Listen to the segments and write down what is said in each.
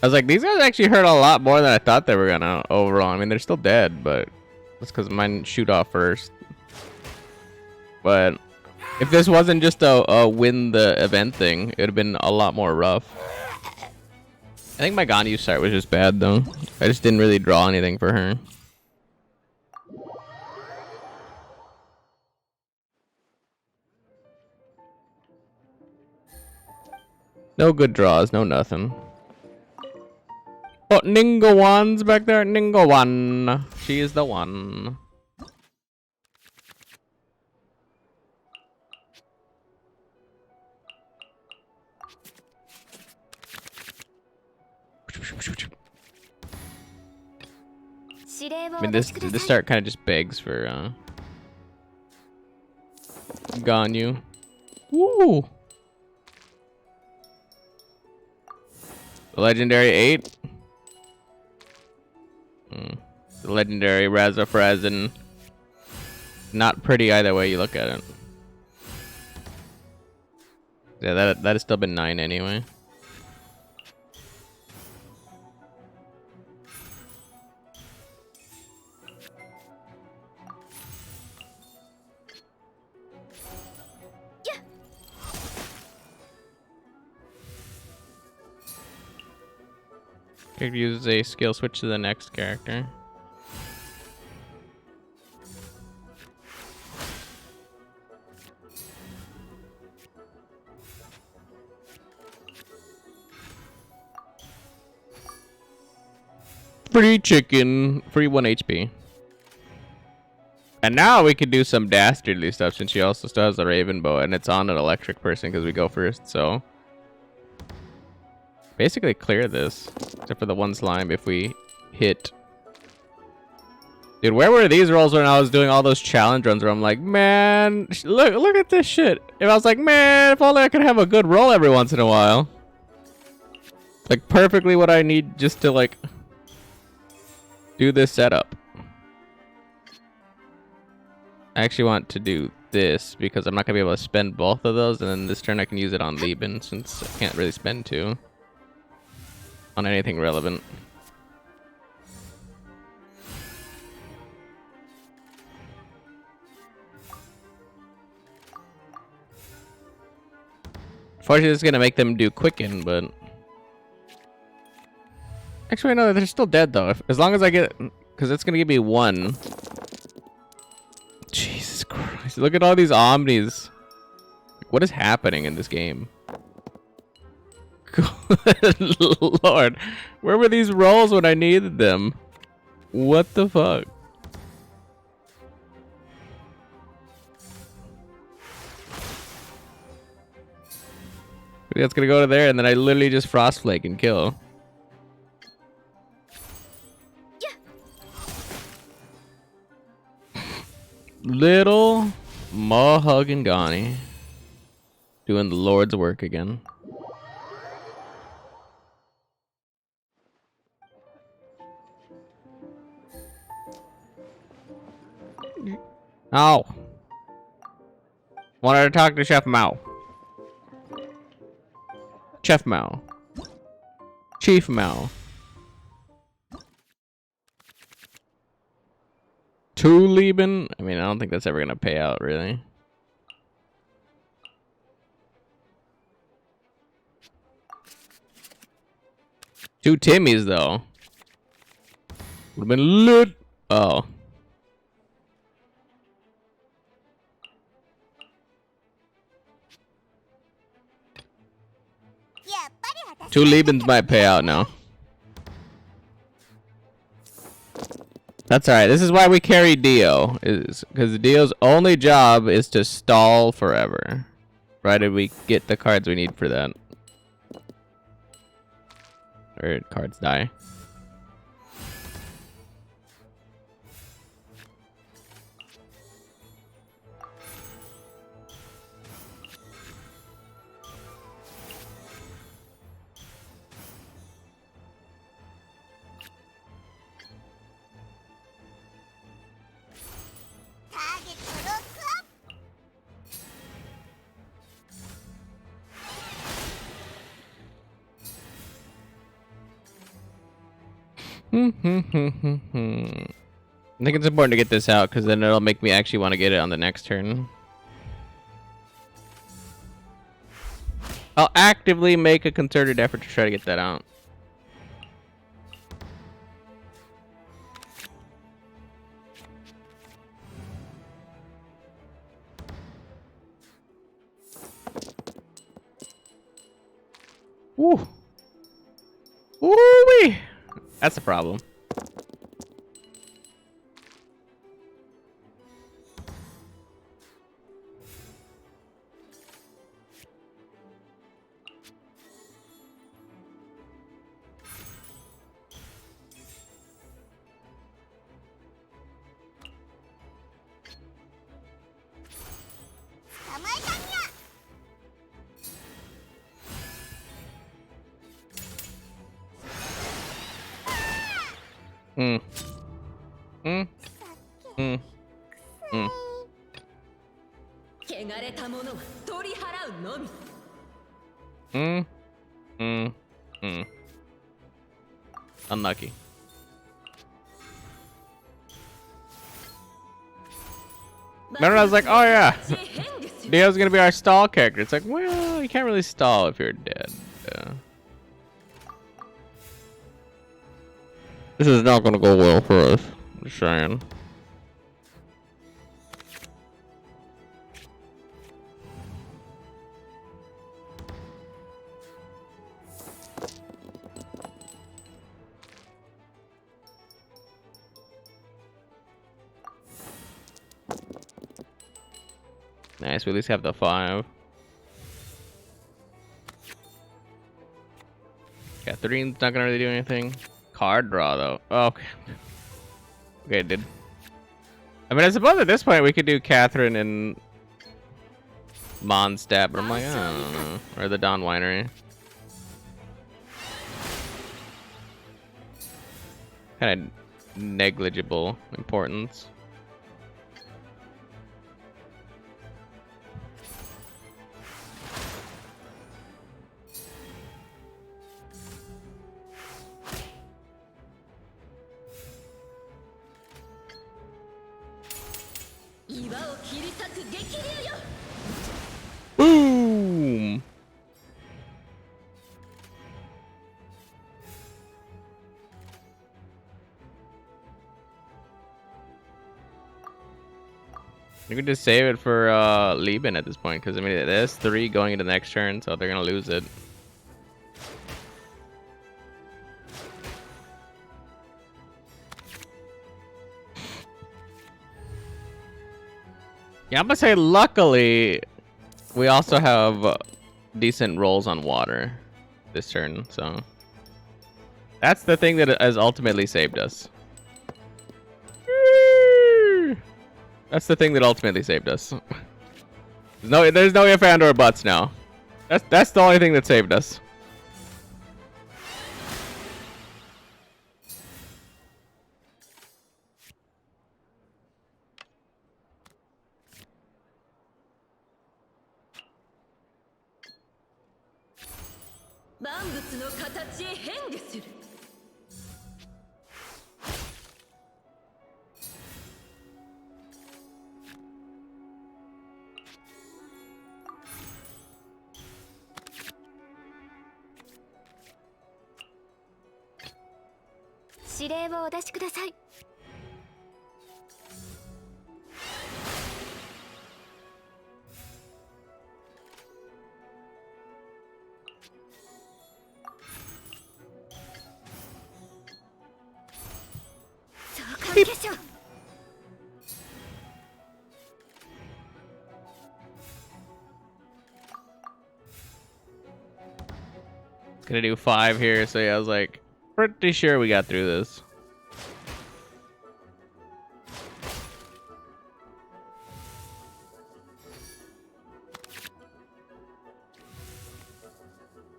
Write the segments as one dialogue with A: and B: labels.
A: I was like, these guys actually hurt a lot more than I thought they were gonna overall. I mean, they're still dead, but that's because mine shoot off first. But if this wasn't just a win the event thing, it would have been a lot more rough. I think my Ganyu start was just bad, though. I just didn't really draw anything for her. No good draws, no nothing. Oh, Ningo-wan's back there. Ningo-wan. She is the one. I mean, this start kind of just begs for Ganyu. Woo! The legendary 8. The legendary Razafrazin. Not pretty either way you look at it. Yeah, that has still been 9 anyway. Could use a skill switch to the next character. Free chicken, free 1 HP. And now we could do some dastardly stuff since she also still has a Raven Bow and it's on an electric person because we go first, so basically clear this, except for the one slime if we hit. Dude, where were these rolls when I was doing all those challenge runs where I'm like, man, look at this shit. If I was like, man, if only I could have a good roll every once in a while. Like perfectly what I need just to like do this setup. I actually want to do this because I'm not gonna be able to spend both of those, and then this turn I can use it on Lieben since I can't really spend 2 on anything relevant. Fortunately, it's gonna make them do quicken, but actually no, they're still dead though. As long as I get, because it's gonna give me 1. Jesus Christ! Look at all these omnis. What is happening in this game? Good Lord, where were these rolls when I needed them? What the fuck? That's gonna go to there, and then I literally just frostflake and kill. Little Mahogany doing the Lord's work again. Oh, wanted to talk to Chef Mao. Chef Mao. Chief Mao. 2 Lieben? I mean, I don't think that's ever gonna pay out, really. Two Timmys, though. Would've been lit. Oh. Two Liebens might pay out now. That's alright. This is why we carry Dio. Is because Dio's only job is to stall forever. Provided we get the cards we need for that. Or cards die. think it's important to get this out because then it'll make me actually want to get it on the next turn. I'll actively make a concerted effort to try to get that out. Woo! Woo-wee! That's a problem. Mm. Mm. Mm. Mm. Mm. Mm. Mm. Unlucky. Remember, I was like, oh yeah, Dio's gonna be our stall character. It's like, well, you can't really stall if you're dead. Yeah. This is not gonna go well for us. I'm just saying. Nice, we at least have the 5. Catherine's not gonna really do anything. Card draw though. Oh, okay. Okay, it did. I mean, I suppose at this point we could do Catherine and Mondstadt, but I'm like, I don't know. Or the Dawn Winery. Kind of negligible importance. Boom! You can just save it for Lieben at this point, because I mean it is 3 going into the next turn, so they're gonna lose it. Yeah, I'm gonna say luckily we also have decent rolls on water this turn, so that's the thing that has ultimately saved us. That's the thing that ultimately saved us. There's no if and or buts now. That's the only thing that saved us. Gonna do 5 here, so yeah, I was like, pretty sure we got through this.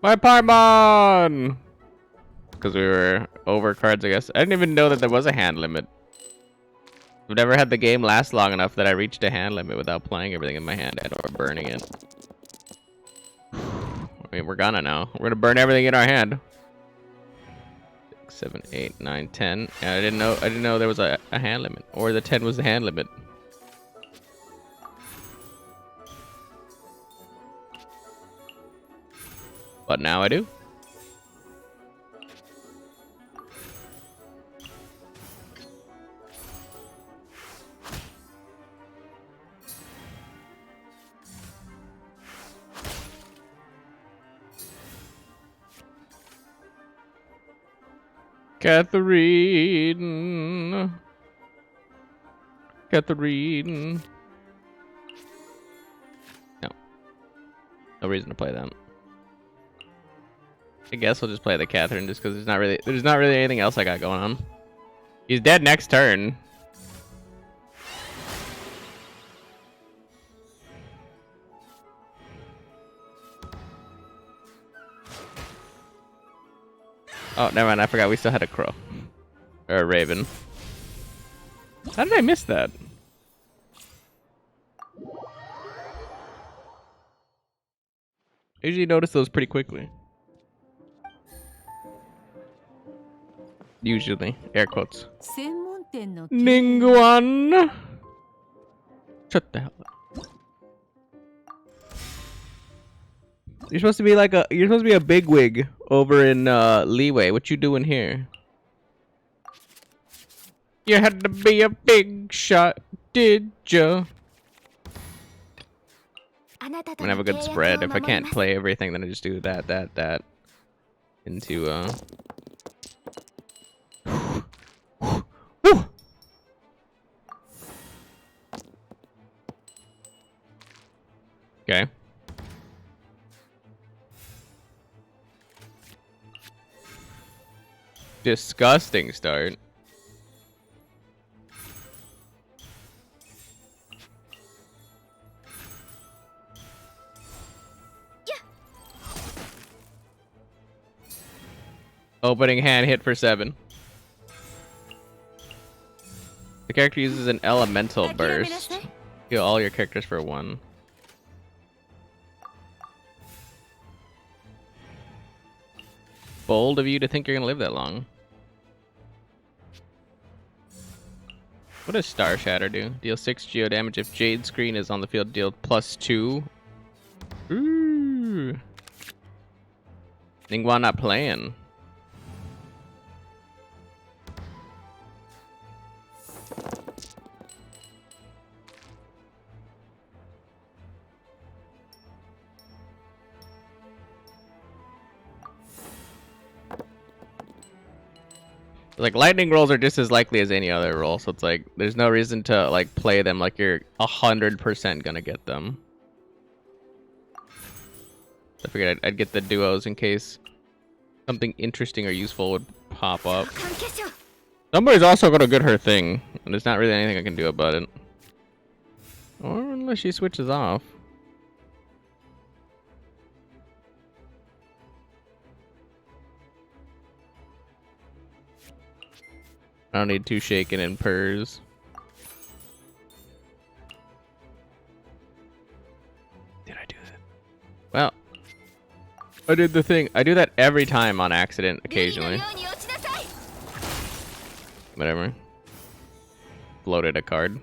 A: My Paimon! Because we were over cards, I guess. I didn't even know that there was a hand limit. I've never had the game last long enough that I reached a hand limit without playing everything in my hand and or burning it. I mean, we're gonna now. We're gonna burn everything in our hand. 6, 7, 8, 9, 10. And I didn't know there was a hand limit, or the 10 was the hand limit. But now I do. Catherine. Catherine. No. No reason to play them. I guess we'll just play the Catherine just because there's not really anything else I got going on. He's dead next turn. Oh, never mind. I forgot we still had a crow. Or a raven. How did I miss that? I usually notice those pretty quickly. Usually. Air quotes. Ningguan! Shut the hell up. You're supposed to be like you're supposed to be a bigwig over in Leeway. What you doing here? You had to be a big shot, did ya? I'm gonna have a good spread. If I can't play everything, then I just do that into Okay. Disgusting start. Opening hand hit for 7. The character uses an elemental burst. Heal all your characters for 1. Bold of you to think you're gonna live that long. What does Star Shatter do? Deal 6 geo damage if Jade Screen is on the field. Deal +2. Ooh. Ningguan not playing. Like, lightning rolls are just as likely as any other roll, so it's like there's no reason to like play them like you're 100% gonna get them. I figured I'd get the duos in case something interesting or useful would pop up. Somebody's also gonna get her thing, and there's not really anything I can do about it. Or unless she switches off. I don't need 2 shaken and purrs. Did I do that? Well, I did the thing. I do that every time on accident, occasionally. Whatever. Floated a card.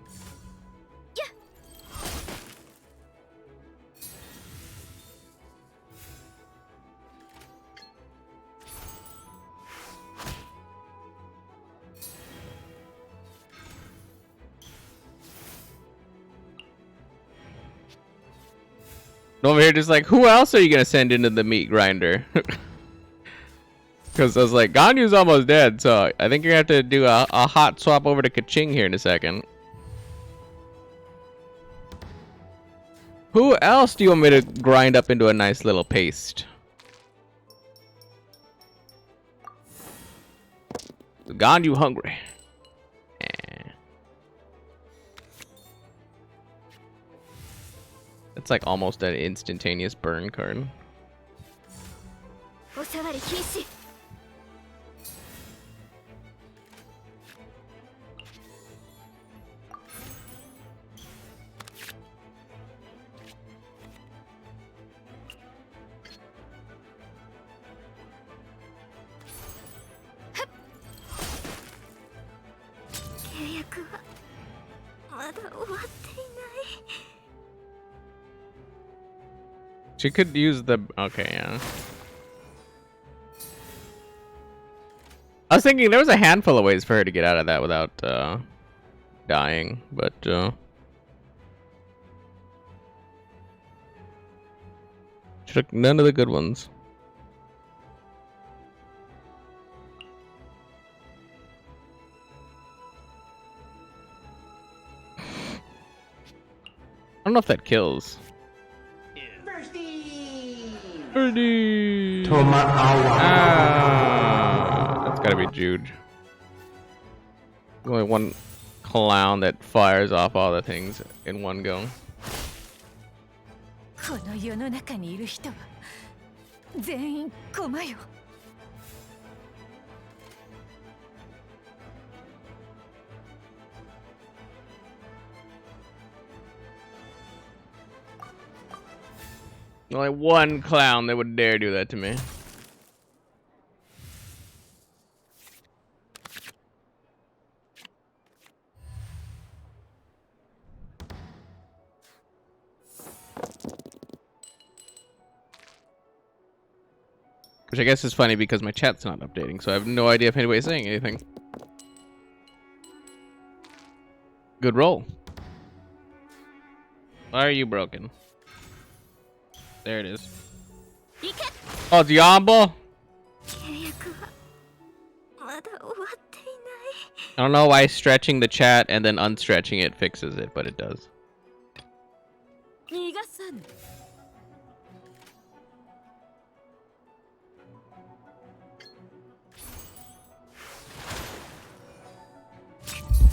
A: Over here just like, who else are you gonna send into the meat grinder? Because I was like, Ganyu's almost dead, so I think you're gonna have to do a hot swap over to Kaching here in a second. Who else do you want me to grind up into a nice little paste? Ganyu hungry. It's like almost an instantaneous burn card. She could use the... Okay, yeah. I was thinking there was a handful of ways for her to get out of that without dying, but she took none of the good ones. I don't know if that kills. Birdie! Ah, that's gotta be Jude. Only one clown that fires off all the things in one go. Only one clown that would dare do that to me. Which I guess is funny because my chat's not updating, so I have no idea if anybody's saying anything. Good roll. Why are you broken? There it is. Oh, it's Yombo? I don't know why stretching the chat and then unstretching it fixes it, but it does.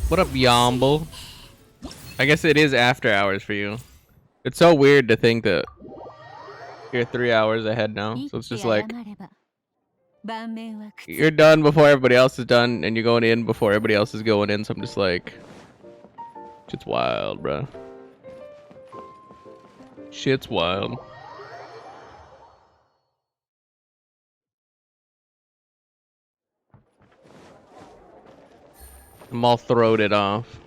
A: What up, Yombo? I guess it is after hours for you. It's so weird to think that you're 3 hours ahead now, so it's just like you're done before everybody else is done, and you're going in before everybody else is going in. So I'm just like, shit's wild, bro. Shit's wild. I'm all throated off.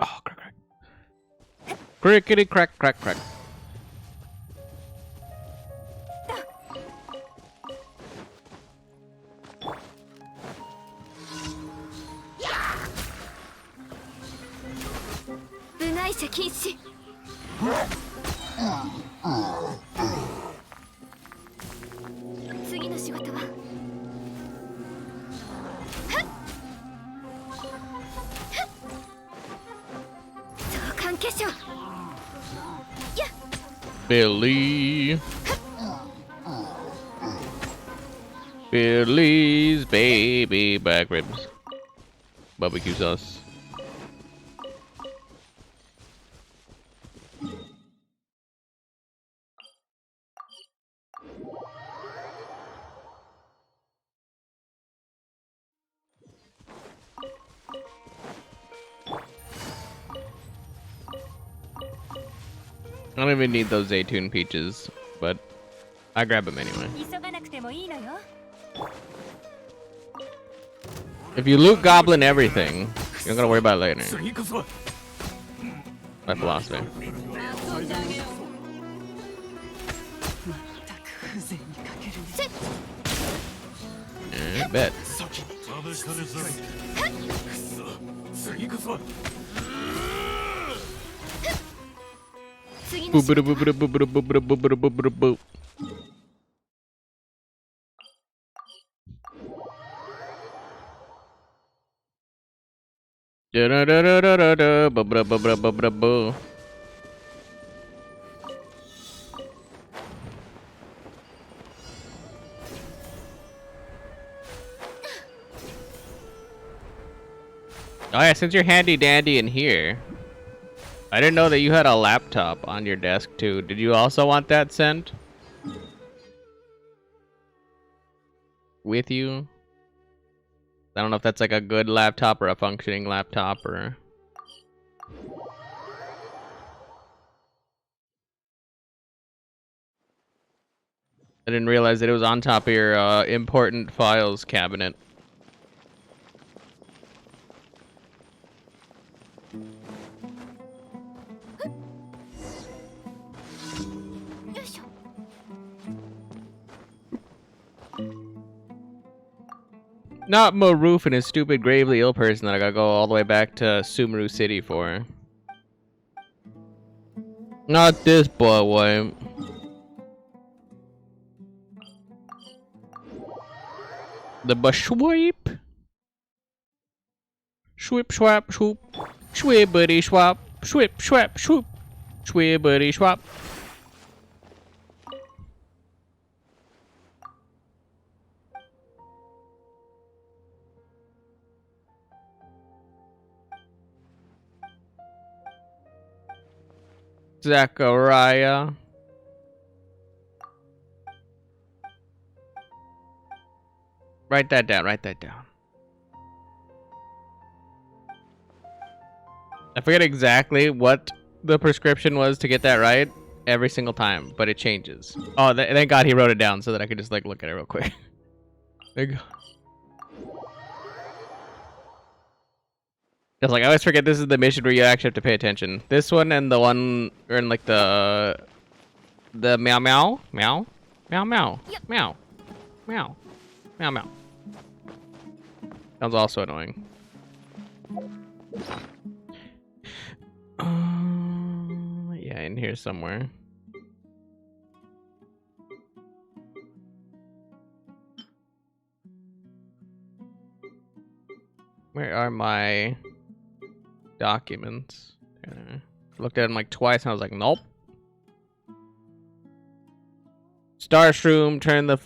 A: Oh, crack, crack. Crickety crack, crack, crack. Billy. Billy's baby back ribs. Barbecue sauce. I don't even need those Zaytune peaches, but I grab them anyway. If you loot goblin everything, you're gonna worry about it later. My philosophy. Yeah, bet. Boop, boop, boop, boop, boop, boop, boop, boop, boop, boop, boop, boop. Da da da da da da da, ba ba ba ba ba ba ba. Oh yeah, since you're handy dandy in here, I didn't know that you had a laptop on your desk too. Did you also want that sent with you? I don't know if that's like a good laptop or a functioning laptop or... I didn't realize that it was on top of your important files cabinet. Not Maroof and his stupid gravely ill person that I gotta go all the way back to Sumeru City for. Not this boy. The bashweep. Shwip swap swoop. Shwibbity swap. Shwip swap swoop. Shwibbity swap. Zachariah. Write that down, write that down. I forget exactly what the prescription was to get that right every single time, but it changes. Oh, thank God he wrote it down so that I could just like look at it real quick. Just like I always forget this is the mission where you actually have to pay attention. This one and the one in like the meow meow meow meow meow meow meow meow meow. Sounds also annoying. Yeah, in here somewhere. Where are my documents? Looked at them like twice and I was like, nope. Star Shroom, turn the...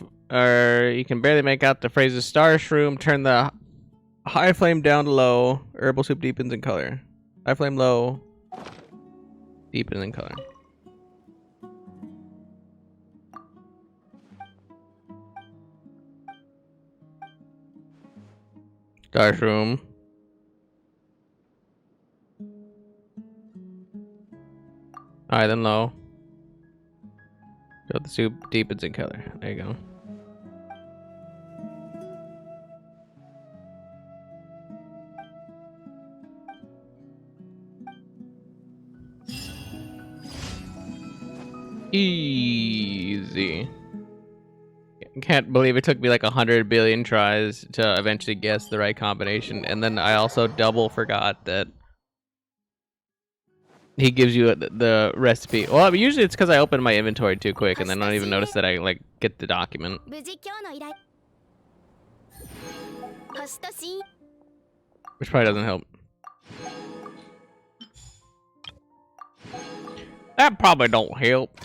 A: you can barely make out the phrases. Star Shroom, turn the high flame down to low. Herbal soup deepens in color. High flame low. Deepens in color. Star Shroom. Alright, then low. Fill the soup deepens in color. There you go. Easy. Can't believe it took me like 100 billion tries to eventually guess the right combination, and then I also double forgot that he gives you the recipe. Well, I mean, usually it's because I open my inventory too quick, and then I don't even notice that I like get the document. Which probably doesn't help. That probably don't help.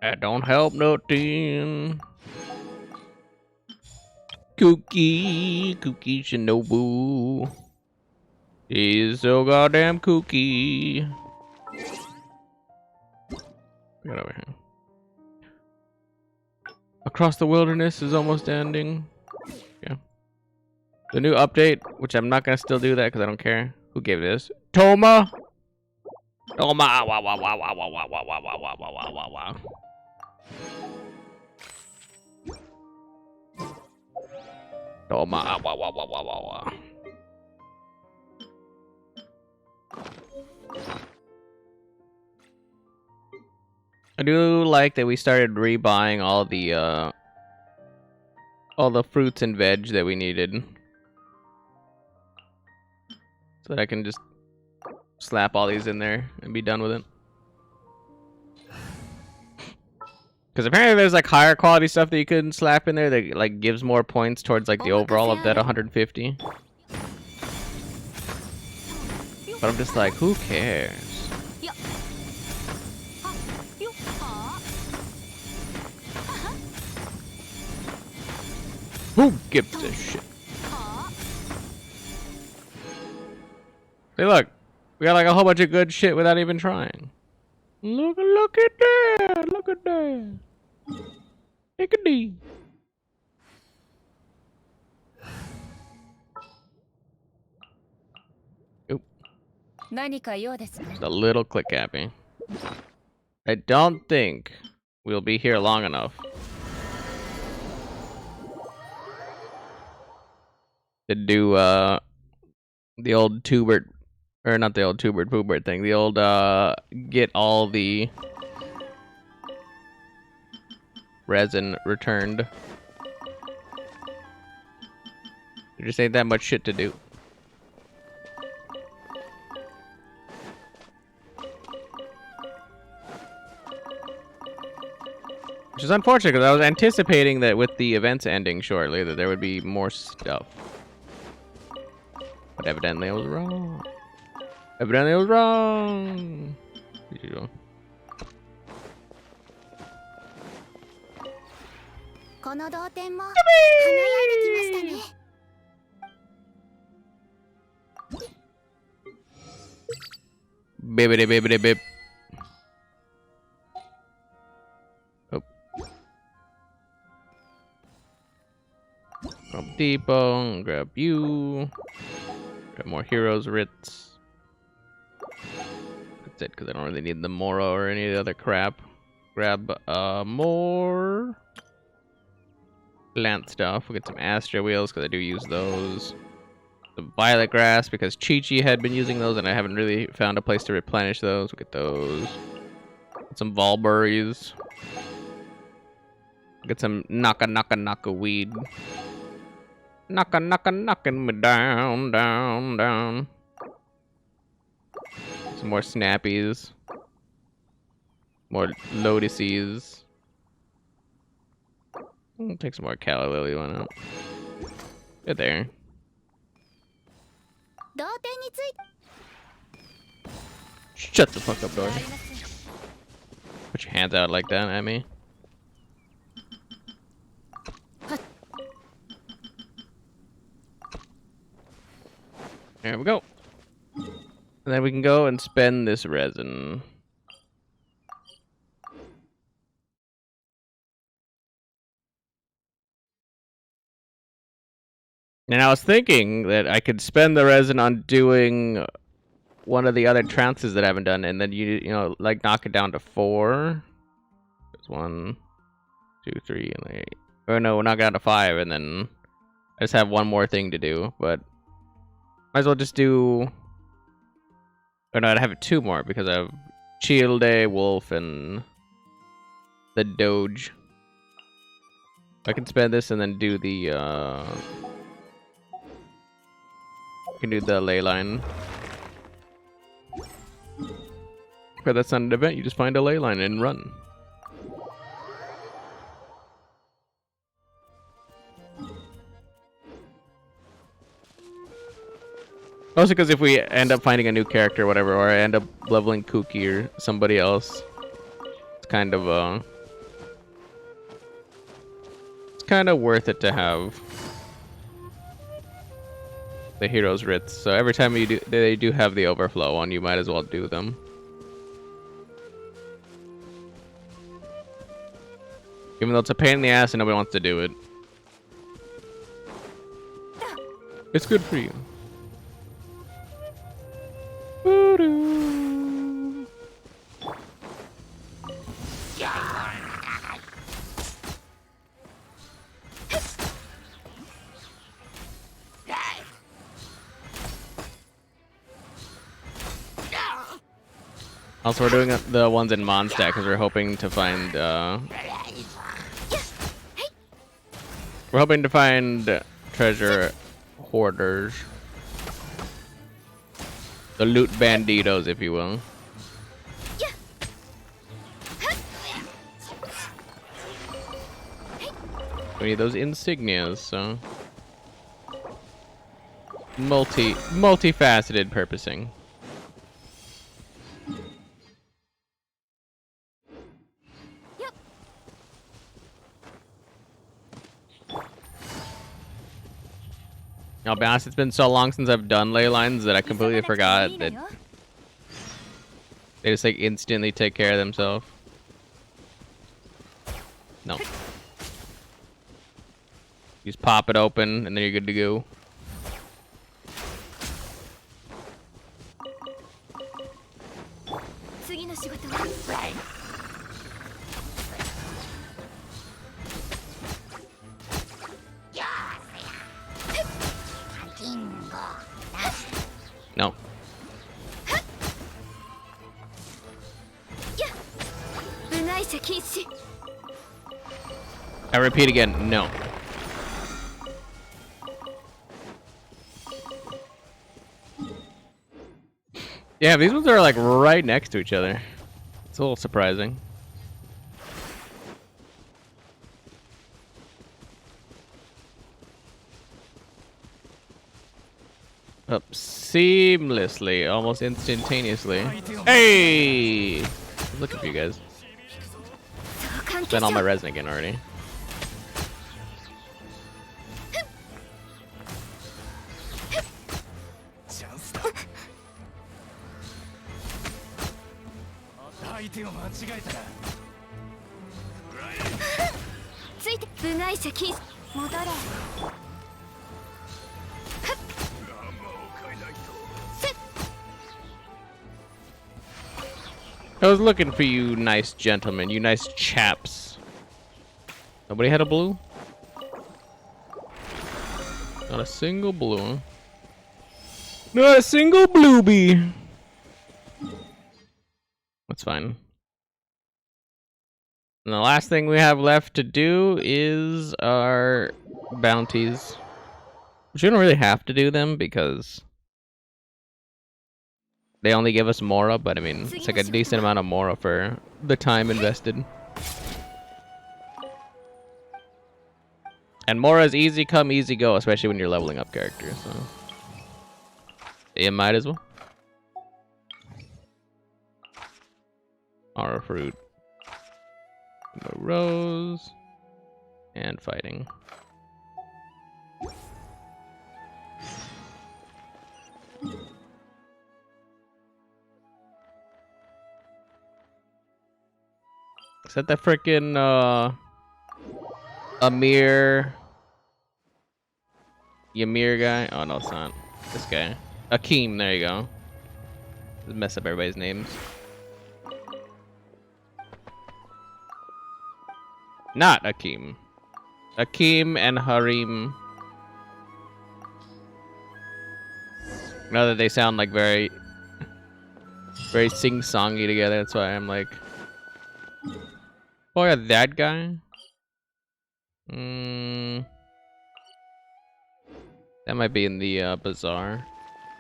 A: That don't help nothing. Kooky Shinobu. He's so goddamn kooky. Get over here. Across the Wilderness is almost ending. Yeah. The new update, which I'm not gonna still do that because I don't care. Who gave this? Toma. Toma. Wow, wow, wow, wow, wow, wow, wow, wow, wow, wow, wow, wow, wow. Toma. Wow, wow, wow, wow, wow, wow. I do like that we started rebuying all the fruits and veg that we needed. So that I can just slap all these in there and be done with it. Because apparently there's like higher quality stuff that you couldn't slap in there that like gives more points towards like the overall of that 150. But I'm just like, who cares? Who gives a shit? Hey, look. We got like a whole bunch of good shit without even trying. Look at that. Look at that. Take a D. Oop. Just a little click happy. I don't think we'll be here long enough to do the old Tubert, or not the old Tubert Poobert thing, the old get all the resin returned. There just ain't that much shit to do. Which is unfortunate, because I was anticipating that with the events ending shortly, that there would be more stuff. But evidently I was wrong. Evidently I was wrong. As usual. Bibbidi bibbidi bib. Oh. Home Depot, grab you. Grab more heroes writs. That's it, because I don't really need the Moro or any of the other crap. Grab more plant stuff. We'll get some Astra wheels, because I do use those. Some violet grass, because Chi-Chi had been using those, and I haven't really found a place to replenish those. We'll get those. Get some Valberries. Get some Naka weed. Knocking me down, down, down. Some more snappies. More lotuses. I'll take some more Calla Lily one out. Get there. Shut the fuck up, Dory. Put your hands out like that at me. There we go. And then we can go and spend this resin. And I was thinking that I could spend the resin on doing one of the other trances that I haven't done, and then you know, like knock it down to 4. There's 1, 2, 3, and 8. Or no, we'll knock it down to 5, and then I just have one more thing to do. But might as well just do. Or no, I'd have 2 more because I have Childe, Wolf, and the Doge. I can spend this and then do the I can do the ley line. But that's not an event, you just find a ley line and run. Also, because if we end up finding a new character or whatever, or I end up leveling Kooky or somebody else, it's kind of worth it to have the heroes writs. So every time you do, they do have the overflow on, you might as well do them. Even though it's a pain in the ass and nobody wants to do it, it's good for you. Also, we're doing the ones in Mondstadt because we're hoping to find treasure hoarders. The loot banditos, if you will. We need those insignias, so multifaceted purposing. I'll be honest, it's been so long since I've done ley lines that I completely forgot that they just like instantly take care of themselves. No. You just pop it open and then you're good to go. I repeat again, no. Yeah, these ones are like right next to each other. It's a little surprising. Up seamlessly, almost instantaneously. Hey! I'm looking for you guys. Spent all my resin again already. I was looking for you nice gentlemen, you nice chaps. Nobody had a blue? Not a single blue. Not a single bluebie. That's fine. And the last thing we have left to do is our bounties. Which we don't really have to do them because they only give us Mora, but I mean, it's like a decent amount of Mora for the time invested. And Mora's easy come, easy go, especially when you're leveling up characters, so you might as well. Aura fruit. Rose. And fighting. Is that the frickin' Amir Ymir guy? Oh no, it's not. This guy. Akeem, there you go. Just mess up everybody's names. Not Akeem. Akeem and Harim. Now that they sound like very sing-songy together, that's why I'm like, oh yeah, that guy? That might be in the bazaar.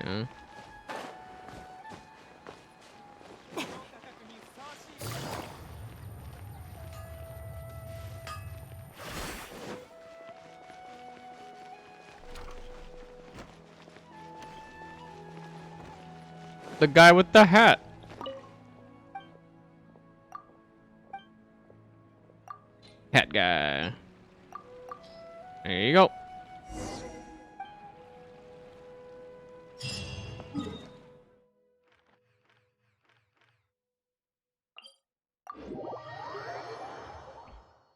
A: Yeah. The guy with the hat. Hat guy. There you go.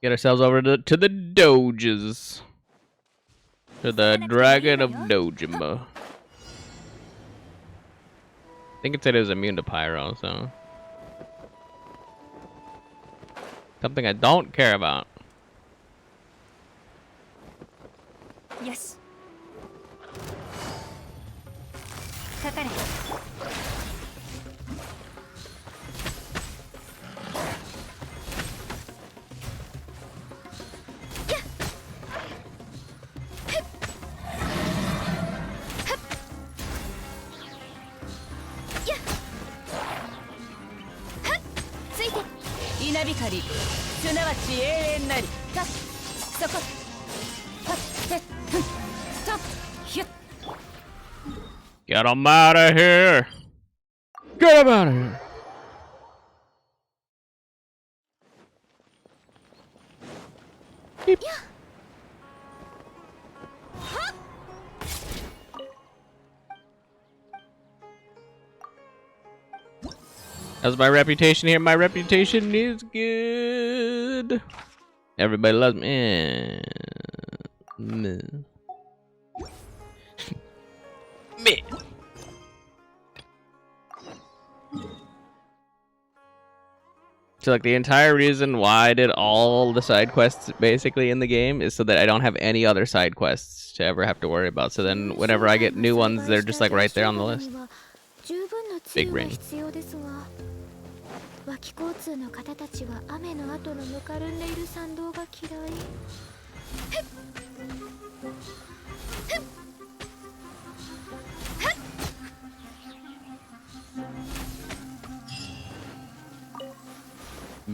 A: Get ourselves over to the Doges. To the Dragon of Dojima. I think it said it was immune to pyro, so something I don't care about.
B: Yes.
A: Get him out of here! Get him out of here! Beep. How's my reputation here? My reputation is good. Everybody loves me. Meh. Meh. So like the entire reason why I did all the side quests basically in the game is so that I don't have any other side quests to ever have to worry about. So then whenever I get new ones, they're just like right there on the list. Big ring.
B: 脇交通の方たちは雨の後のぬかるんでいる山道が嫌い。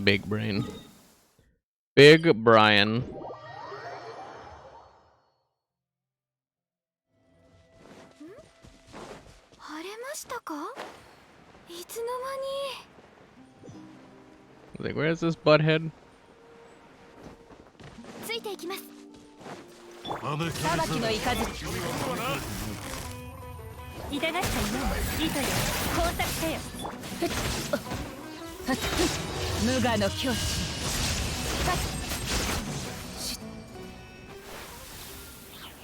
A: Big brain. Big Brian.
B: 晴れましたか？いつの間に。
A: Like, where's this butthead?
B: ついていきます。
C: 裁きの雷。
B: 痛がった今も糸よ工作せよ。
C: 無我の境地。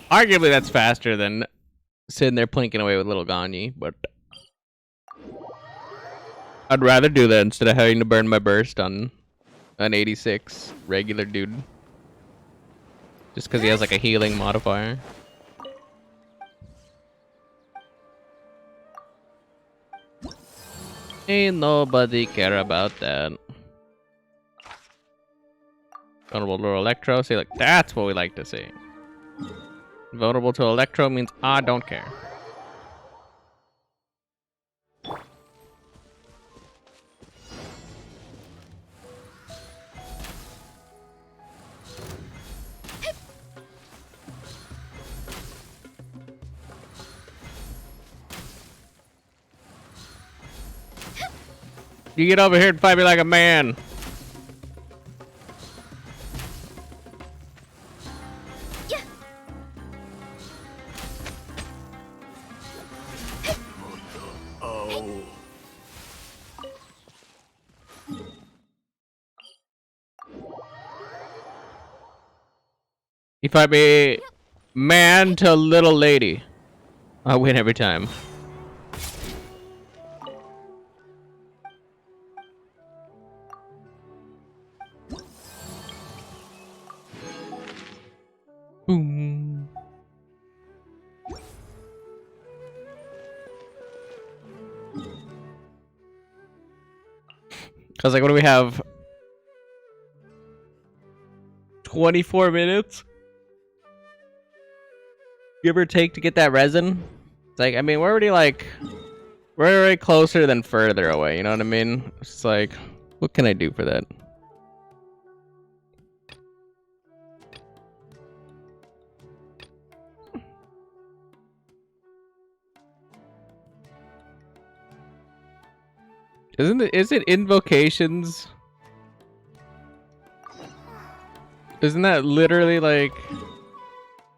A: Arguably, that's faster than sitting there plinking away with little Gagne, but I'd rather do that instead of having to burn my burst on an 86 regular dude. Just because he has like a healing modifier. Ain't nobody care about that. Vulnerable to Electro, see, like, that's what we like to see. Vulnerable to Electro means I don't care. You get over here and fight me like a man. You fight me man to little lady. I win every time. Boom. Cause like, what do we have? 24 minutes? Give or take to get that resin? It's like, I mean, we're already closer than further away, you know what I mean? It's like, what can I do for that? Is it invocations? Isn't that literally like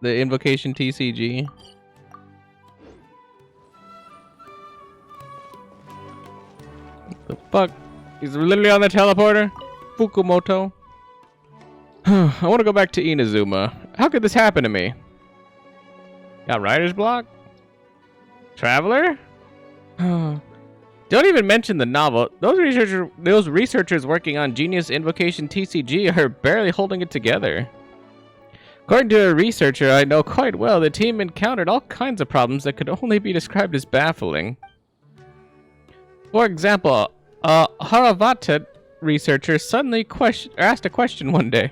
A: the invocation TCG? The fuck? He's literally on the teleporter? Fukumoto? I want to go back to Inazuma. How could this happen to me? Got writer's block? Traveler? Don't even mention the novel. Those researchers working on Genius Invocation TCG are barely holding it together. According to a researcher I know quite well, the team encountered all kinds of problems that could only be described as baffling. For example, a Haravatet researcher suddenly asked a question one day.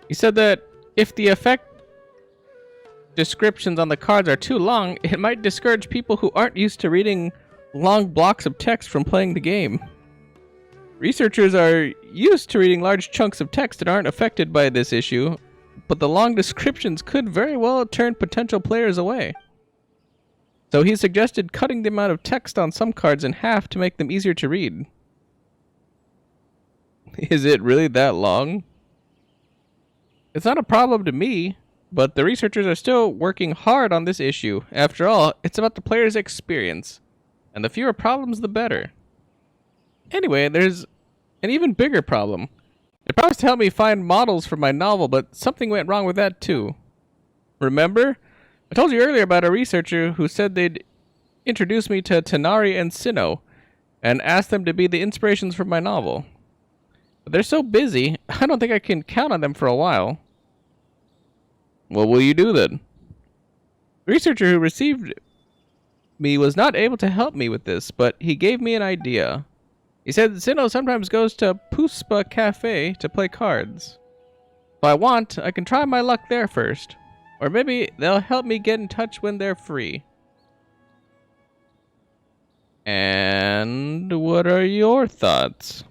A: He said that if the effect descriptions on the cards are too long, it might discourage people who aren't used to reading long blocks of text from playing the game. Researchers are used to reading large chunks of text and aren't affected by this issue, but the long descriptions could very well turn potential players away. So he suggested cutting the amount of text on some cards in half to make them easier to read. Is it really that long? It's not a problem to me, but the researchers are still working hard on this issue. After all, it's about the player's experience, and the fewer problems, the better. Anyway, there's an even bigger problem. They promised to help me find models for my novel, but something went wrong with that too. Remember? I told you earlier about a researcher who said they'd introduce me to Tanari and Sinnoh, and asked them to be the inspirations for my novel. But they're so busy, I don't think I can count on them for a while. What will you do then? The researcher who received me was not able to help me with this, but he gave me an idea. He said Sinnoh sometimes goes to Puspa Cafe to play cards. If I want, I can try my luck there first. Or maybe they'll help me get in touch when they're free. And what are your thoughts?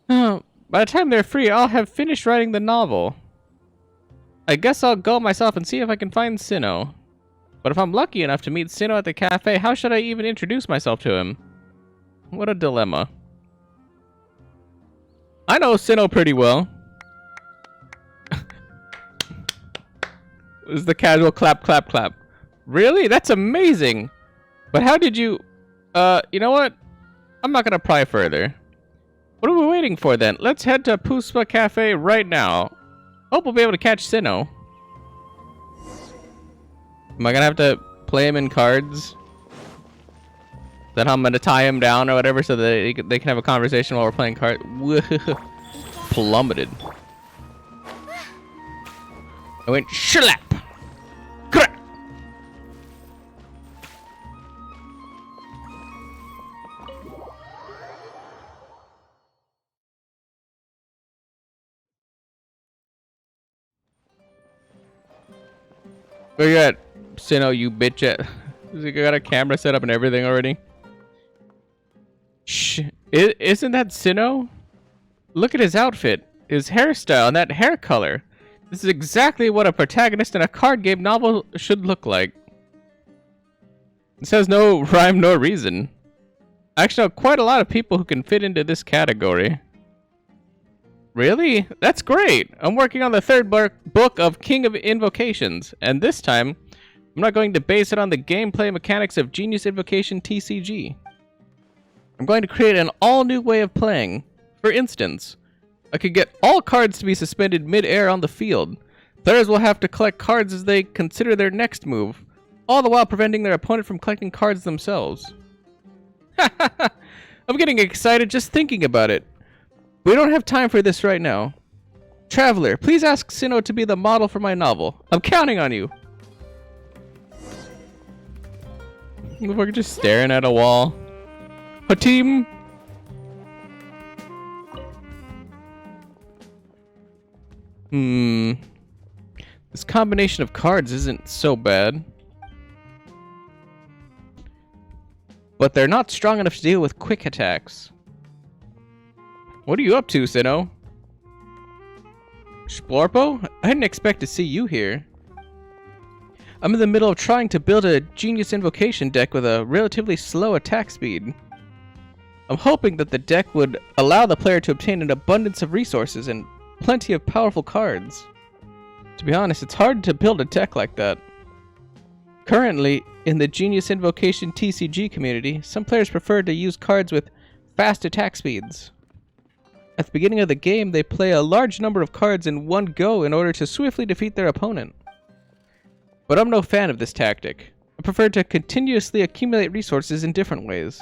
A: By the time they're free, I'll have finished writing the novel. I guess I'll go myself and see if I can find Sinnoh. But if I'm lucky enough to meet Sinnoh at the cafe, how should I even introduce myself to him? What a dilemma. I know Sinnoh pretty well. It was the casual clap, clap, clap. Really? That's amazing. But how did you... you know what? I'm not gonna pry further. What are we waiting for then? Let's head to Puspa Cafe right now. Hope we'll be able to catch Sinnoh. Am I gonna have to play him in cards? Then I'm gonna tie him down or whatever so that they can have a conversation while we're playing cards. Plummeted. I went shlap. Crack. Where you at, Sinnoh, you bitch at? You got a camera set up and everything already? Shh. Isn't that Sinnoh? Look at his outfit, his hairstyle, and that hair color. This is exactly what a protagonist in a card game novel should look like. This has no rhyme nor reason. I actually know quite a lot of people who can fit into this category. Really? That's great! I'm working on the third book of King of Invocations, and this time, I'm not going to base it on the gameplay mechanics of Genius Invocation TCG. I'm going to create an all-new way of playing. For instance, I could get all cards to be suspended mid-air on the field. Players will have to collect cards as they consider their next move, all the while preventing their opponent from collecting cards themselves. I'm getting excited just thinking about it. We don't have time for this right now. Traveler, please ask Sinnoh to be the model for my novel. I'm counting on you. We're just staring at a wall. Hatim. This combination of cards isn't so bad. But they're not strong enough to deal with quick attacks. What are you up to, Sinnoh? Splorpo? I didn't expect to see you here. I'm in the middle of trying to build a Genius Invocation deck with a relatively slow attack speed. I'm hoping that the deck would allow the player to obtain an abundance of resources and plenty of powerful cards. To be honest, it's hard to build a deck like that. Currently, in the Genius Invocation TCG community, some players prefer to use cards with fast attack speeds. At the beginning of the game, they play a large number of cards in one go in order to swiftly defeat their opponent. But I'm no fan of this tactic. I prefer to continuously accumulate resources in different ways.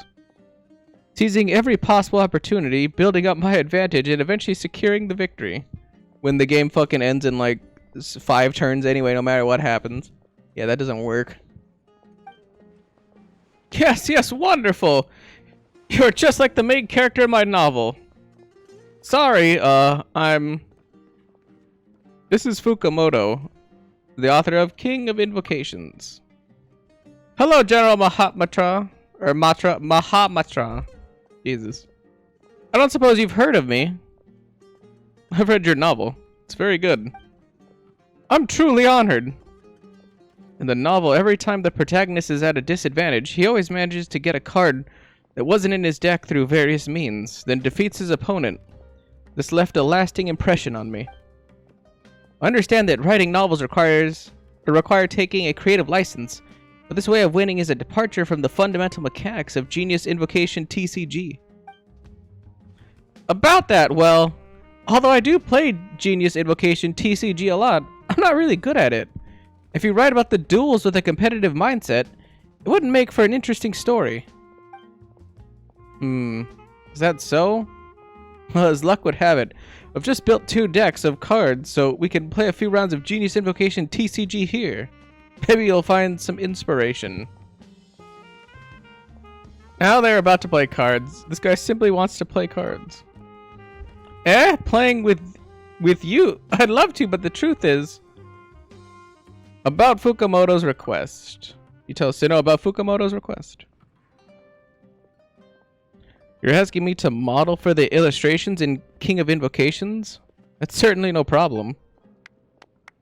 A: Seizing every possible opportunity, building up my advantage, and eventually securing the victory. When the game fucking ends in like 5 turns anyway, no matter what happens. Yeah, that doesn't work. Yes, yes, wonderful! You're just like the main character in my novel. Sorry, This is Fukamoto, the author of King of Invocations. Hello, General Mahamatra. Or Mahamatra. Jesus. I don't suppose you've heard of me. I've read your novel. It's very good. I'm truly honored. In the novel, every time the protagonist is at a disadvantage, he always manages to get a card that wasn't in his deck through various means, then defeats his opponent. This left a lasting impression on me. I understand that writing novels require taking a creative license, but this way of winning is a departure from the fundamental mechanics of Genius Invocation TCG. About that, well, although I do play Genius Invocation TCG a lot, I'm not really good at it. If you write about the duels with a competitive mindset, it wouldn't make for an interesting story. Is that so? Well, as luck would have it, I've just built 2 decks of cards so we can play a few rounds of Genius Invocation TCG here. Maybe you'll find some inspiration. Now they're about to play cards. This guy simply wants to play cards. Playing with you? I'd love to, but the truth is... About Fukamoto's request. You tell Sinnoh about Fukamoto's request. You're asking me to model for the illustrations in King of Invocations? That's certainly no problem.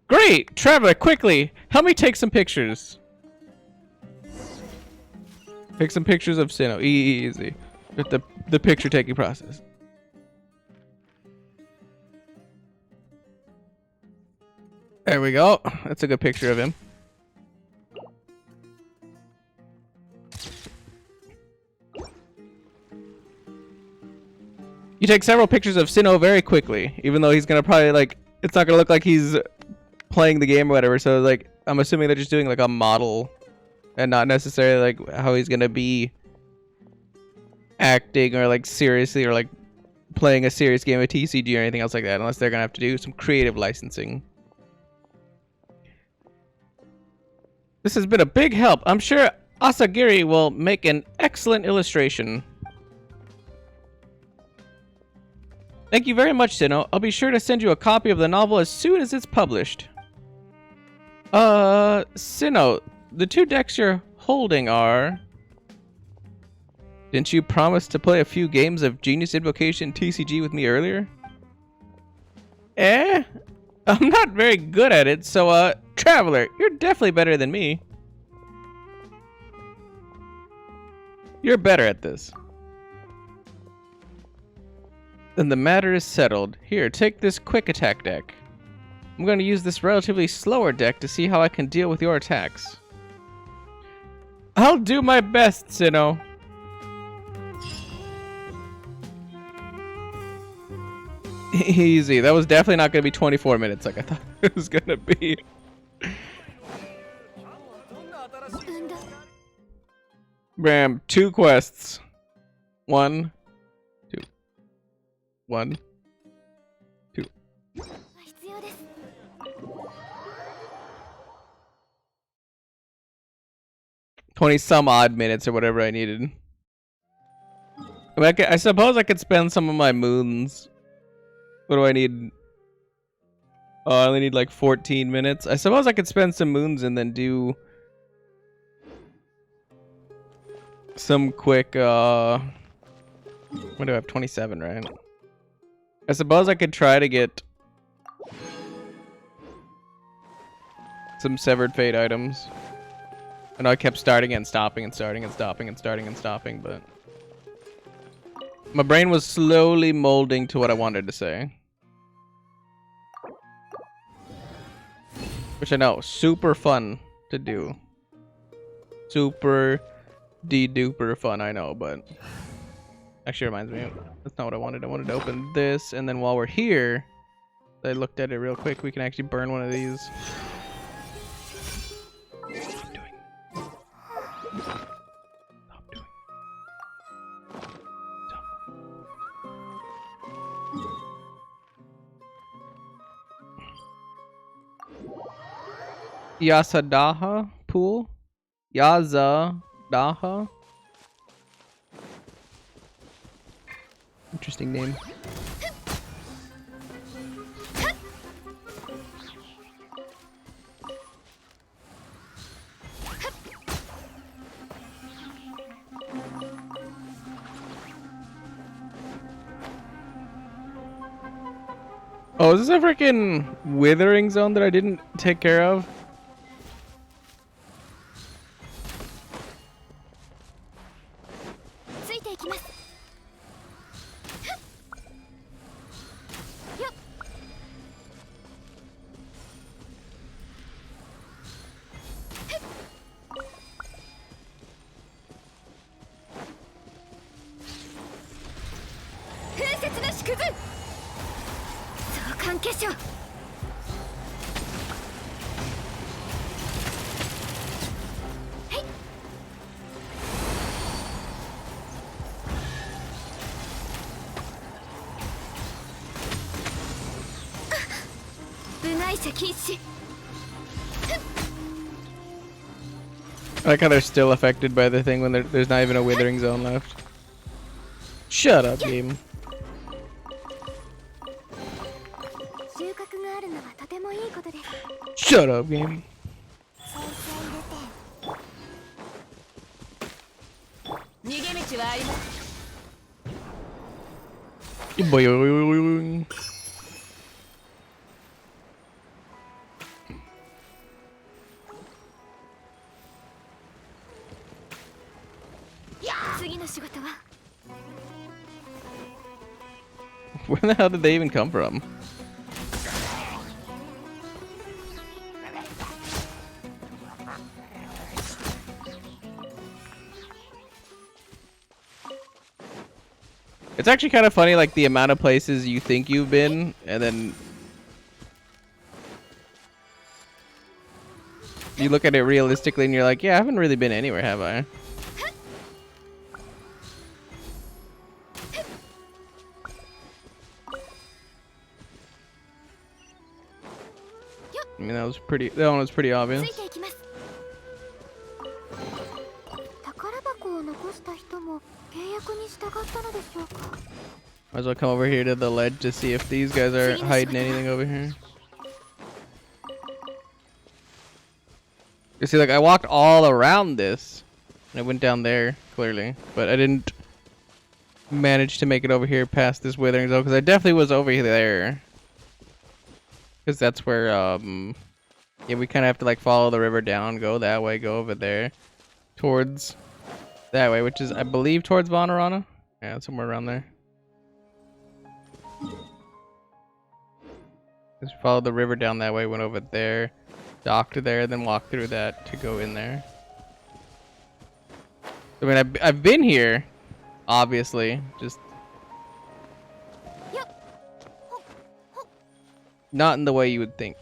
A: Great! Traveler, quickly! Help me take some pictures. Take some pictures of Sinnoh. Easy. With the picture taking process. There we go. That's a good picture of him. You take several pictures of Sinnoh very quickly, even though he's gonna probably like, it's not gonna look like he's playing the game or whatever. So like, I'm assuming they're just doing like a model and not necessarily like how he's gonna be acting or like seriously or like playing a serious game of TCG or anything else like that, unless they're gonna have to do some creative licensing. This has been a big help. I'm sure Asagiri will make an excellent illustration. Thank you very much, Sinnoh. I'll be sure to send you a copy of the novel as soon as it's published. Sinnoh, the 2 decks you're holding are... Didn't you promise to play a few games of Genius Invocation TCG with me earlier? I'm not very good at it, so, Traveler, you're definitely better than me. You're better at this. Then the matter is settled. Here, take this quick attack deck. I'm going to use this relatively slower deck to see how I can deal with your attacks. I'll do my best, Sinnoh. Easy. That was definitely not going to be 24 minutes like I thought it was going to be. Bam, 2 quests. 1, 2. 1, 2. 20 some odd minutes or whatever I needed. I suppose I could spend some of my moons. What do I need? Oh, I only need like 14 minutes. I suppose I could spend some moons and then do some quick, what do I have? 27, right? I suppose I could try to get some Severed Fate items. I know I kept starting and stopping and starting and stopping and starting and stopping, but my brain was slowly molding to what I wanted to say. Which I know, super fun to do. Super de-duper fun, I know, but actually reminds me, that's not what I wanted. I wanted to open this, and then while we're here, I looked at it real quick, we can actually burn one of these. Stop doing. Stop doing. Stop. Yasadaha pool? Yazadaha? Interesting name. Oh, is this a freaking withering zone that I didn't take care of? I like how they're still affected by the thing when there's not even a withering zone left. Shut up, game.
B: 収穫があるのはとてもいいことです。
A: Shut up, game.
C: 逃げ道はあります。
A: Boing.
B: 次の仕事は
A: Where the hell did they even come from? It's actually kind of funny, like the amount of places you think you've been, and then you look at it realistically and you're like, yeah, I haven't really been anywhere, have I? I mean, that one was pretty obvious.
B: ついていきます。宝箱を残した人も契約に従ったのでしょうか。
A: Might as well come over here to the ledge to see if these guys are hiding anything over here. You see, like, I walked all around this. And I went down there, clearly. But I didn't manage to make it over here past this withering zone, because I definitely was over there. Because that's where, yeah, we kind of have to, like, follow the river down, go that way, go over there. Towards that way, which is, I believe, towards Vanarana. Yeah, somewhere around there. Just followed the river down that way, went over there, docked there, then walked through that to go in there. I mean, I've been here, obviously, just not in the way you would think.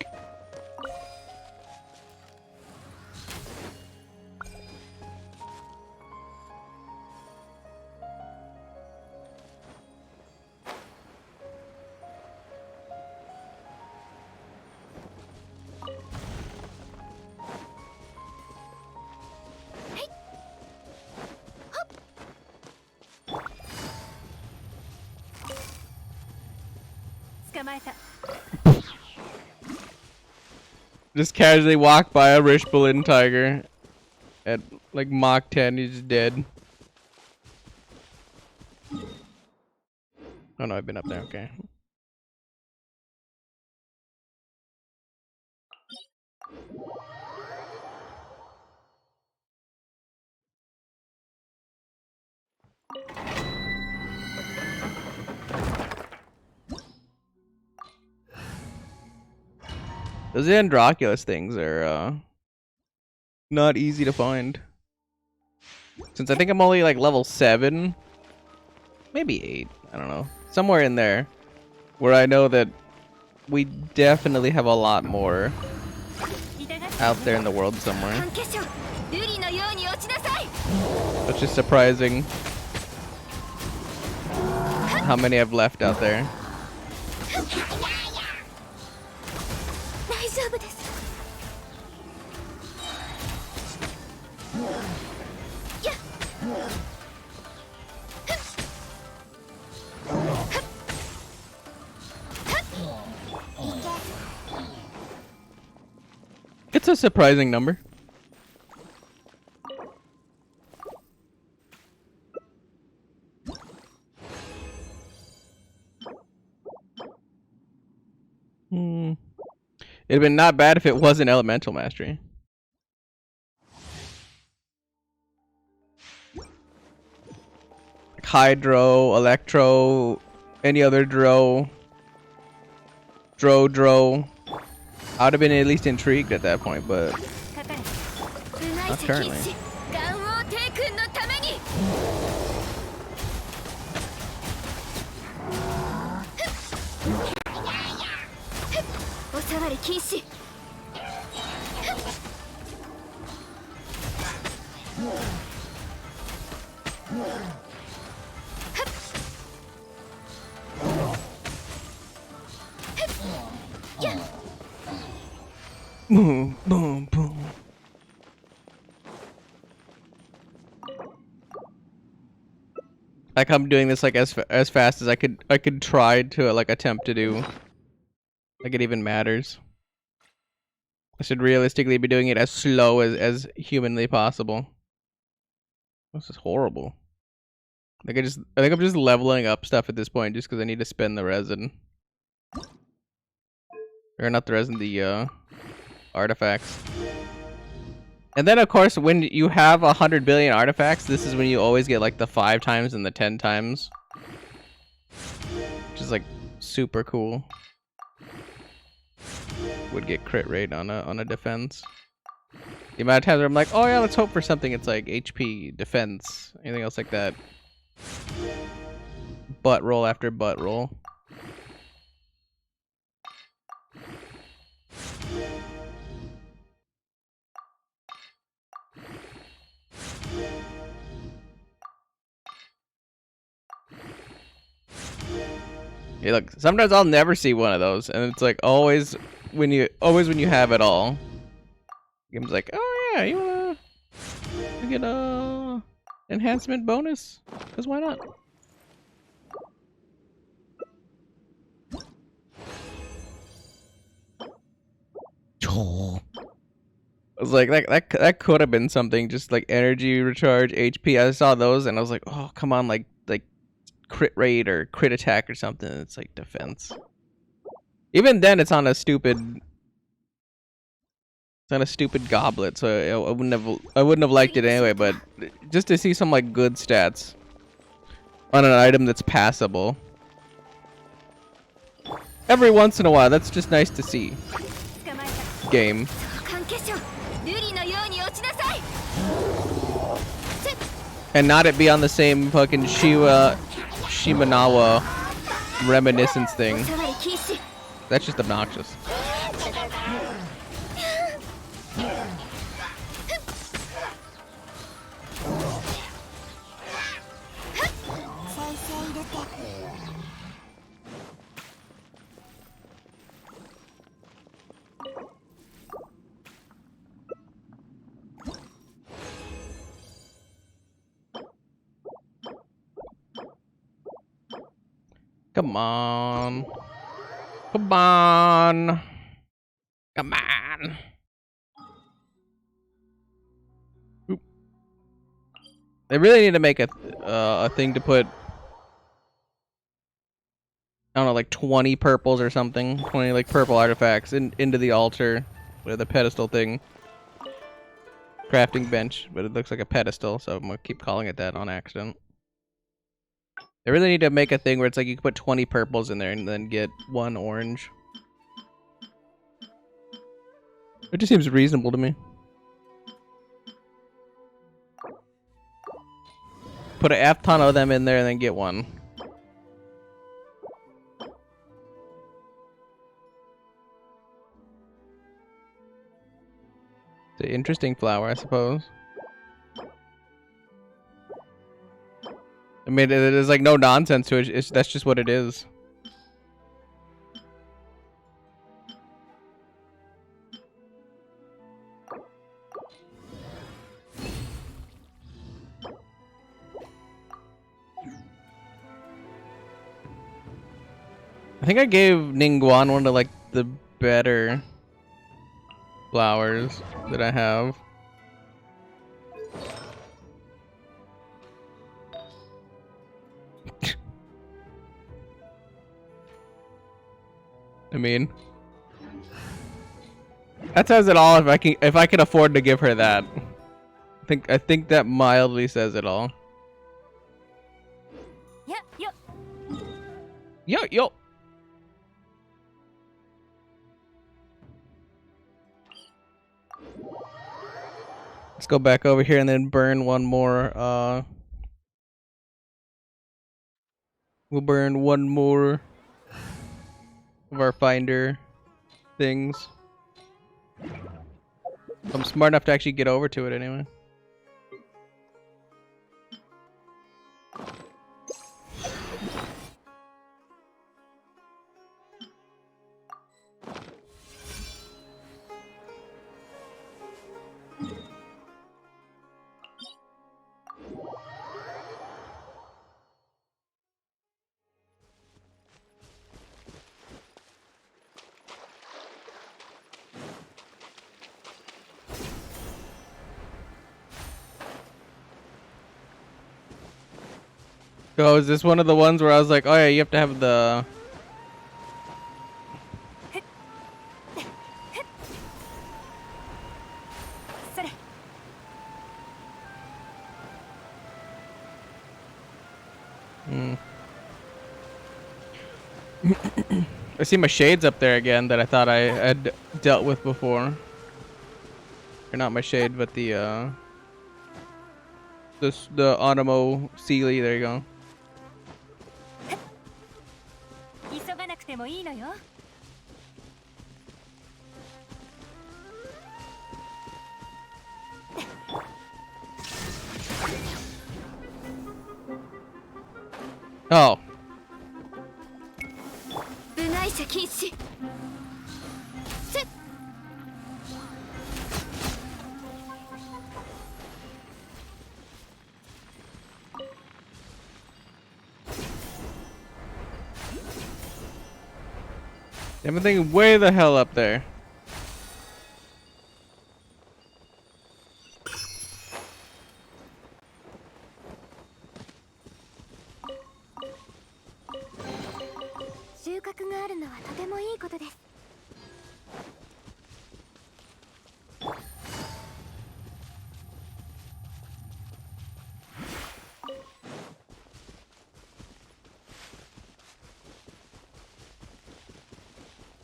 A: Just casually walk by a Rishbalin tiger at like Mach 10, he's just dead. Oh no, I've been up there, okay. Those Androculus things are not easy to find. Since I think I'm only like level 7, maybe 8, I don't know. Somewhere in there where I know that we definitely have a lot more out there in the world somewhere. It's just surprising how many I've left out there. It's a surprising number. It'd been not bad if it wasn't elemental mastery. Like Hydro, Electro, any other Dro. I would have been at least intrigued at that point, but not currently. Boom, boom, boom. Like I'm doing this like as fast as I could try to like attempt to do. Like it even matters. I should realistically be doing it as slow as humanly possible. This is horrible. Like I think I'm just leveling up stuff at this point just because I need to spend the resin. Or not the resin, the artifacts. And then of course when you have 100 billion artifacts, this is when you always get like the 5 times and the 10 times. Which is like super cool. Would get crit rate on a defense. The amount of times where I'm like, oh yeah, let's hope for something. It's like HP, defense, anything else like that. Butt roll after butt roll. Yeah, look, sometimes I'll never see one of those, and it's like always when you have it all. The game's like, oh yeah, you get a enhancement bonus, because why not? I was like, that could have been something, just like energy recharge, HP. I saw those and I was like, oh come on, like crit rate or crit attack or something. It's like defense. Even then, it's on a stupid goblet, so I wouldn't have liked it anyway. But just to see some like good stats on an item that's passable every once in a while, that's just nice to see. Game. And not it be on the same fucking Shimanawa reminiscence thing. That's just obnoxious. Come on. Come on. Come on. Oop. They really need to make a thing to put, I don't know, like 20 purples or something. 20 like purple artifacts into the altar with the pedestal thing. Crafting bench, but it looks like a pedestal, so I'm gonna keep calling it that on accident. They really need to make a thing where it's like you can put 20 purples in there and then get 1 orange. It just seems reasonable to me. Put a F ton of them in there and then get 1. It's an interesting flower, I suppose. I mean, there's like no nonsense to it. That's just what it is. I think I gave Ningguan one of like the better flowers that I have. I mean, that says it all. If I can afford to give her that, I think that mildly says it all. Yo. Let's go back over here and then burn one more. We'll burn one more of our finder things. I'm smart enough to actually get over to it anyway. Oh, is this one of the ones where I was like, oh yeah, you have to have the... Hmm. I see my shades up there again that I thought I had dealt with before. Or not my shade, but the Onimo Sealy. There you go.
C: 急がなくてもいいのよ。
A: Oh.
B: 部外者禁止。せっ。
A: Everything way the hell up there.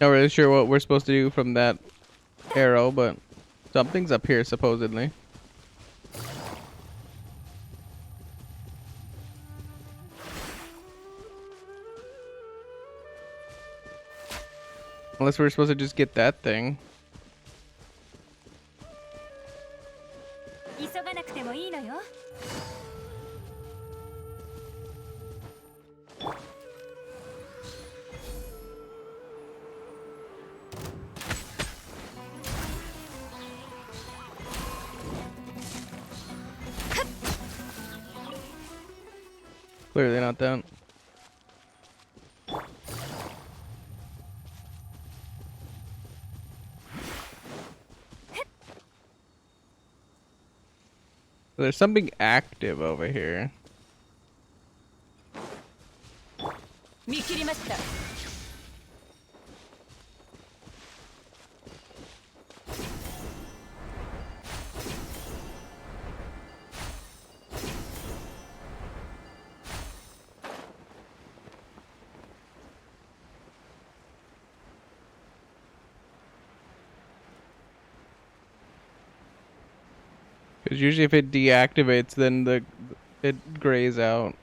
A: Not really sure what we're supposed to do from that arrow, but something's up here supposedly. Unless we're supposed to just get that thing. Clearly not that. There's something active over here.
C: 見切りました。
A: Because usually if it deactivates, then it grays out.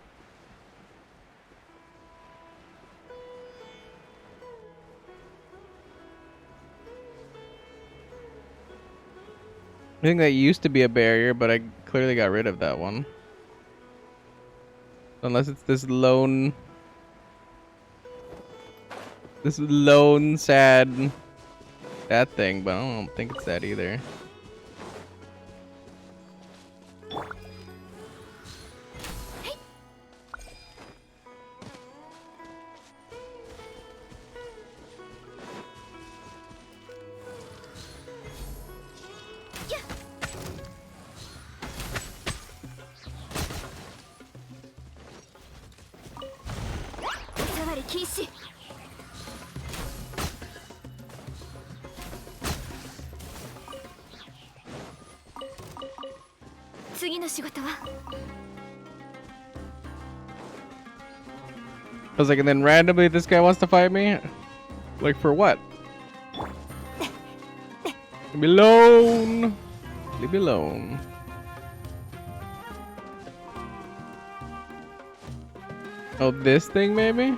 A: I think that used to be a barrier, but I clearly got rid of that one. Unless it's this lone sad that thing, but I don't think it's that either. I was like, and then randomly this guy wants to fight me? Like, for what? Leave me alone. Leave me alone. Oh, this thing maybe?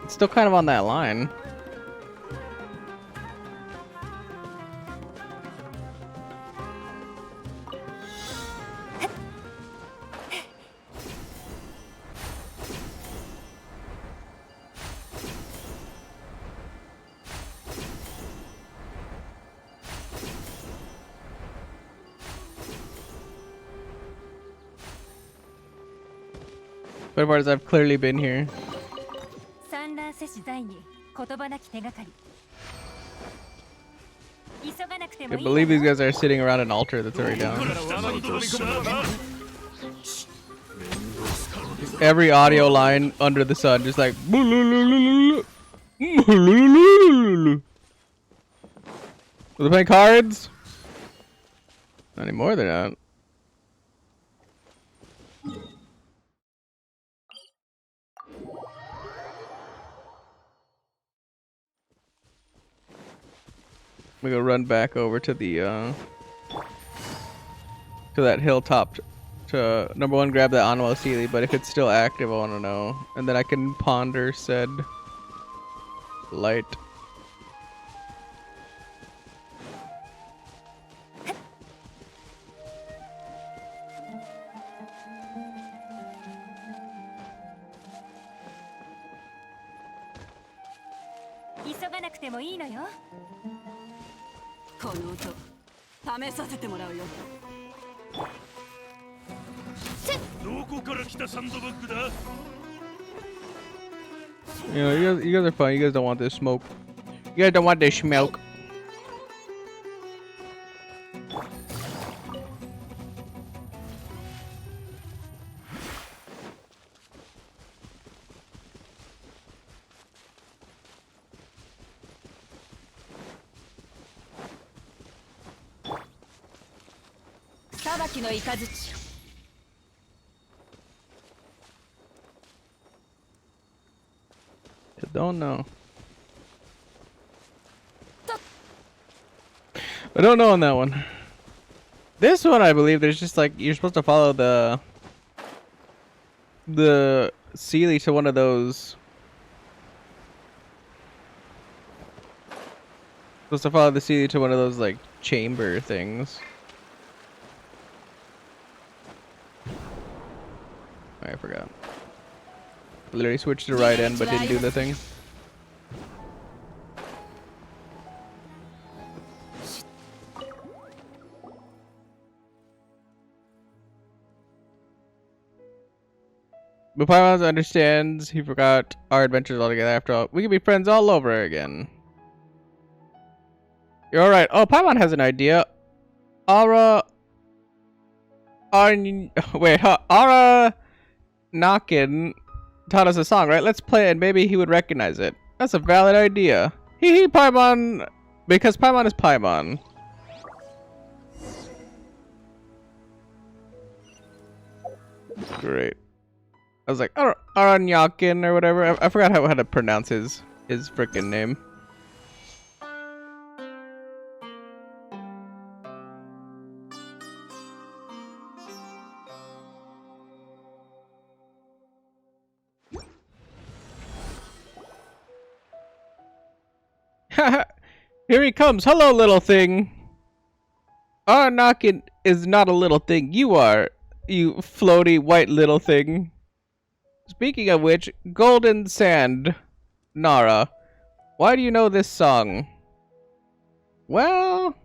A: It's still kind of on that line. But as I've clearly been here. I believe these guys are sitting around an altar that's already down. every audio line under the sun, just like. Are they playing cards? Not anymore, they're not. We go run back over to the to that hilltop to number one grab that Anwell Sealy, but if it's still active I wanna know. And then I can ponder said light. You know, you guys are fun. You guys don't want this smoke. You guys don't want this smoke. I don't know. I don't know on that one. This one, I believe, there's just like you're supposed to follow the Sealy to one of those. Supposed to follow the Sealy to one of those like chamber things. I forgot. Literally switched to right end, but didn't do the thing. But Paimon understands he forgot our adventures altogether. After all, we can be friends all over again. You're alright. Oh, Paimon has an idea. Ara Knockin' taught us a song, right? Let's play it and maybe he would recognize it. That's a valid idea. Hee hee, Paimon! Because Paimon is Paimon. Great. I was like, Aranyakin or whatever. I forgot how to pronounce his frickin' name. Here he comes. Hello, little thing. Aranyakin is not a little thing. You are, you floaty white little thing. Speaking of which, Golden Sand, Nara, why do you know this song? Well,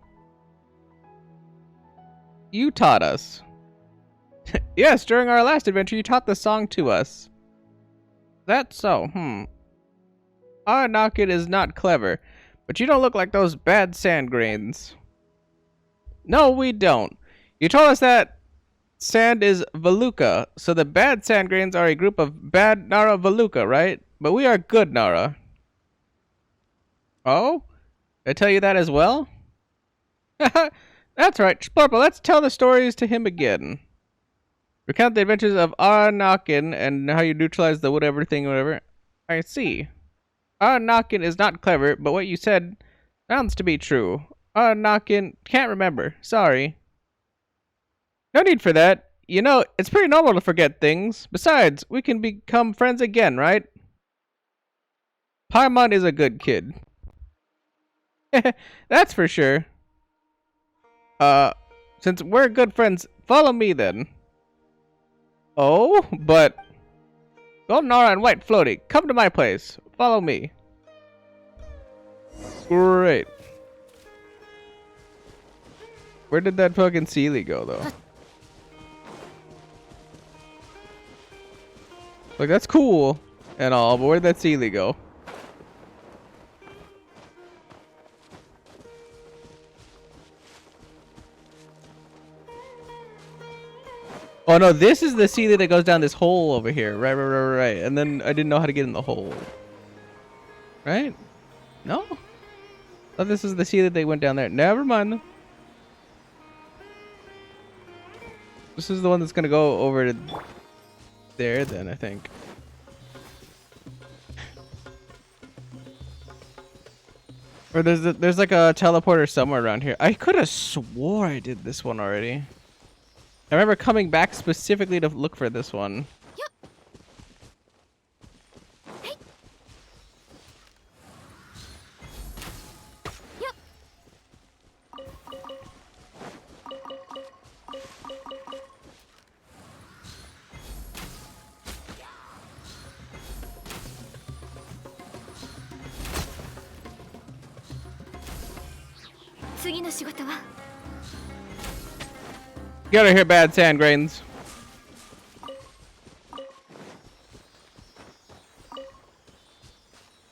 A: you taught us. Yes, during our last adventure, you taught the song to us. That's so, Aranyakin is not clever, but you don't look like those bad sand grains. No, we don't. You told us that sand is Valuka, so the bad sand grains are a group of bad Nara Valuka, right? But we are good Nara. Oh? Did I tell you that as well? That's right. Splurple, let's tell the stories to him again. Recount the adventures of Aranyakin and how you neutralize the whatever thing, whatever. I see. Aranyakin is not clever, but what you said sounds to be true. Aranyakin can't remember. Sorry. No need for that. You know, it's pretty normal to forget things. Besides, we can become friends again, right? Paimon is a good kid. That's for sure. Since we're good friends, follow me then. Oh, but Golden Nara and White Floaty, come to my place. Follow me. Great. Where did that fucking Sealy go, though? Like, that's cool and all, but where'd that Sealy go? Oh no, this is the Sealy that goes down this hole over here. Right. And then I didn't know how to get in the hole. Right? No? Oh, this is the Sealy that went down there. Never mind. This is the one that's gonna go over to there then, I think. Or there's like a teleporter somewhere around here. I could have swore I did this one already. I remember coming back specifically to look for this one. Get out of here, bad sand grains.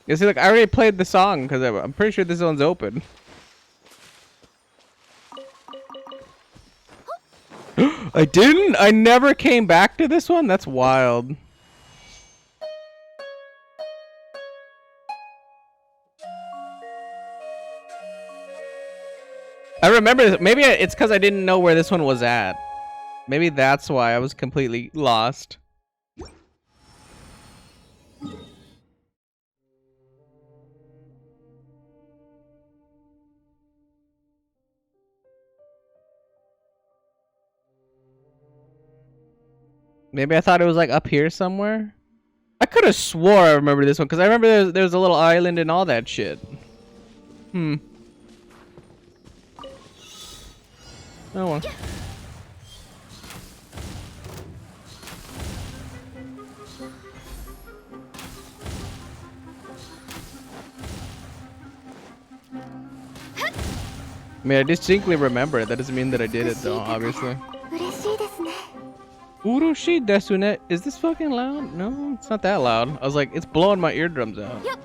A: You see, look, I already played the song because I'm pretty sure this one's open. I didn't? I never came back to this one? That's wild. I remember, maybe it's because I didn't know where this one was at. Maybe that's why I was completely lost. Maybe I thought it was like up here somewhere. I could have swore I remember this one because I remember there was a little island and all that shit. Oh well. I mean, I distinctly remember it. That doesn't mean that I did it though, obviously. Urushi desune. Is this fucking loud? No, it's not that loud. I was like, it's blowing my eardrums out. Yep.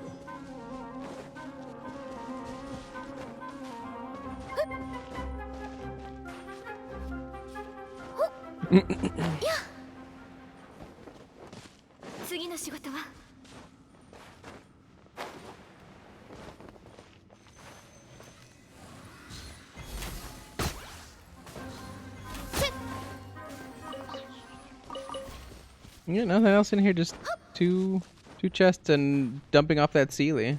A: Yeah, nothing else in here. Just two chests and dumping off that Sealy.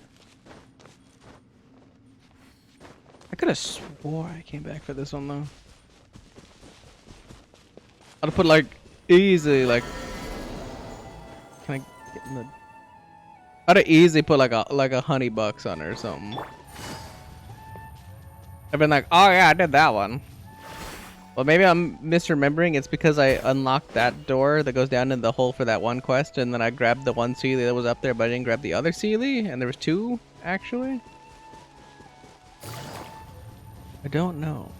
A: I could have swore I came back for this one though. I'd have put like easily like. Can I get in the? I'd have easily put like a $100 on it or something. I've been like, oh yeah, I did that one. Well, maybe I'm misremembering. It's because I unlocked that door that goes down in the hole for that one quest, and then I grabbed the one Sealy that was up there, but I didn't grab the other Sealy, and there was two, actually. I don't know.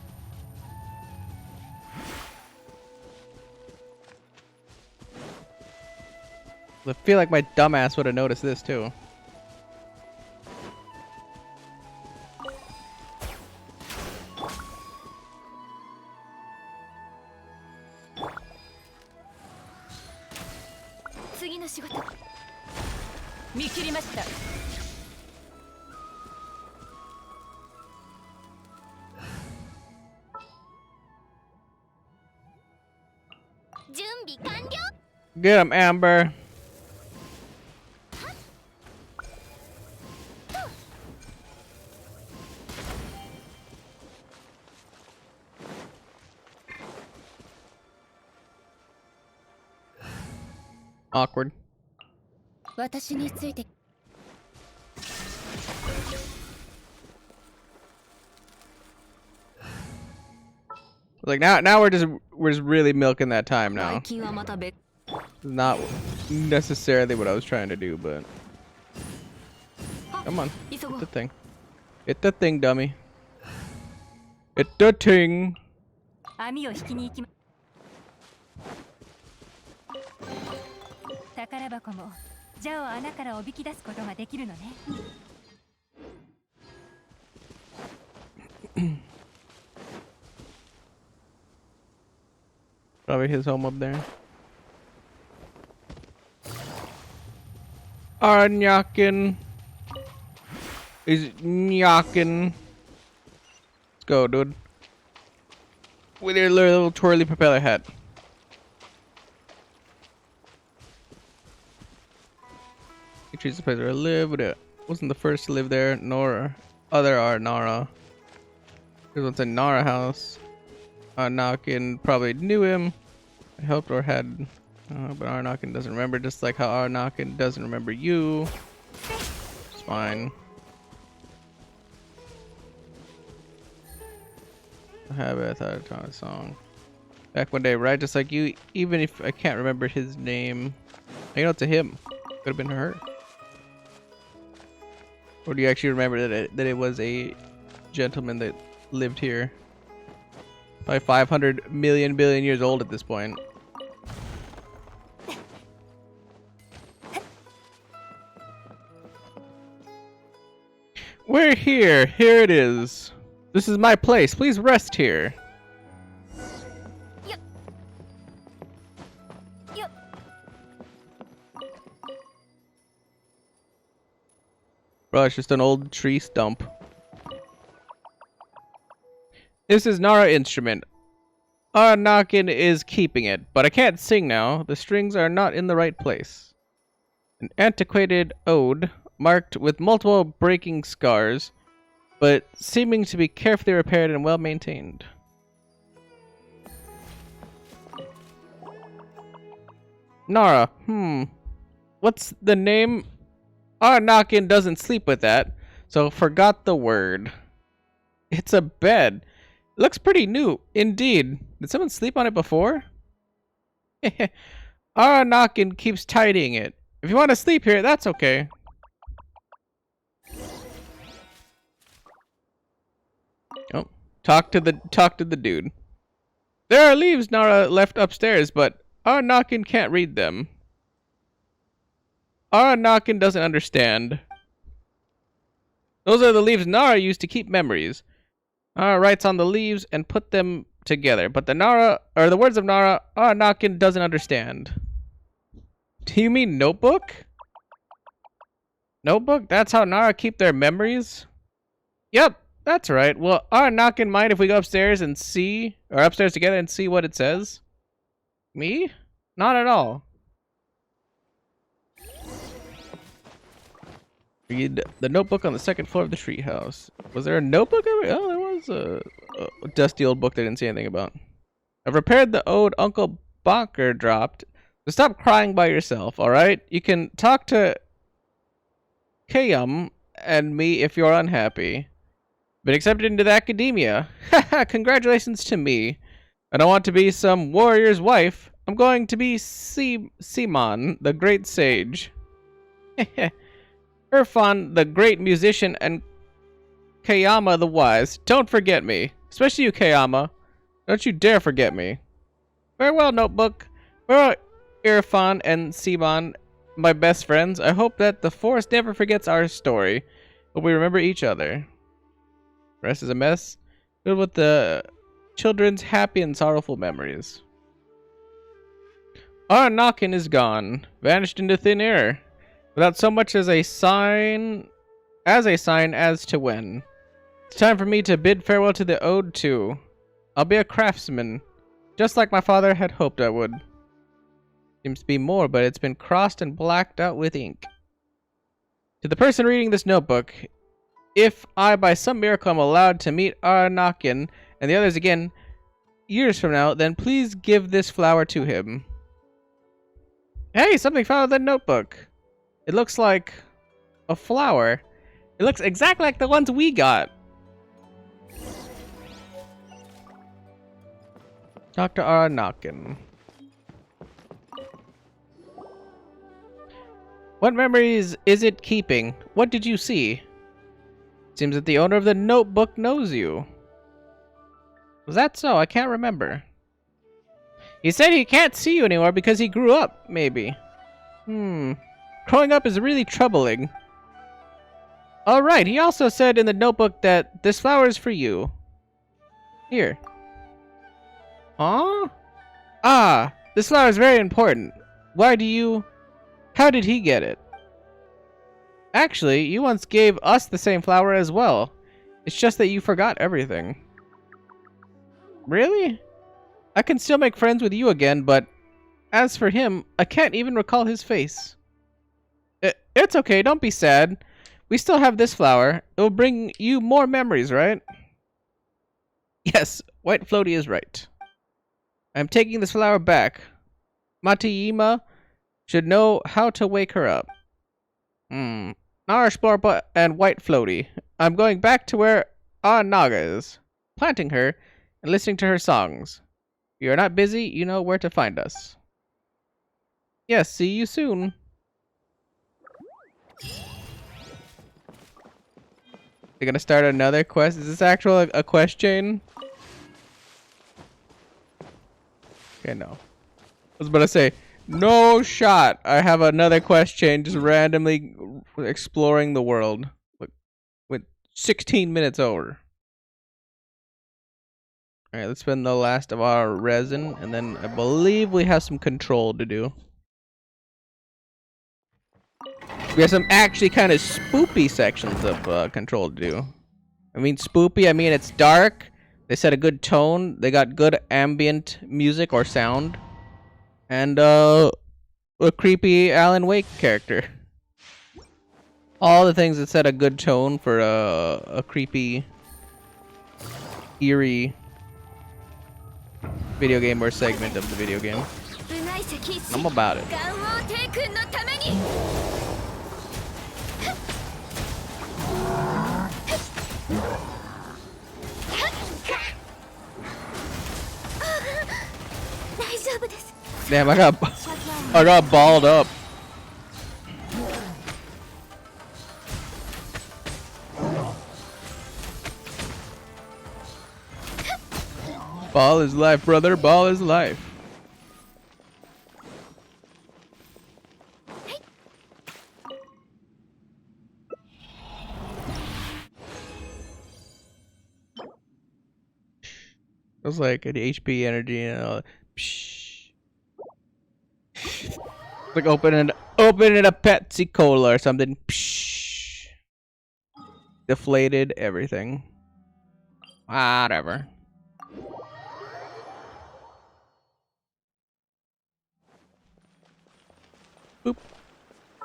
A: I feel like my dumbass would have noticed this, too. Get him, Amber. Awkward. Like now we're just really milking that time now. Not necessarily what I was trying to do, but come on, hit the thing. Hit the thing, dummy. Hit the thing.
C: 宝箱もジャオ穴からおびき出すことができるのね。
A: Probably his home up there. Arnyakin is Nyakin. Let's go, dude. With your little twirly propeller hat. You choose the place where I live, but it wasn't the first to live there, nor other Nara. There's once a Nara house. Arnakin probably knew him, helped or had, but Arnakin doesn't remember, just like how Arnakin doesn't remember you. It's fine. I have it, I thought I'd taught a song. Back one day, right? Just like you, even if I can't remember his name. You know, it's a him. Could have been her. Or do you actually remember that it was a gentleman that lived here? Probably 500 million billion years old at this point. We're here. Here it is. This is my place. Please rest here.
C: Yep. Yep.
A: Bro, it's just an old tree stump. This is Nara instrument. Arnakin is keeping it, but I can't sing now. The strings are not in the right place. An antiquated ode, marked with multiple breaking scars, but seeming to be carefully repaired and well maintained. Nara, what's the name? Arnakin doesn't sleep with that, so forgot the word. It's a bed. It looks pretty new, indeed. Did someone sleep on it before? Arnakin keeps tidying it. If you want to sleep here, that's okay. Oh, talk to the dude. There are leaves Nara left upstairs, but Arnakin can't read them. Arnakin doesn't understand. Those are the leaves Nara used to keep memories. Nara writes on the leaves and put them together, but the words of Nara, Arnakin doesn't understand. Do you mean notebook? Notebook? That's how Nara keep their memories? Yep, that's right. Well, Arnakin mind if we go upstairs and see, or upstairs together and see what it says? Me? Not at all. Read the notebook on the second floor of the treehouse. Was there a notebook? Oh, there was a dusty old book they didn't see anything about. I've repaired the ode Uncle Bonker dropped. So stop crying by yourself, alright? You can talk to Kayum and me if you're unhappy. Been accepted into the academia. Haha, congratulations to me. I don't want to be some warrior's wife. I'm going to be Simon, the great sage. Irfan, the great musician, and Kayama the wise. Don't forget me. Especially you, Kayama. Don't you dare forget me. Farewell, notebook. Farewell, Irfan and Simon, my best friends. I hope that the forest never forgets our story. But we remember each other. The rest is a mess, filled with the children's happy and sorrowful memories. Arnakin is gone, vanished into thin air, without so much as a sign as to when. It's time for me to bid farewell to the ode too. I'll be a craftsman, just like my father had hoped I would. Seems to be more, but it's been crossed and blacked out with ink. To the person reading this notebook, if I by some miracle am allowed to meet Arnakin and the others again years from now, then please give this flower to him. Hey, something fell out of the notebook. It looks like a flower. It looks exactly like the ones we got. Dr. Arnakin. What memories is it keeping? What did you see? Seems that the owner of the notebook knows you. Was that so? I can't remember. He said he can't see you anymore because he grew up, maybe. Growing up is really troubling. Alright, he also said in the notebook that this flower is for you. Here. Aw? Ah, this flower is very important. Why do you... How did he get it? Actually, you once gave us the same flower as well. It's just that you forgot everything. Really? I can still make friends with you again, but as for him, I can't even recall his face. It's okay, don't be sad. We still have this flower. It will bring you more memories, right? Yes, White Floaty is right. I'm taking this flower back. Matiyima should know how to wake her up. Nara Explore and White Floaty. I'm going back to where Naga is, planting her and listening to her songs. If you're not busy, you know where to find us. Yes, see you soon. They're gonna start another quest. Is this actual a quest chain? Okay, no. I was about to say, no shot. I have another quest chain just randomly exploring the world. With 16 minutes over. Alright, let's spend the last of our resin, and then I believe we have some control to do. We have some actually kind of spoopy sections of control to do. I mean spoopy, I mean it's dark. They set a good tone. They got good ambient music or sound. And a creepy Alan Wake character. All the things that set a good tone for a creepy, eerie video game or segment of the video game. I'm about it. Damn, I got balled up. Ball is life, brother. Ball is life. It was like an HP energy and all. Like opening a Pepsi Cola or something. Deflated everything. Whatever. Boop.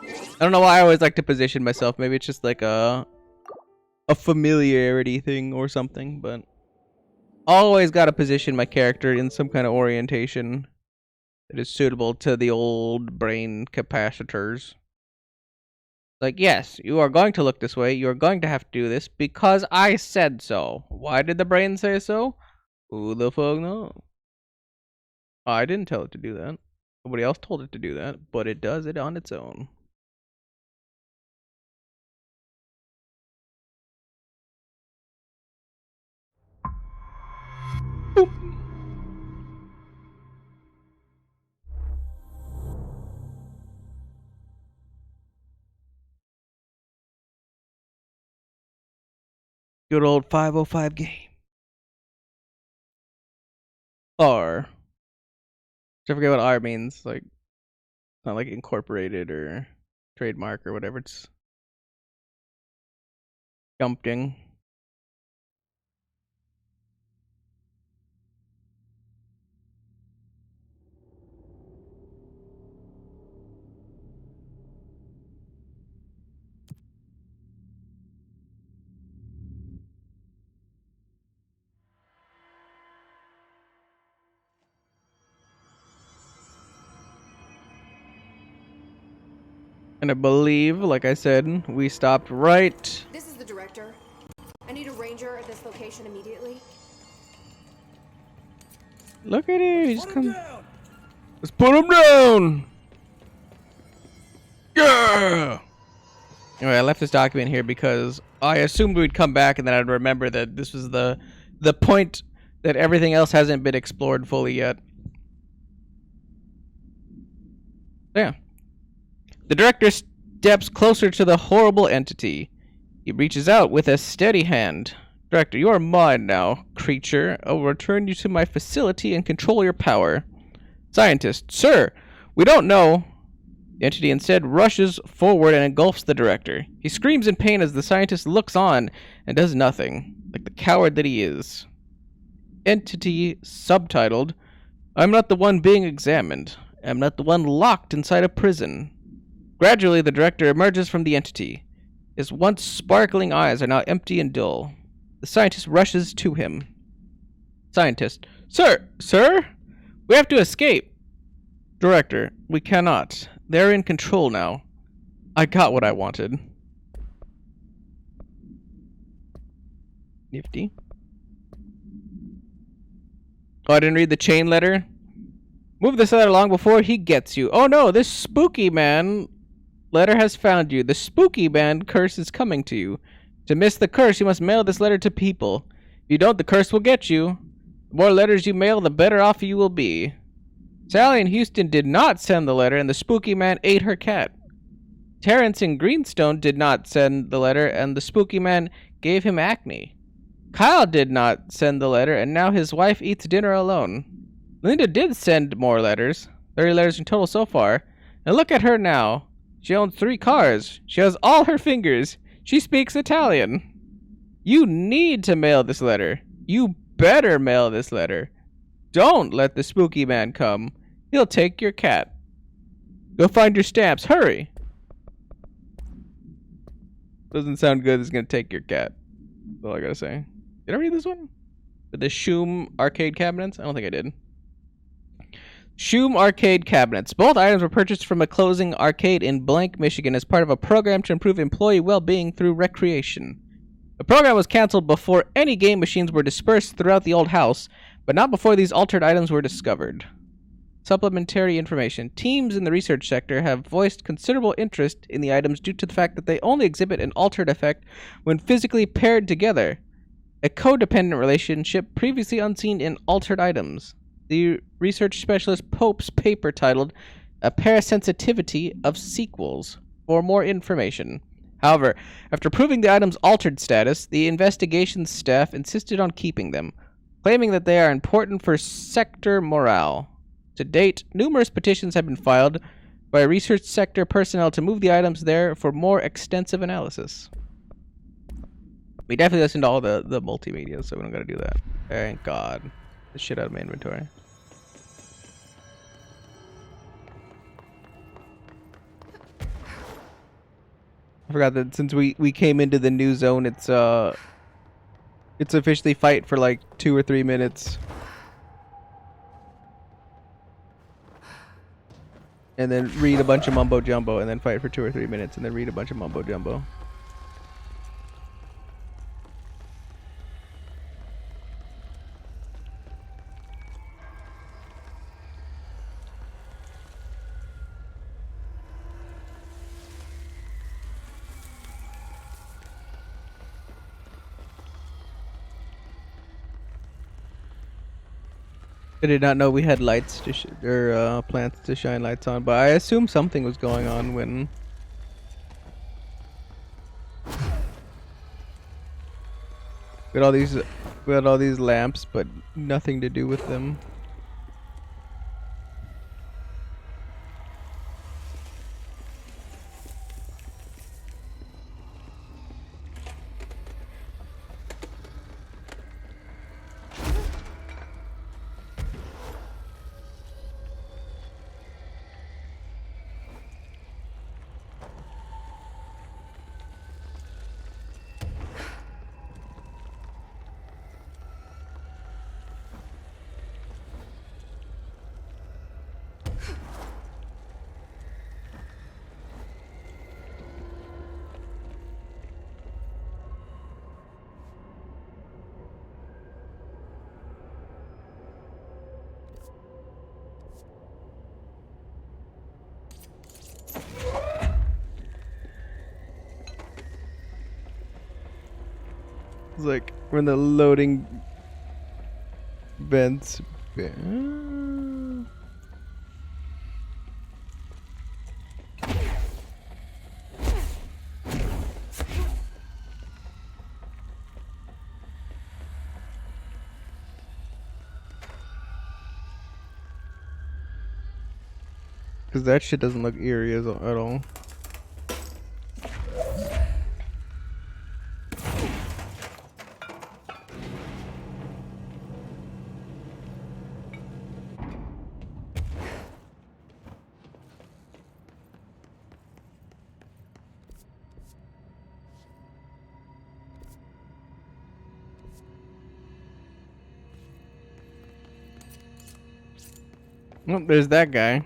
A: I don't know why I always like to position myself. Maybe it's just like a familiarity thing or something, but always gotta position my character in some kind of orientation that is suitable to the old brain capacitors. Like, yes, you are going to look this way. You are going to have to do this because I said so. Why did the brain say so? Who the fuck knows? I didn't tell it to do that. Nobody else told it to do that, but it does it on its own. Boop. Good old 505 game. R. I forget what R means. Like, it's not like incorporated or trademark or whatever. It's jumping. And I believe, like I said, we stopped right.
D: This is the director. I need a ranger at this location immediately.
A: Look at it. He's come. Let's put him down. Yeah. Anyway, I left this document here because I assumed we'd come back and then I'd remember that this was the point that everything else hasn't been explored fully yet. Yeah. The director steps closer to the horrible entity. He reaches out with a steady hand. Director, you are mine now, creature. I will return you to my facility and control your power. Scientist, sir, we don't know. The entity instead rushes forward and engulfs the director. He screams in pain as the scientist looks on and does nothing, like the coward that he is. Entity subtitled, I'm not the one being examined. I'm not the one locked inside a prison. Gradually, the director emerges from the entity. His once sparkling eyes are now empty and dull. The scientist rushes to him. Scientist, sir, we have to escape. Director, we cannot. They're in control now. I got what I wanted. Nifty. Oh, I didn't read the chain letter. Move this letter along before he gets you. Oh no, this spooky man letter has found you. The spooky man curse is coming to you. To miss the curse, you must mail this letter to people. If you don't, the curse will get you. The more letters you mail, the better off you will be. Sally in Houston did not send the letter, and the spooky man ate her cat. Terrence in Greenstone did not send the letter, and the spooky man gave him acne. Kyle did not send the letter, and now his wife eats dinner alone. Linda did send more letters, 30 letters in total so far, and look at her now. She owns 3 cars. She has all her fingers. She speaks Italian. You need to mail this letter. You better mail this letter. Don't let the spooky man come. He'll take your cat. Go find your stamps. Hurry. Doesn't sound good. It's going to take your cat. That's all I got to say. Did I read this one? The Shoom arcade cabinets? I don't think I did. Shoom arcade cabinets. Both items were purchased from a closing arcade in Blank, Michigan as part of a program to improve employee well-being through recreation. The program was canceled before any game machines were dispersed throughout the old house, but not before these altered items were discovered. Supplementary information. Teams in the research sector have voiced considerable interest in the items due to the fact that they only exhibit an altered effect when physically paired together, a codependent relationship previously unseen in altered items. The research specialist Pope's paper titled A Parasensitivity of Sequels for more information. However, after proving the item's altered status, the investigation staff insisted on keeping them, claiming that they are important for sector morale. To date, numerous petitions have been filed by research sector personnel to move the items there for more extensive analysis. We definitely listened to all the multimedia, so we don't gotta do that. Thank God. The shit out of my inventory. I forgot that since we came into the new zone, it's officially fight for like 2 or 3 minutes. And then read a bunch of mumbo jumbo, and then fight for 2 or 3 minutes, and then read a bunch of mumbo jumbo. I did not know we had lights to plants to shine lights on, but I assume something was going on when. We had all these lamps, but nothing to do with them. It's like when the loading vents. because that shit doesn't look eerie at all. Oh, there's that guy.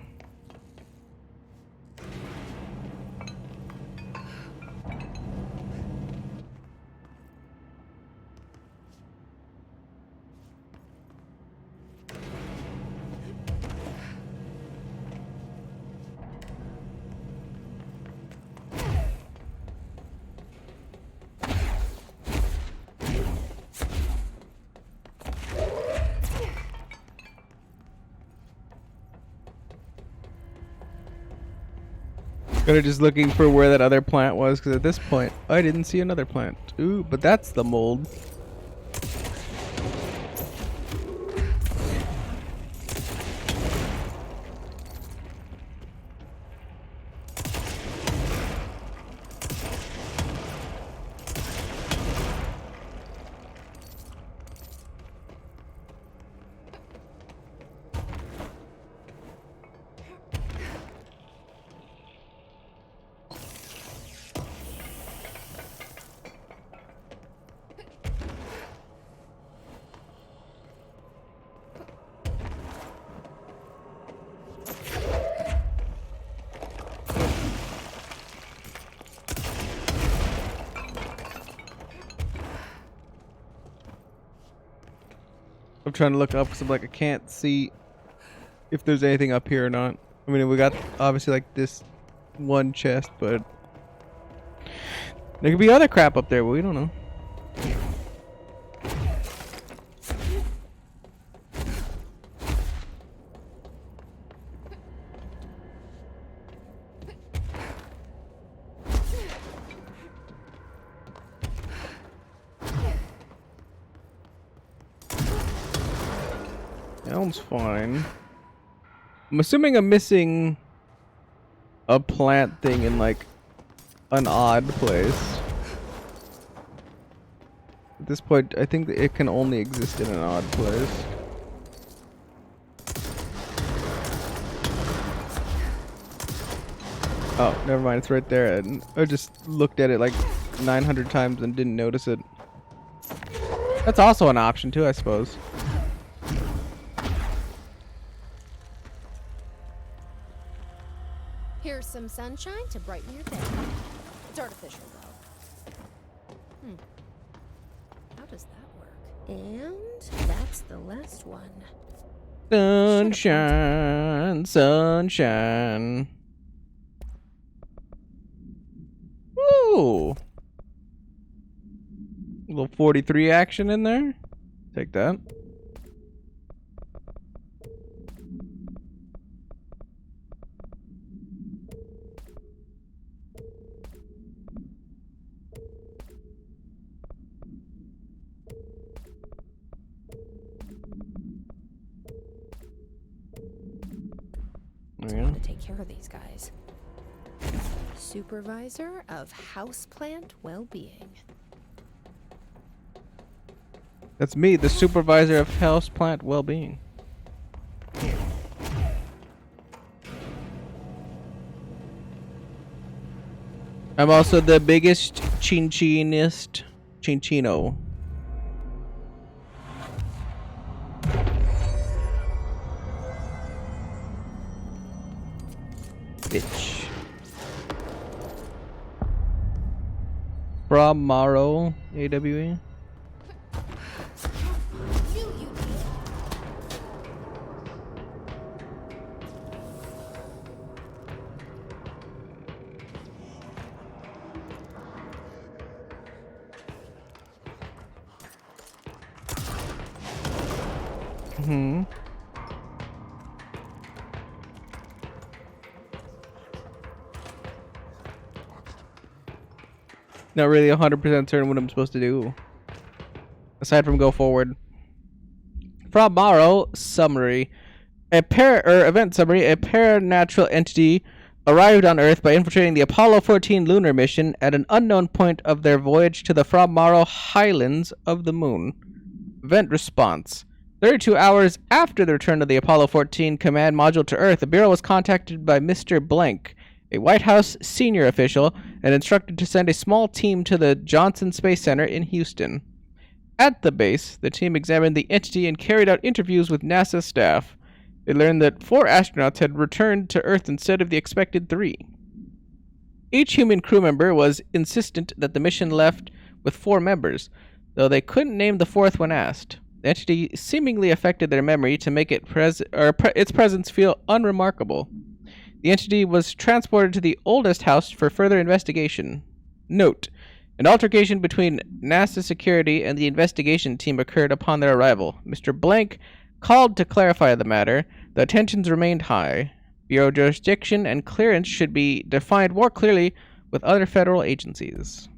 A: Kind of just looking for where that other plant was, because at this point, I didn't see another plant. Ooh, but that's the mold. I'm trying to look up because I'm like, I can't see if there's anything up here or not. I mean, we got obviously like this one chest, but there could be other crap up there, but we don't know. Elm's fine. I'm assuming I'm missing a plant thing in like an odd place. At this point, I think that it can only exist in an odd place. Oh, never mind. It's right there. And I just looked at it like 900 times and didn't notice it. That's also an option too, I suppose.
B: Here's some sunshine to brighten your day. It's artificial, though. How does that work? And that's the last one.
A: Sunshine, sunshine. Woo! A little 43 action in there. Take that.
B: To take care of these guys. Supervisor of Houseplant Well-Being.
A: That's me, the supervisor of Houseplant Well-Being. I'm also the biggest chinchinist chinchino. Bitch. From Morrow, AWE. Not really 100% certain what I'm supposed to do. Aside from go forward. From Morrow, summary. Event summary: a paranatural entity arrived on Earth by infiltrating the Apollo 14 lunar mission at an unknown point of their voyage to the Fromaro Highlands of the Moon. Event response: 32 hours after the return of the Apollo 14 command module to Earth, the Bureau was contacted by Mr. Blank, a White House senior official, and instructed to send a small team to the Johnson Space Center in Houston. At the base, the team examined the entity and carried out interviews with NASA staff. They learned that 4 astronauts had returned to Earth instead of the expected 3. Each human crew member was insistent that the mission left with 4 members, though they couldn't name the 4th when asked. The entity seemingly affected their memory to make its presence feel unremarkable. The entity was transported to the oldest house for further investigation. Note: an altercation between NASA security and the investigation team occurred upon their arrival. Mr. Blank called to clarify the matter. The tensions remained high. Bureau jurisdiction and clearance should be defined more clearly with other federal agencies.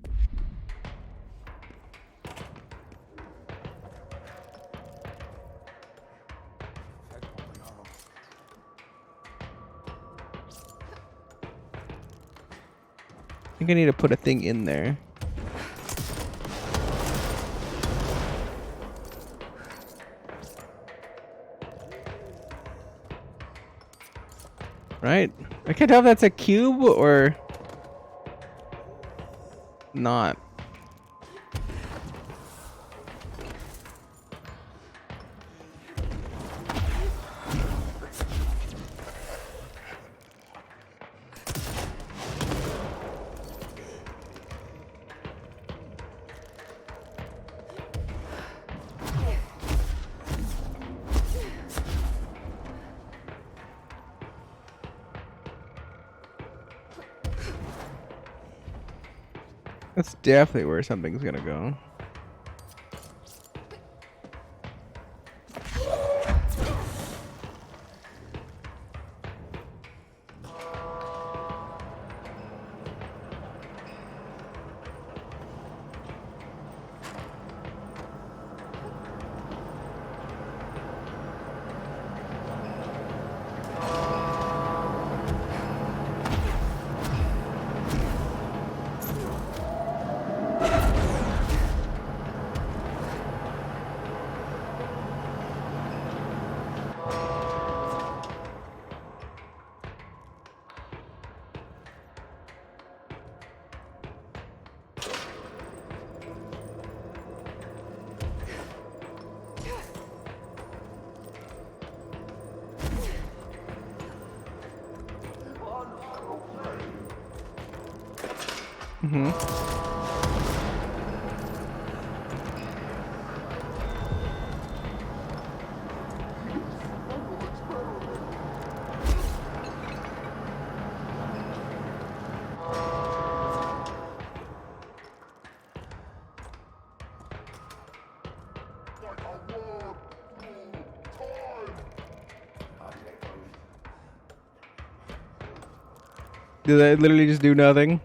A: I think I need to put a thing in there. Right? I can't tell if that's a cube or not. That's definitely where something's gonna go. Did I literally just do nothing?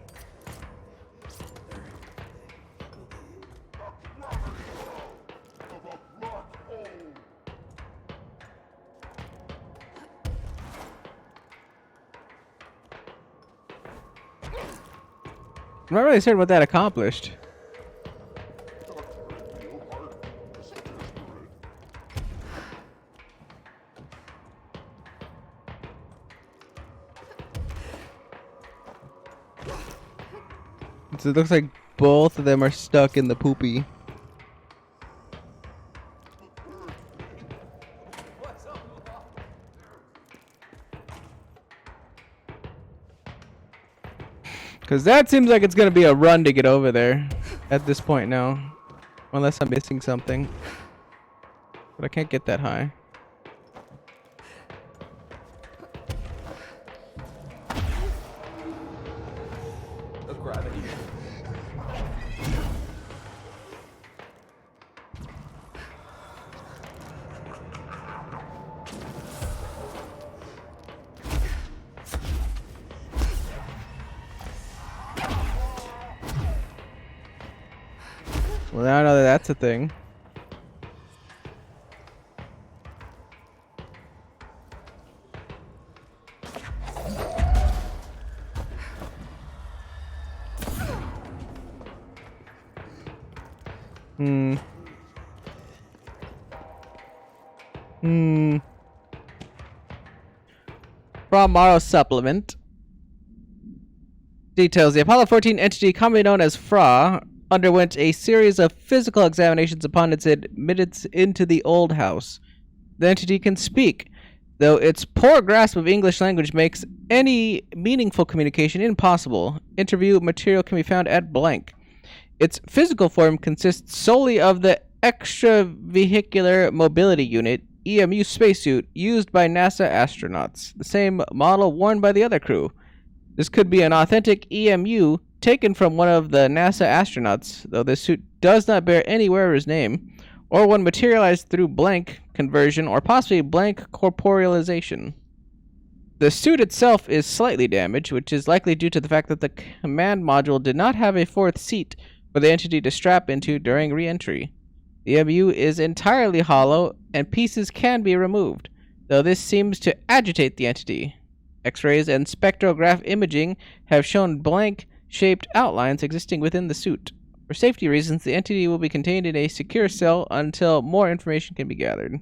A: I'm not really certain what that accomplished. So it looks like both of them are stuck in the poopy. Because that seems like it's going to be a run to get over there at this point now. Unless I'm missing something. But I can't get that high.
E: The gravity.
A: Well, now I know that that's a thing. Hmm. Hmm. From Morrow supplement. Details: the Apollo 14 entity, commonly known as Fra, underwent a series of physical examinations upon its admittance into the old house. The entity can speak, though its poor grasp of English language makes any meaningful communication impossible. Interview material can be found at blank. Its physical form consists solely of the Extravehicular Mobility Unit, EMU spacesuit, used by NASA astronauts, the same model worn by the other crew. This could be an authentic EMU taken from one of the NASA astronauts, though this suit does not bear any wearer's name, or one materialized through blank conversion or possibly blank corporealization. The suit itself is slightly damaged, which is likely due to the fact that the command module did not have a fourth seat for the entity to strap into during re-entry. The EMU is entirely hollow, and pieces can be removed, though this seems to agitate the entity. X-rays and spectrograph imaging have shown blank-shaped outlines existing within the suit. For safety reasons, the entity will be contained in a secure cell until more information can be gathered.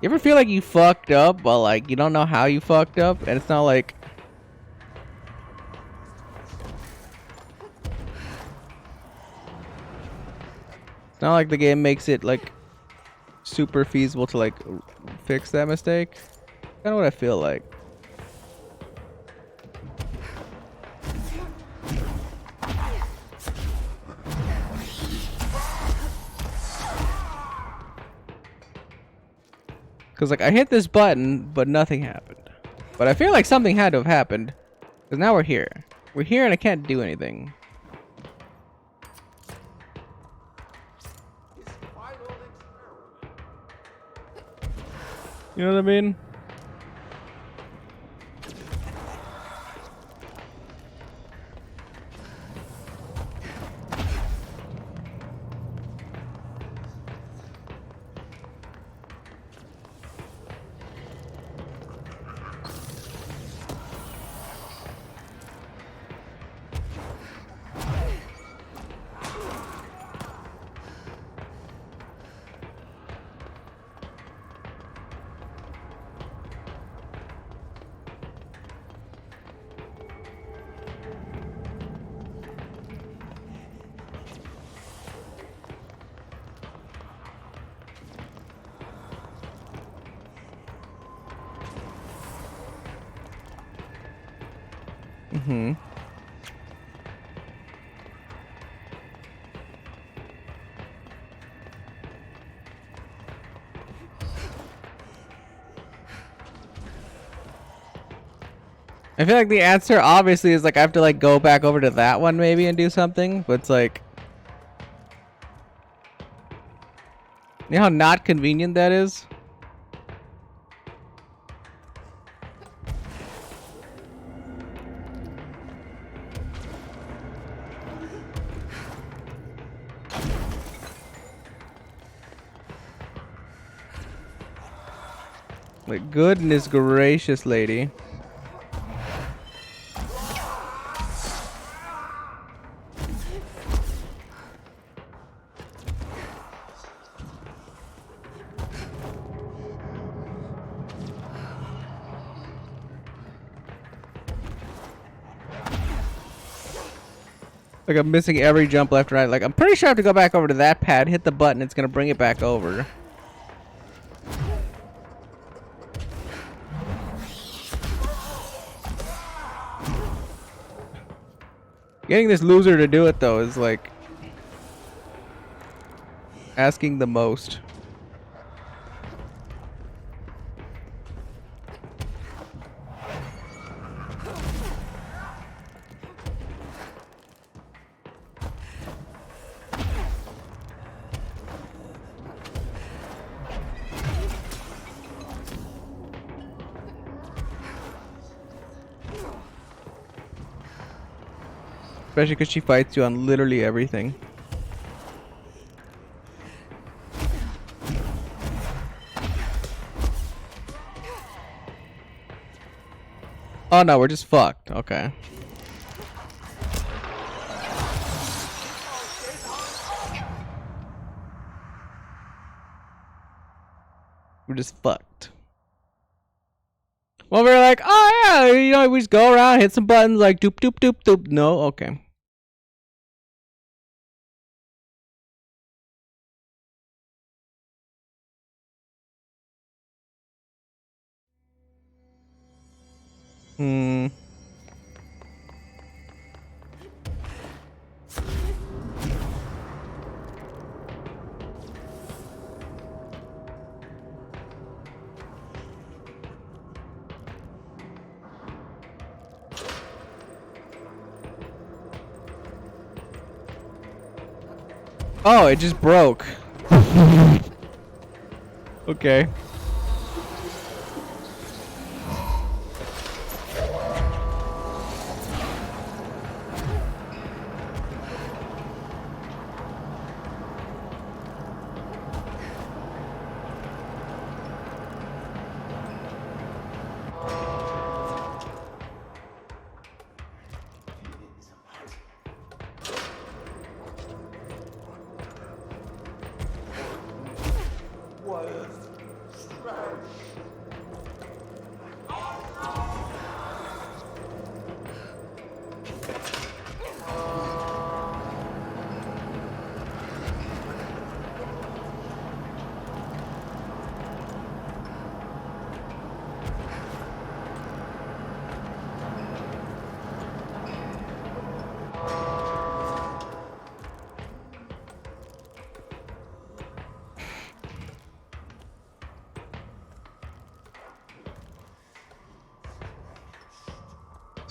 A: You ever feel like you fucked up, but like you don't know how you fucked up, and it's not like the game makes it like super feasible to like fix that mistake? Kind of what I feel like. Cause like I hit this button, but nothing happened. But I feel like something had to have happened. Cause now we're here. We're here and I can't do anything. You know what I mean? Mm-hmm. I feel like the answer obviously is like I have to like go back over to that one maybe and do something, but it's like, you know how not convenient that is? Like, goodness gracious, lady. Like, I'm missing every jump left and right. Like, I'm pretty sure I have to go back over to that pad, hit the button, it's gonna bring it back over. Getting this loser to do it, though, is like asking the most. Especially because she fights you on literally everything. Oh no, we're just fucked. Okay. We're just fucked. Well, we're like, oh yeah, you know, we just go around, hit some buttons, like doop doop doop doop. No, okay. Hmm. Oh, it just broke. Okay.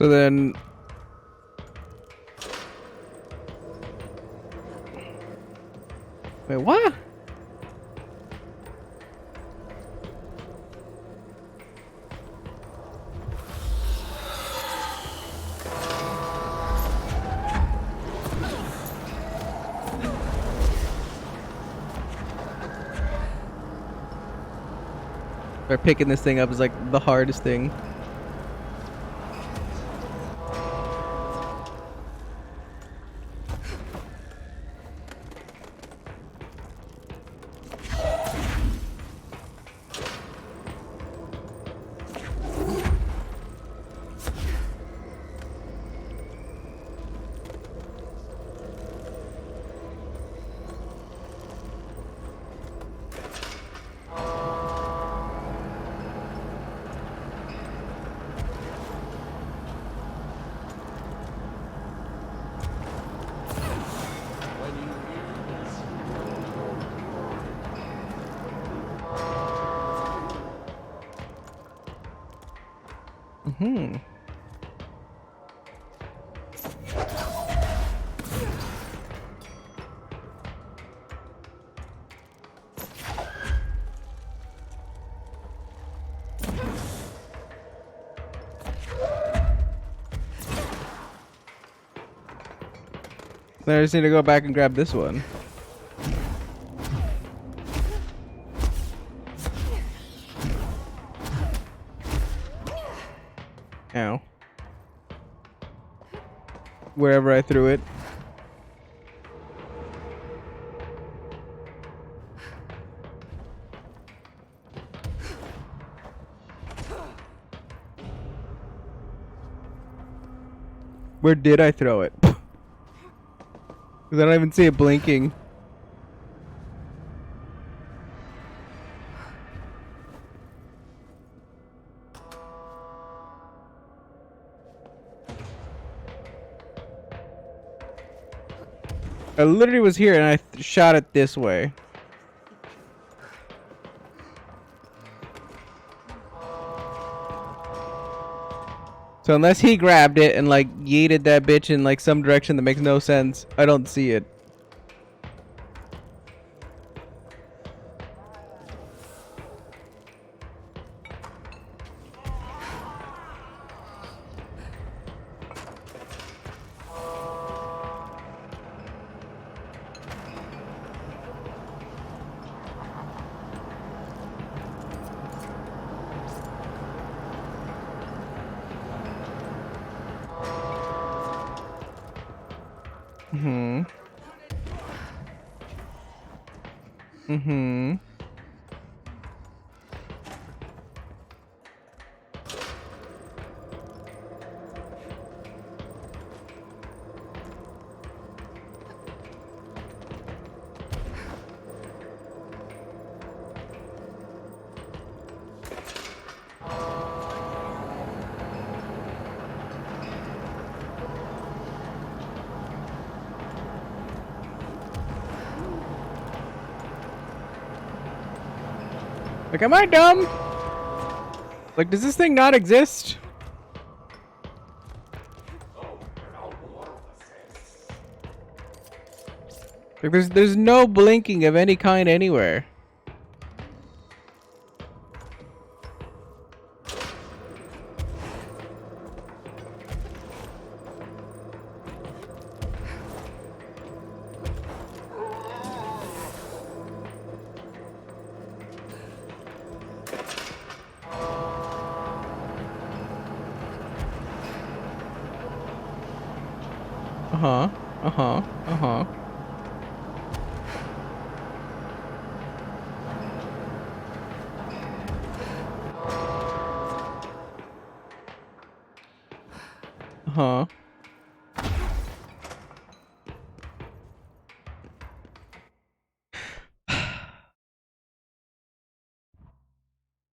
A: So then, wait, what? They're picking this thing up is like the hardest thing. Hmm. Then I just need to go back and grab this one. Ow. Wherever I threw it. Where did I throw it? Because I don't even see it blinking. I literally was here and I shot it this way. So unless he grabbed it and like yeeted that bitch in like some direction that makes no sense, I don't see it. Mm-hmm. Mm-hmm. Like, am I dumb? Like, does this thing not exist? Like, there's no blinking of any kind anywhere. Uh-huh. Uh-huh. Uh-huh. Uh-huh.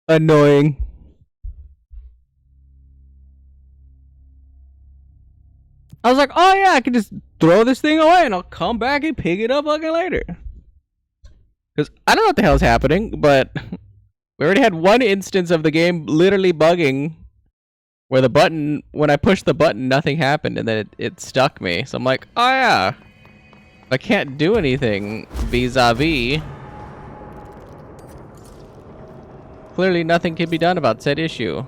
A: Annoying. I was like, oh yeah, I can just throw this thing away and I'll come back and pick it up fucking later. Because I don't know what the hell's happening, but we already had one instance of the game literally bugging where the button, when I pushed the button, nothing happened and then it stuck me. So I'm like, oh yeah, I can't do anything vis-a-vis. Clearly nothing can be done about said issue.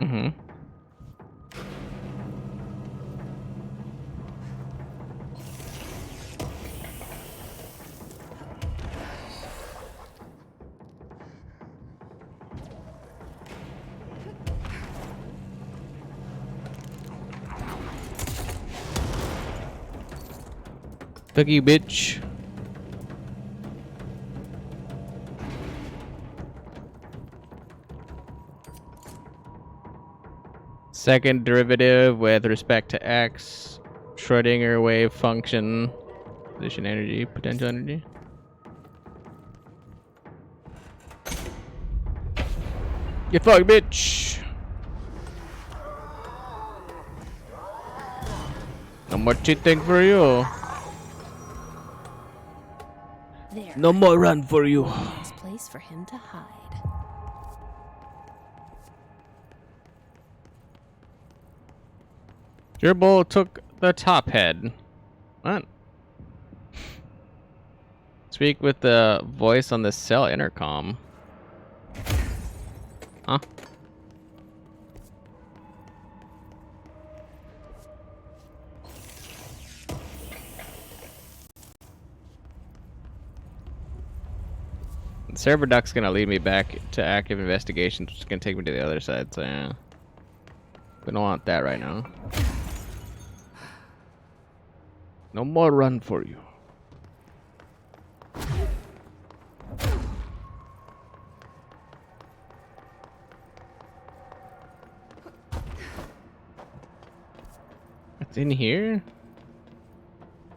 A: Mm-hmm. Fuck you, bitch. Second derivative with respect to x, Schrodinger wave function, position energy, potential energy. Get fucked, bitch. No more cheating for you.
B: There.
A: No more run for you.
B: Nice place for him to hide.
A: Gerbil took the top head. What? Speak with the voice on the cell intercom. Huh? The server duck's gonna lead me back to active investigations, which is gonna take me to the other side, so yeah. We don't want that right now. No more run for you. It's in here?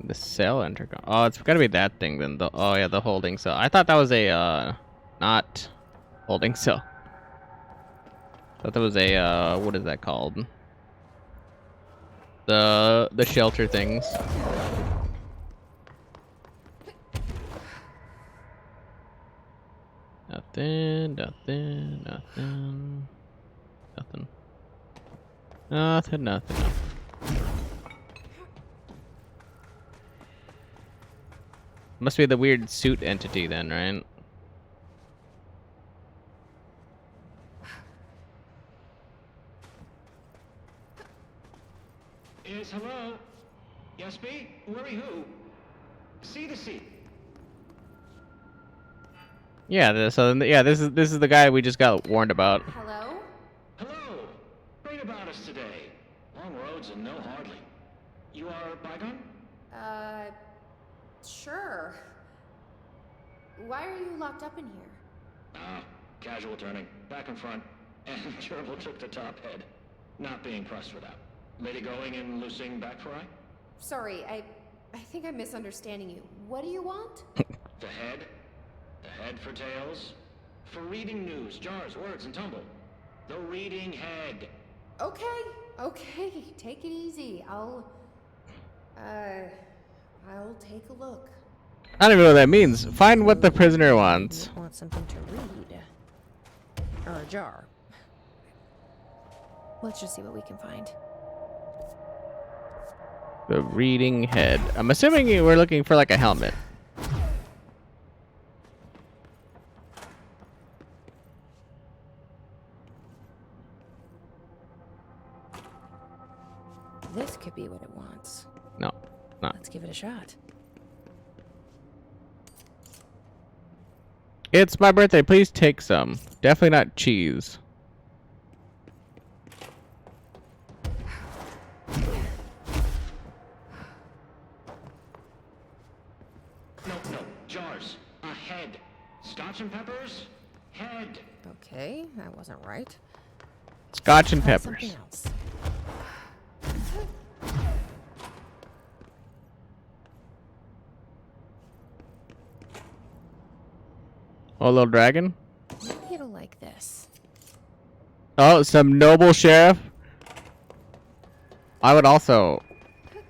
A: The cell intercom. Oh, it's gotta be that thing then. Oh yeah, the holding cell. I thought that was a not holding cell. I thought that was a what is that called? The shelter things. Nothing, nothing, nothing. Nothing. Nothing, nothing, nothing. Must be the weird suit entity then, right?
F: Yes, hello? Yes, me? Worry who? See the seat.
A: Yeah, this is the guy we just got warned about.
D: Hello?
F: Hello. Great about us today. Long roads and no hardly. You are Bygone?
D: Sure. Why are you locked up in here?
F: Casual turning. Back and front. And Gerbil took the top head. Not being pressed for that. Lady going and loosing back fry?
D: Sorry, I think I'm misunderstanding you. What do you want?
F: The head? The head for tails? For reading news, jars, words, and tumble. The reading head.
D: Okay, take it easy. I'll take a look.
A: I don't even know what that means. Find what the prisoner wants.
B: Want something to read. Or a jar. Let's just see what we can find.
A: The reading head. I'm assuming we're looking for like a helmet.
B: This could be what it wants.
A: No, not.
B: Let's give it a shot.
A: It's my birthday. Please take some. Definitely not cheese.
F: No, jars. A head. Scotch and peppers? Head.
B: Okay, that wasn't right.
A: Scotch and
B: Try
A: peppers.
B: something else.
A: Oh, little dragon.
B: Maybe it'll like this.
A: Oh, some noble sheriff. I would also.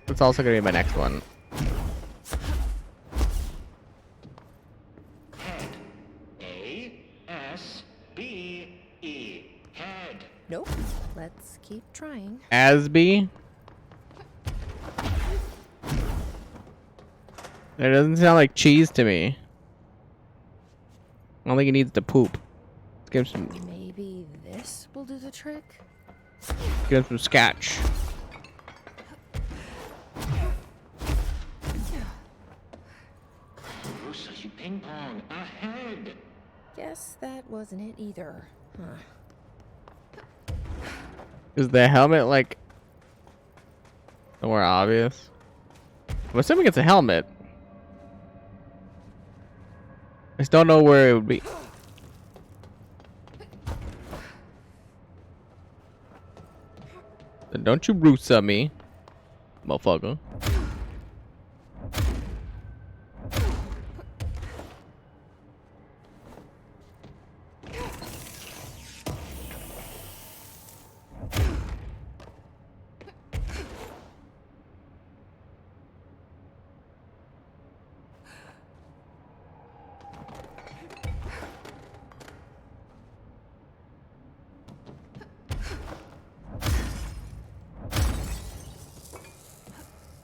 A: It's also gonna be my next one.
F: Head. A-S-B-E. Head.
B: Nope. Let's keep trying.
A: Asby. It doesn't sound like cheese to me. I don't think he needs to poop. Let's give him some.
B: Maybe this will do the trick?
A: Give him some scotch.
F: Rusa, you ping pong. A head.
B: Guess that wasn't it either. Huh.
A: Is the helmet like somewhere obvious? I'm assuming it's a helmet. I just don't know where it would be. Then don't you Rusa me, motherfucker.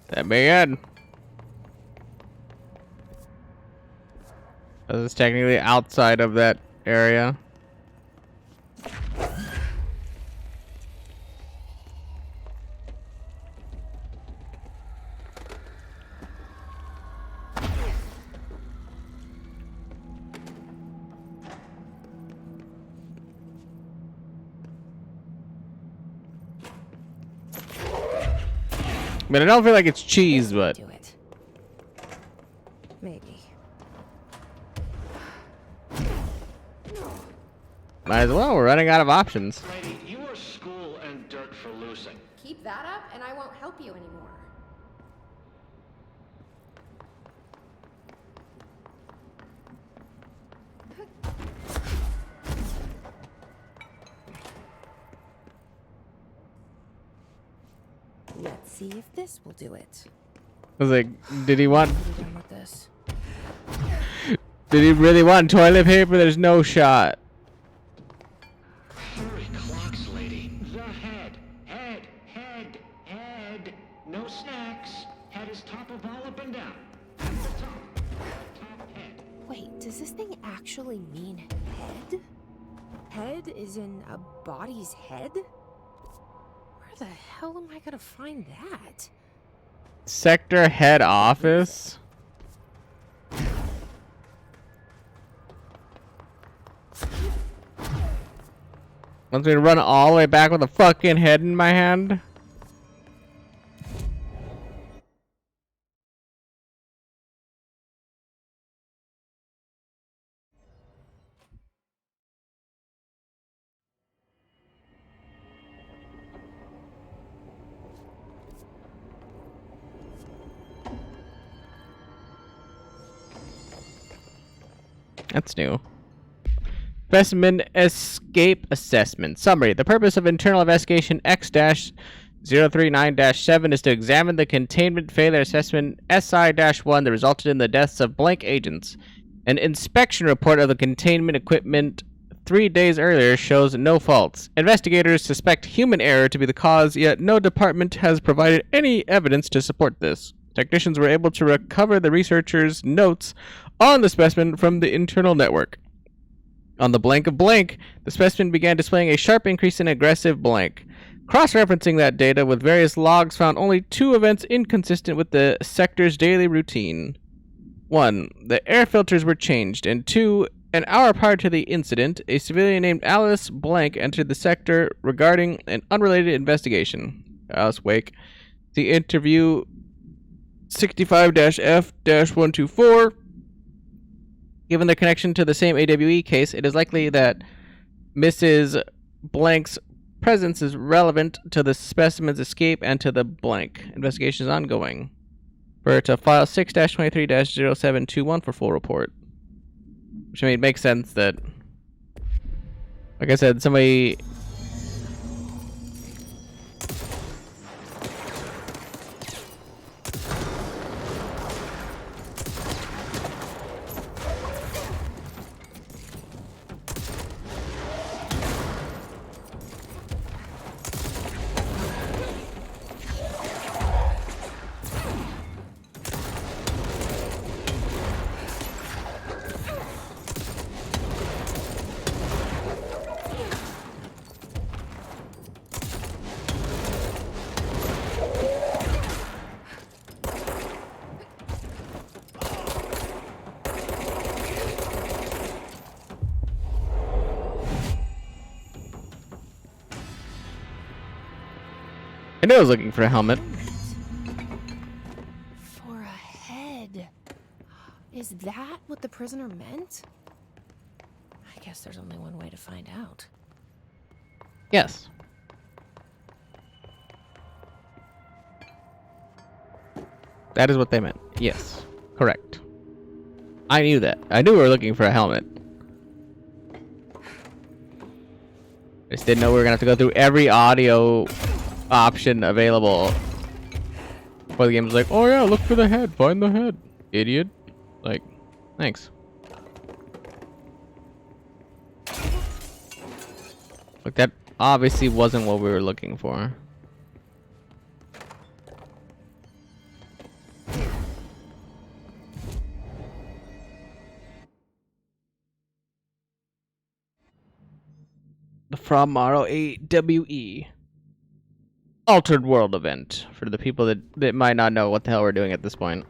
A: That be good. This is technically outside of that area. I mean, I don't feel like it's cheese, but
B: Do it. Maybe.
A: might as well. We're running out of options.
F: Lady, you are school and dirt for loosing.
D: Keep that up and I won't help you anymore.
B: Let's see if this will do it.
A: I was like, did he want?
B: What are you done with this?
A: Did he really want toilet paper? There's no shot.
F: Hurry, clocks, lady. The head. Head. Head. Head. No snacks. Head is top of all up and down. At the top. Top head.
B: Wait, does this thing actually mean head? Head is in a body's head? Where the hell am I gonna find that?
A: Sector head office. Want me to run all the way back with a fucking head in my hand? That's new. Specimen escape assessment. Summary. The purpose of internal investigation X-039-7 is to examine the containment failure assessment SI-1 that resulted in the deaths of blank agents. An inspection report of the containment equipment 3 days earlier shows no faults. Investigators suspect human error to be the cause, yet no department has provided any evidence to support this. Technicians were able to recover the researchers' notes on the specimen from the internal network. On the blank of blank, the specimen began displaying a sharp increase in aggressive blank. Cross-referencing that data with various logs found only 2 events inconsistent with the sector's daily routine. 1. The air filters were changed, and 2. An hour prior to the incident, a civilian named Alice Blank entered the sector regarding an unrelated investigation. Alice Wake. The interview 65-F-124. Given the connection to the same AWE case, it is likely that Mrs. Blank's presence is relevant to the specimen's escape and to the blank. Investigation is ongoing. For to file 6-23-0721 for full report. Which I mean, it makes sense that, like I said, somebody... I knew I was looking for a helmet.
B: For a head. Is that what the prisoner meant? I guess there's only one way to find out.
A: Yes. That is what they meant. Yes. Correct. I knew that. I knew we were looking for a helmet. I just didn't know we were going to have to go through every audio option available. Before the game was like, oh yeah, look for the head. Find the head. Idiot. Like, thanks. Look, that obviously wasn't what we were looking for. The From Morrow AWE. Altered World event. For the people that might not know what the hell we're doing at this point.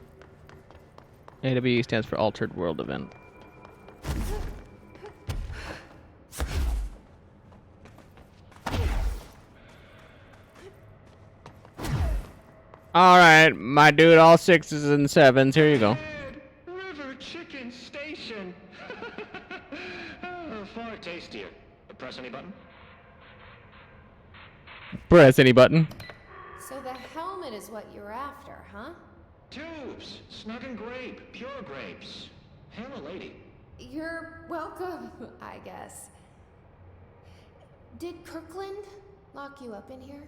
A: AWE stands for Altered World event. Alright, my dude, all 6s and 7s. Here you go.
F: River Chicken Station. Far tastier. Press any button?
A: Press any button.
D: So the helmet is what you're after, huh?
F: Tubes. Snug and grape. Pure grapes. Hail a lady.
D: You're welcome, I guess. Did Kirkland lock you up in here?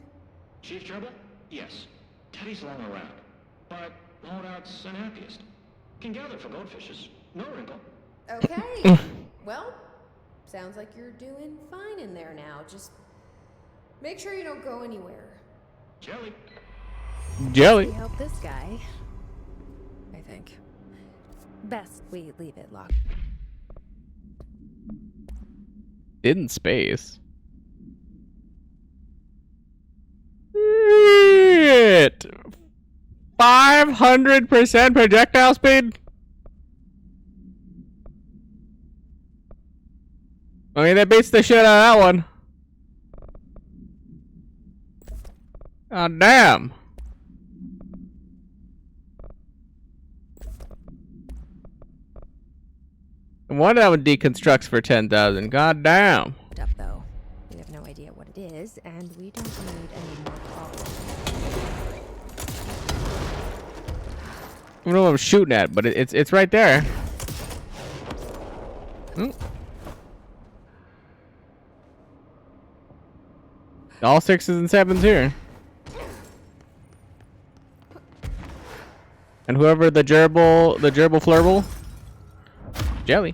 F: Chief Trouble? Yes. Teddy's long around. But holdout's unhappiest. Can gather for goldfishes. No wrinkle.
D: Okay. Well, sounds like you're doing fine in there now. Just make sure you don't go anywhere.
F: Jelly.
A: Jelly.
B: We help this guy. I think. Best we leave it locked.
A: In space. Shit. 500% projectile speed? I mean, that beats the shit out of that one. God damn. One of them deconstructs for 10,000. God damn.
B: Up though. We have no idea what it is, and we don't need any more problems.
A: I don't know what I'm shooting at, but it's right there. Hmm. All 6s and 7s here. And whoever the gerbil flurble. Jelly.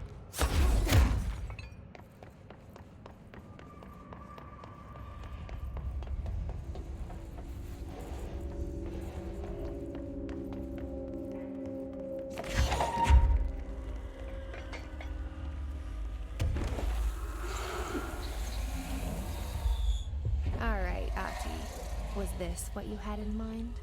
B: Alright, Ati. Was this what you had in mind?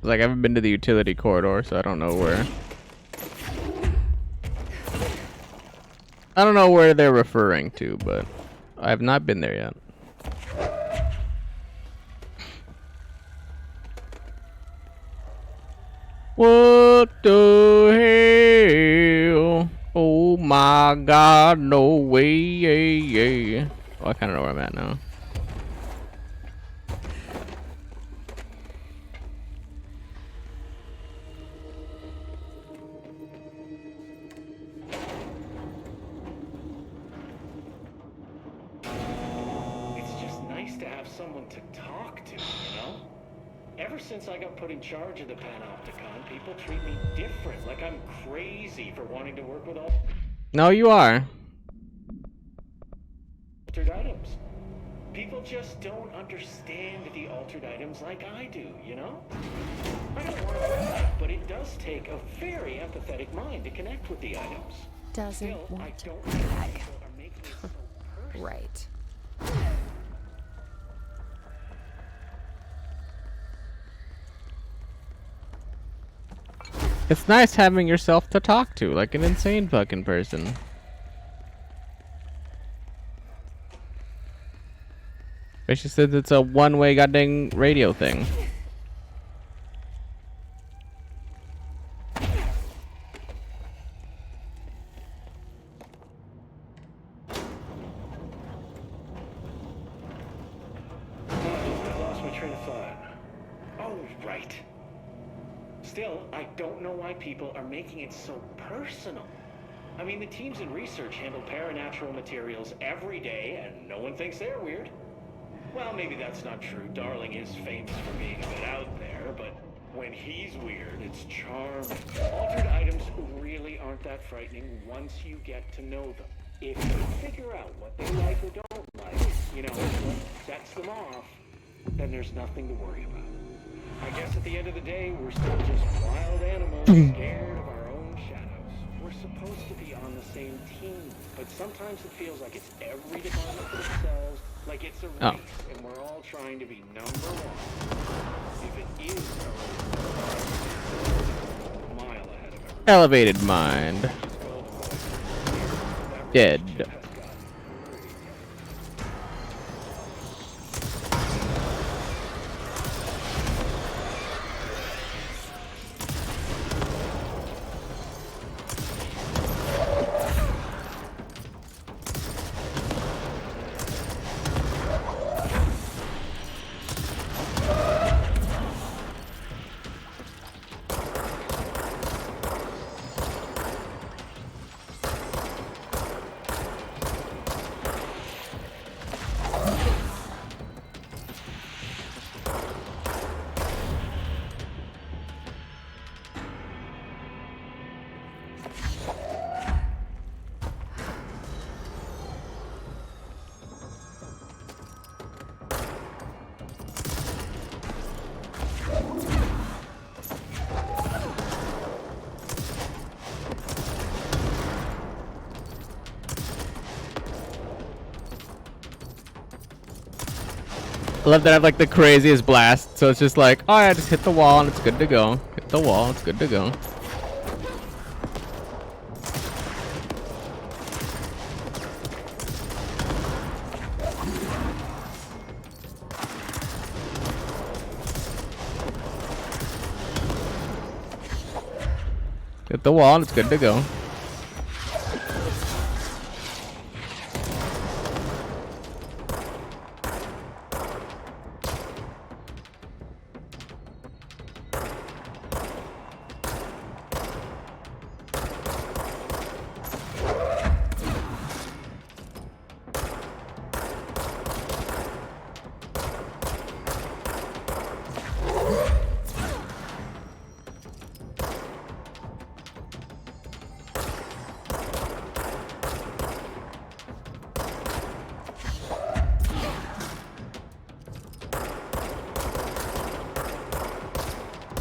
A: Like, I haven't been to the utility corridor, so I don't know where. I don't know where they're referring to, but I have not been there yet. What the hell? Oh my god, no way. Oh, I kind of know where I'm at now.
F: Since I got put in charge of the Panopticon, people treat me different, like I'm crazy for wanting to work with
A: No, you are.
F: altered items. People just don't understand the altered items like I do, you know? I don't want to brag, but it does take a very empathetic mind to connect with the items.
B: Doesn't
F: Still, I
B: want to
F: don't
B: brag.
F: think people are making it so personal.
B: Right.
A: It's nice having yourself to talk to, like an insane fucking person. Especially since it's a one-way goddamn radio thing.
F: I lost my train of thought. Oh, right. Still, I don't know why people are making it so personal. I mean, the teams in research handle paranatural materials every day, and no one thinks they're weird. Well, maybe that's not true. Darling is famous for being a bit out there, but when he's weird, it's charming. Altered items really aren't that frightening once you get to know them. If you figure out what they like or don't like, you know, what sets them off, then there's nothing to worry about. I guess at the end of the day, we're still just wild animals scared of our own shadows. We're supposed to be on the same team, but sometimes it feels like it's every department for themselves, like it's a race, and we're all trying to be number one. If it is a mile ahead of everyone.
A: Elevated mind. Dead. I love that I have like the craziest blast. So it's just like, oh yeah, just hit the wall and it's good to go. Hit the wall, it's good to go. Hit the wall and it's good to go.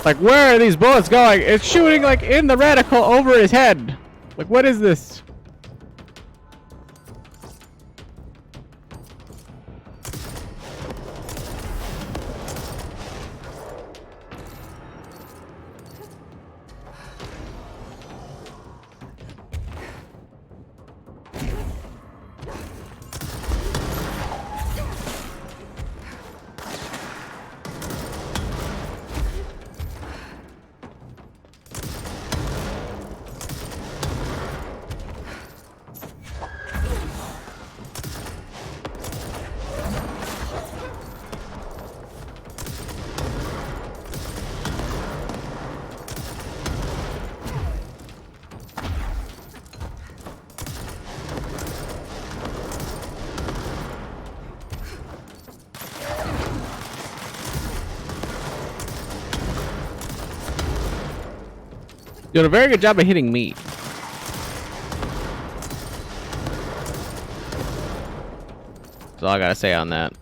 A: Like, where are these bullets going? It's shooting like in the reticle over his head. Like, what is this? You did a very good job of hitting me. That's all I gotta say on that.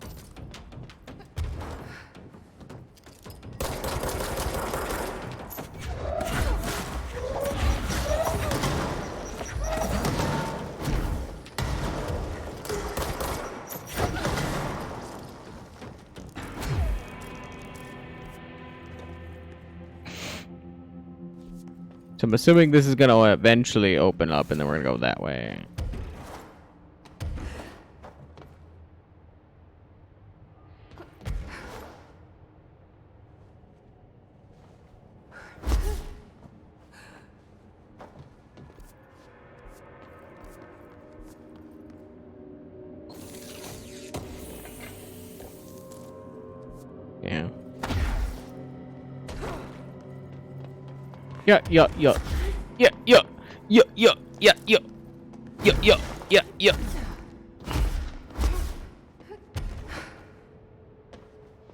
A: So I'm assuming this is gonna eventually open up and then we're gonna go that way. Yeah. Yeah, yeah, yeah. Yeah, yeah. Yeah, yeah, yeah, yeah. Yeah, yeah, yeah, yeah.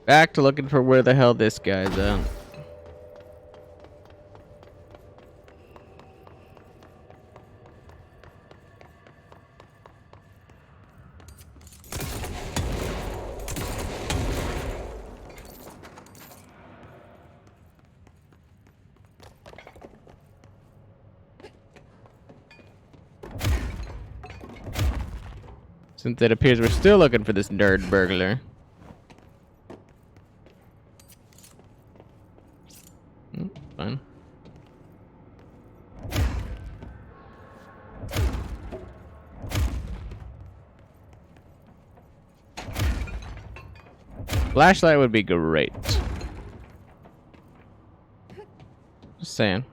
A: Back to looking for where the hell this guy's at. Since it appears we're still looking for this nerd burglar. Fine. Flashlight would be great. Just saying.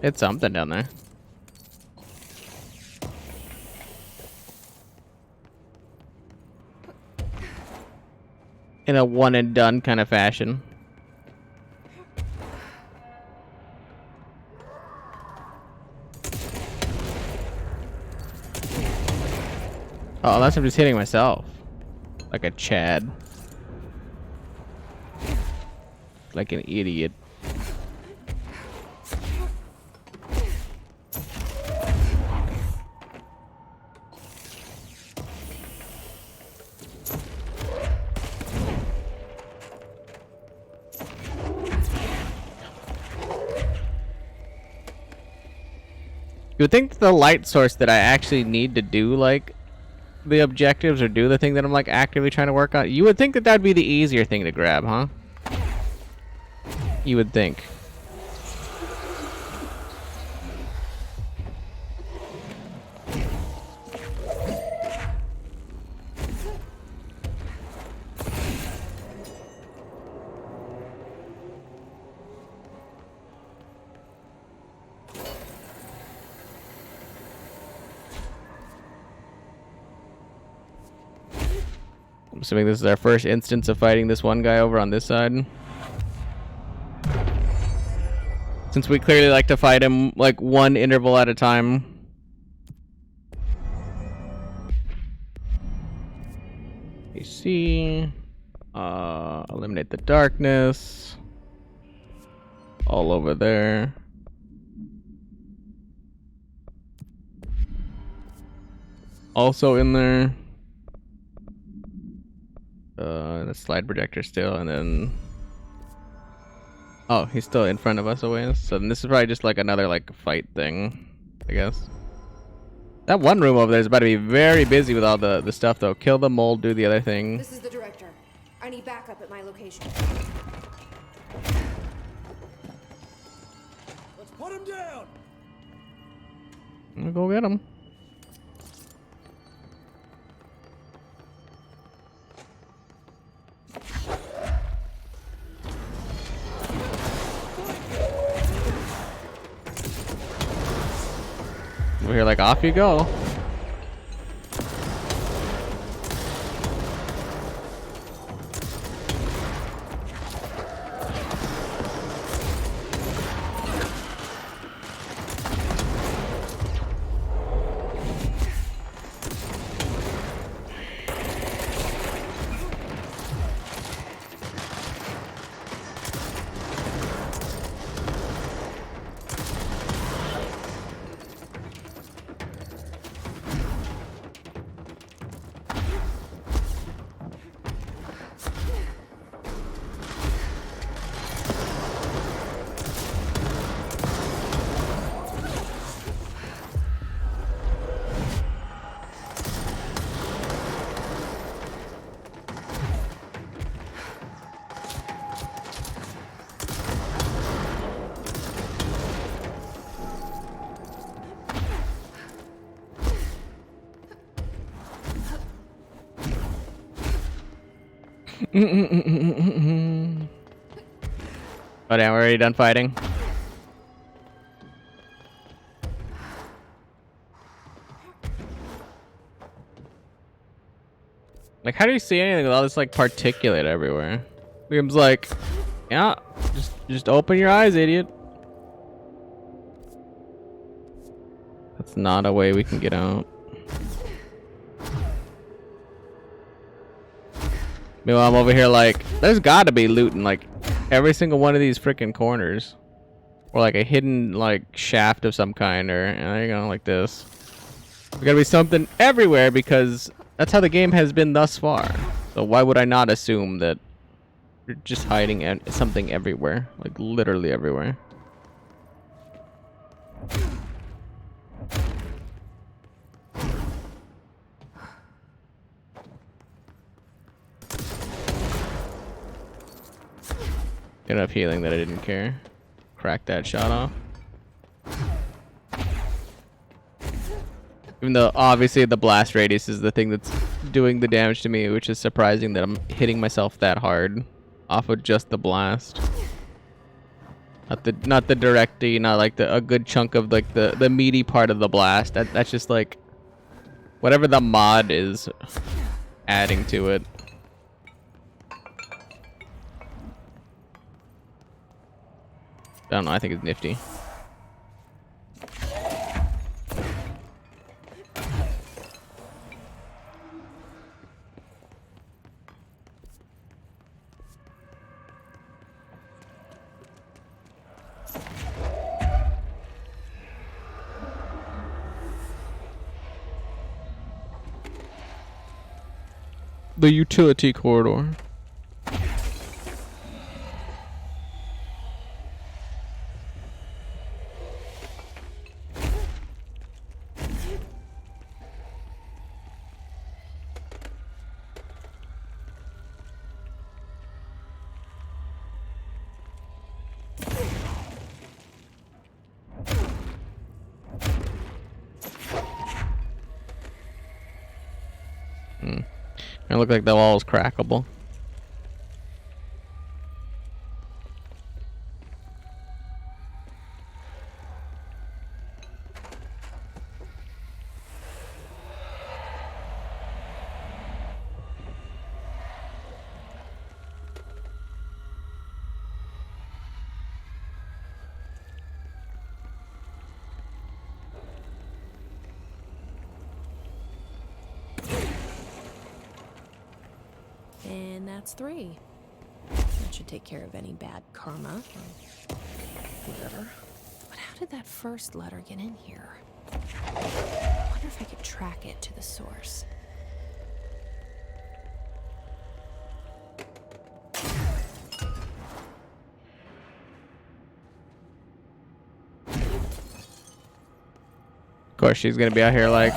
A: It's something down there. In a one and done kind of fashion. Oh, unless I'm just hitting myself. Like a Chad. Like an idiot. You would think the light source that I actually need to do like the objectives or do the thing that I'm like actively trying to work on. You would think that that'd be the easier thing to grab, huh? You would think. I'm assuming this is our first instance of fighting this one guy over on this side. Since we clearly like to fight him like one interval at a time. AC. Eliminate the darkness. All over there. Also in there. The slide projector still, and then oh, he's still in front of us a ways. So then this is probably just like another like fight thing, I guess. That one room over there is about to be very busy with all the stuff though. Kill the mold, do the other thing.
D: This is the director. I need backup at my location.
E: Let's put him down.
A: I'm gonna go get him. We're here like, off you go. Oh damn, we're already done fighting. Like, how do you see anything with all this like particulate everywhere? Liam's like, yeah, just open your eyes, idiot. That's not a way we can get out. Meanwhile, I'm over here like, there's gotta be loot in like every single one of these freaking corners. Or like a hidden like shaft of some kind, or there you go, like this. There's gotta be something everywhere because that's how the game has been thus far. So why would I not assume that you're just hiding something everywhere? Like literally everywhere. Enough healing that I didn't care. Crack that shot off. Even though obviously the blast radius is the thing that's doing the damage to me, which is surprising that I'm hitting myself that hard off of just the blast. Not the directy, not like a good chunk of like the meaty part of the blast. That's just like whatever the mod is adding to it. I don't know, I think it's nifty. The utility corridor. It look like the wall is crackable.
B: And that's 3. That should take care of any bad karma or whatever. But how did that first letter get in here? I wonder if I could track it to the source.
A: Of course, she's gonna be out here like,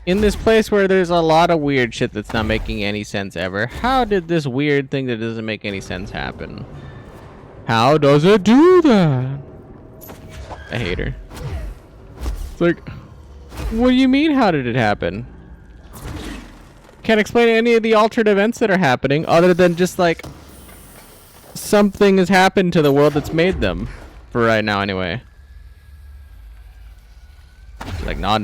A: in this place where there's a lot of weird shit that's not making any sense ever, how did this weird thing that doesn't make any sense happen? How does it do that? I hate her. It's like, what do you mean, how did it happen? Can't explain any of the altered events that are happening other than just like something has happened to the world that's made them. For right now, anyway. Like, no.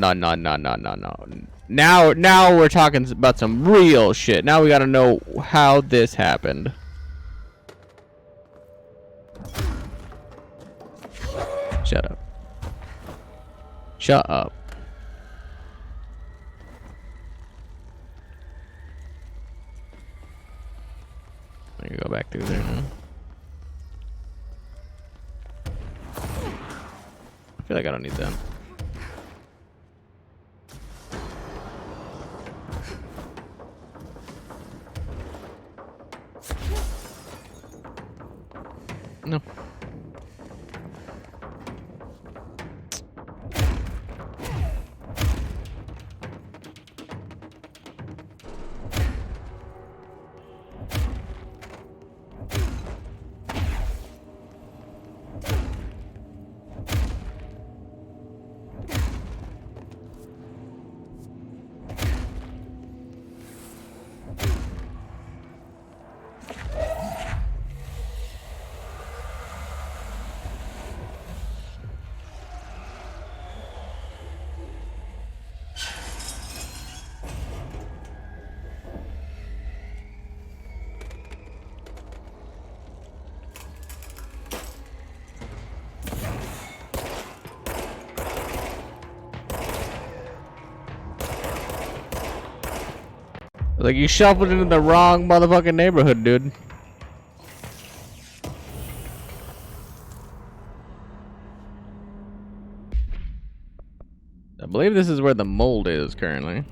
A: Now we're talking about some real shit. Now we gotta know how this happened. Shut up. Shut up. I can go back through there now. I feel like I don't need that. No. Like, you shuffled into the wrong motherfucking neighborhood, dude. I believe this is where the mold is currently.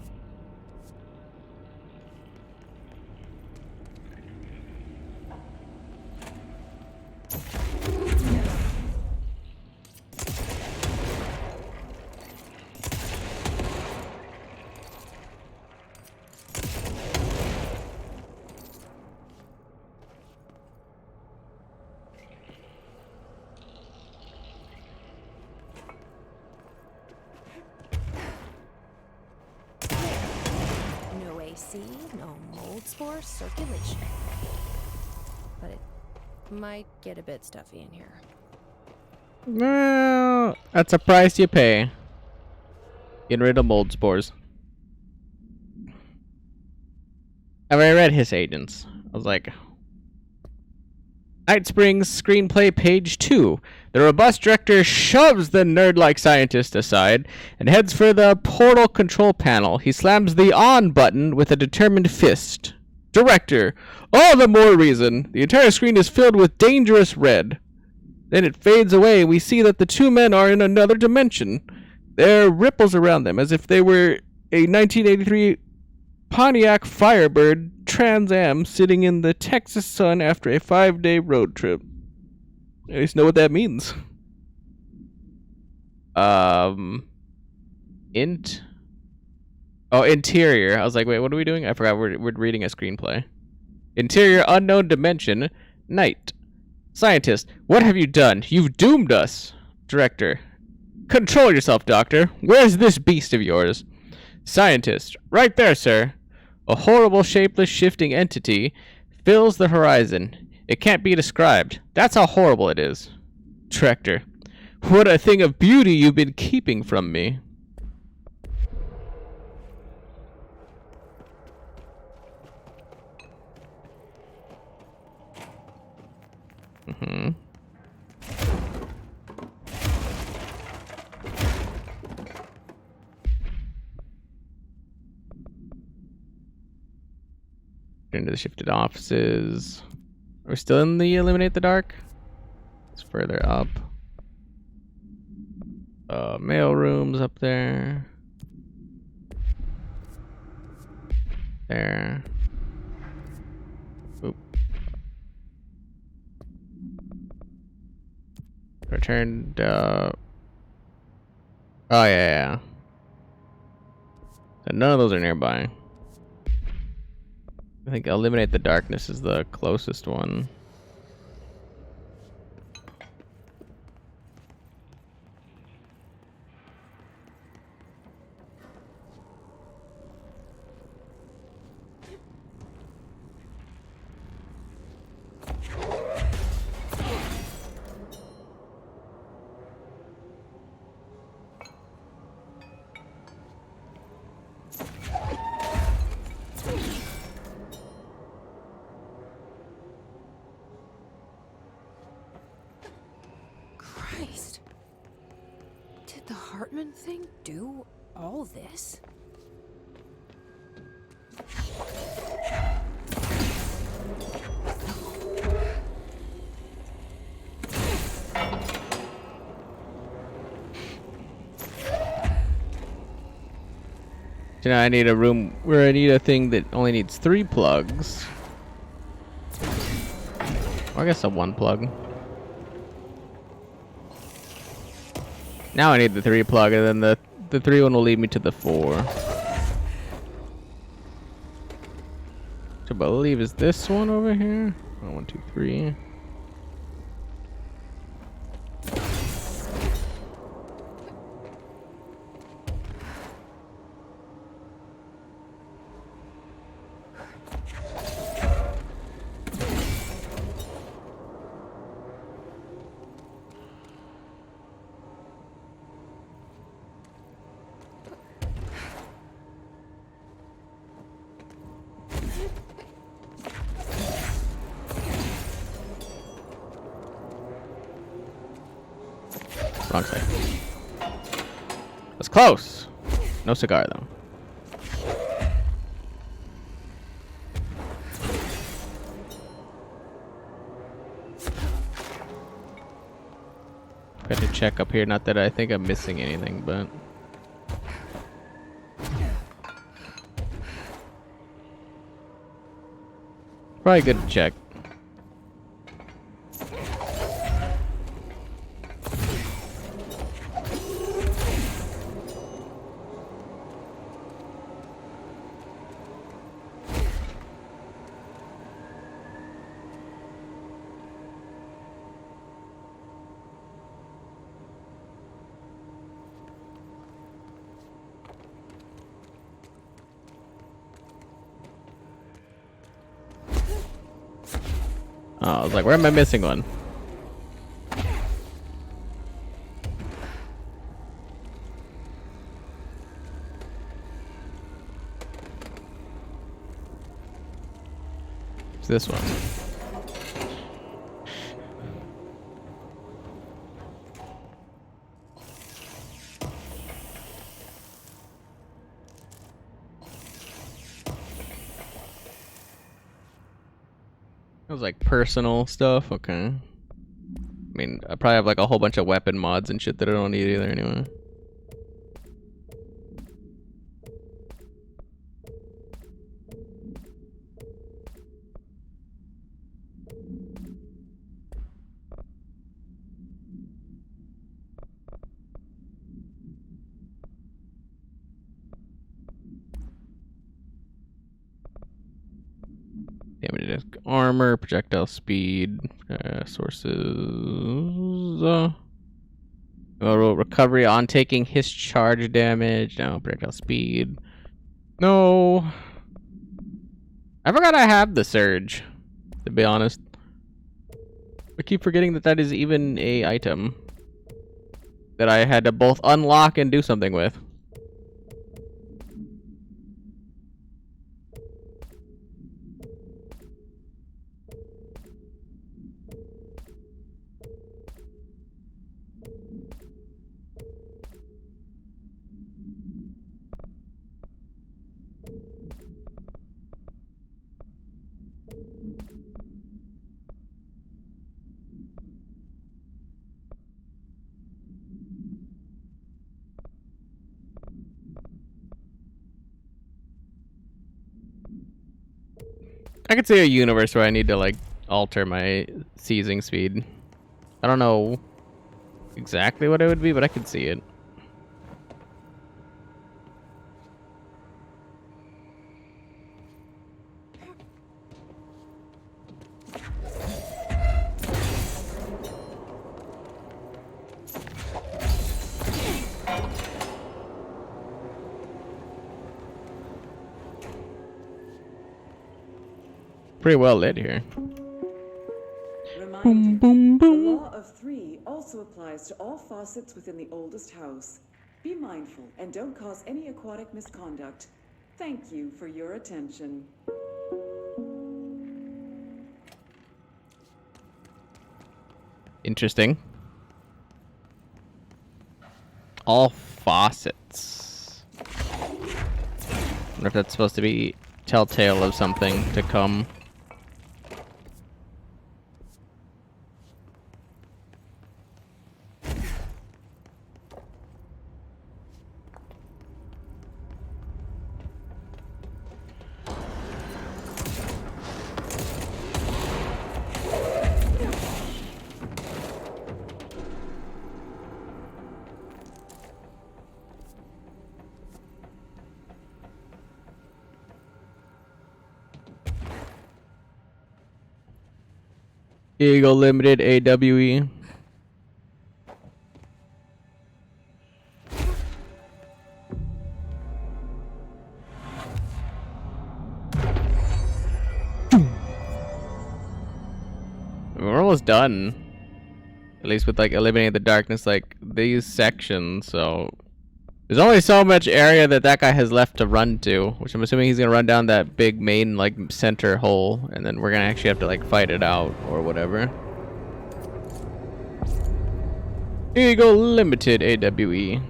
B: No mold spore circulation. But it might get a bit stuffy in here.
A: Well, that's a price you pay. Getting rid of mold spores. I've already read His Agents. I was like, Night Springs screenplay page 2. The robust director shoves the nerd-like scientist aside and heads for the portal control panel. He slams the on button with a determined fist. Director, all the more reason. The entire screen is filled with dangerous red. Then it fades away and we see that the two men are in another dimension. There are ripples around them as if they were a 1983 Pontiac Firebird Trans Am sitting in the Texas sun after a 5-day road trip. I just know what that means. Interior. I was like, wait, what are we doing? I forgot we're reading a screenplay. Interior, unknown dimension, night. Scientist, what have you done? You've doomed us. Director, control yourself, Doctor. Where's this beast of yours? Scientist. Right there, sir. A horrible, shapeless, shifting entity fills the horizon. It can't be described. That's how horrible it is. Director. What a thing of beauty you've been keeping from me. Mm-hmm. Into the shifted offices. We're still in the Eliminate the Dark. It's further up. Mail rooms up there. There. Oop. Returned. Oh yeah. So none of those are nearby. I think Eliminate the Darkness is the closest one.
B: Christ. Did the Hartman thing do all this?
A: So now I need a room where I need a thing that only needs 3 plugs. Or I guess a 1 plug. Now I need the 3 plug, and then the 3 one will lead me to the 4. Which I believe is this one over here. Oh, 1, 2, 3. Wrong side. That's close. No cigar though. Got to check up here. Not that I think I'm missing anything, but probably good to check. Oh, I was like, where am I missing one? It's this one. It was like personal stuff. Okay. I mean, I probably have like a whole bunch of weapon mods and shit that I don't need either anyway. Damage, armor, projectile speed, sources. Recovery on taking his charge damage. No, projectile speed. No. I forgot I have the surge, to be honest. I keep forgetting that that is even a item that I had to both unlock and do something with. I could see a universe where I need to like alter my seizing speed. I don't know exactly what it would be, but I could see it. Pretty well lit here.
G: Reminder, the law of three also applies to all faucets within the oldest house. Be mindful and don't cause any aquatic misconduct. Thank you for your attention.
A: Interesting. All faucets. Wonder if that's supposed to be telltale of something to come. Eagle Limited AWE. We're almost done. At least with like eliminating the darkness, like these sections, so there's only so much area that that guy has left to run to, which I'm assuming he's gonna run down that big main like center hole, and then we're gonna actually have to like fight it out or whatever. Eagle Limited AWE.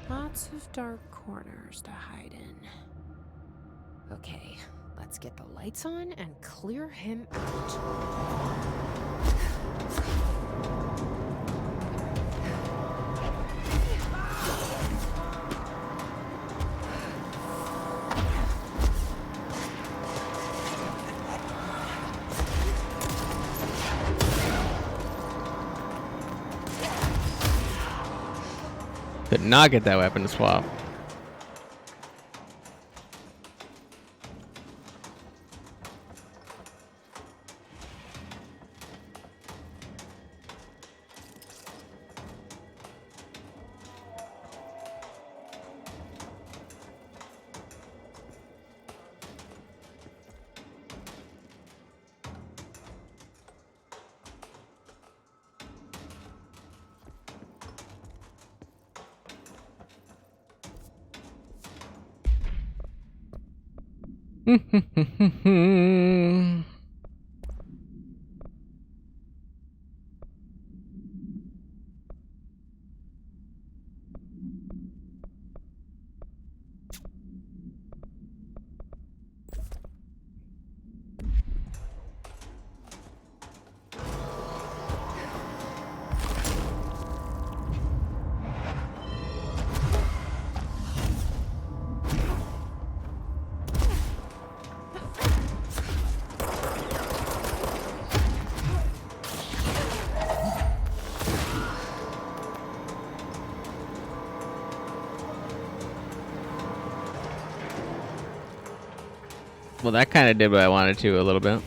B: Lots of dark corners to hide in. Okay, let's get the lights on and clear him out.
A: Could not get that weapon to swap. Well, that kind of did what I wanted to a little bit.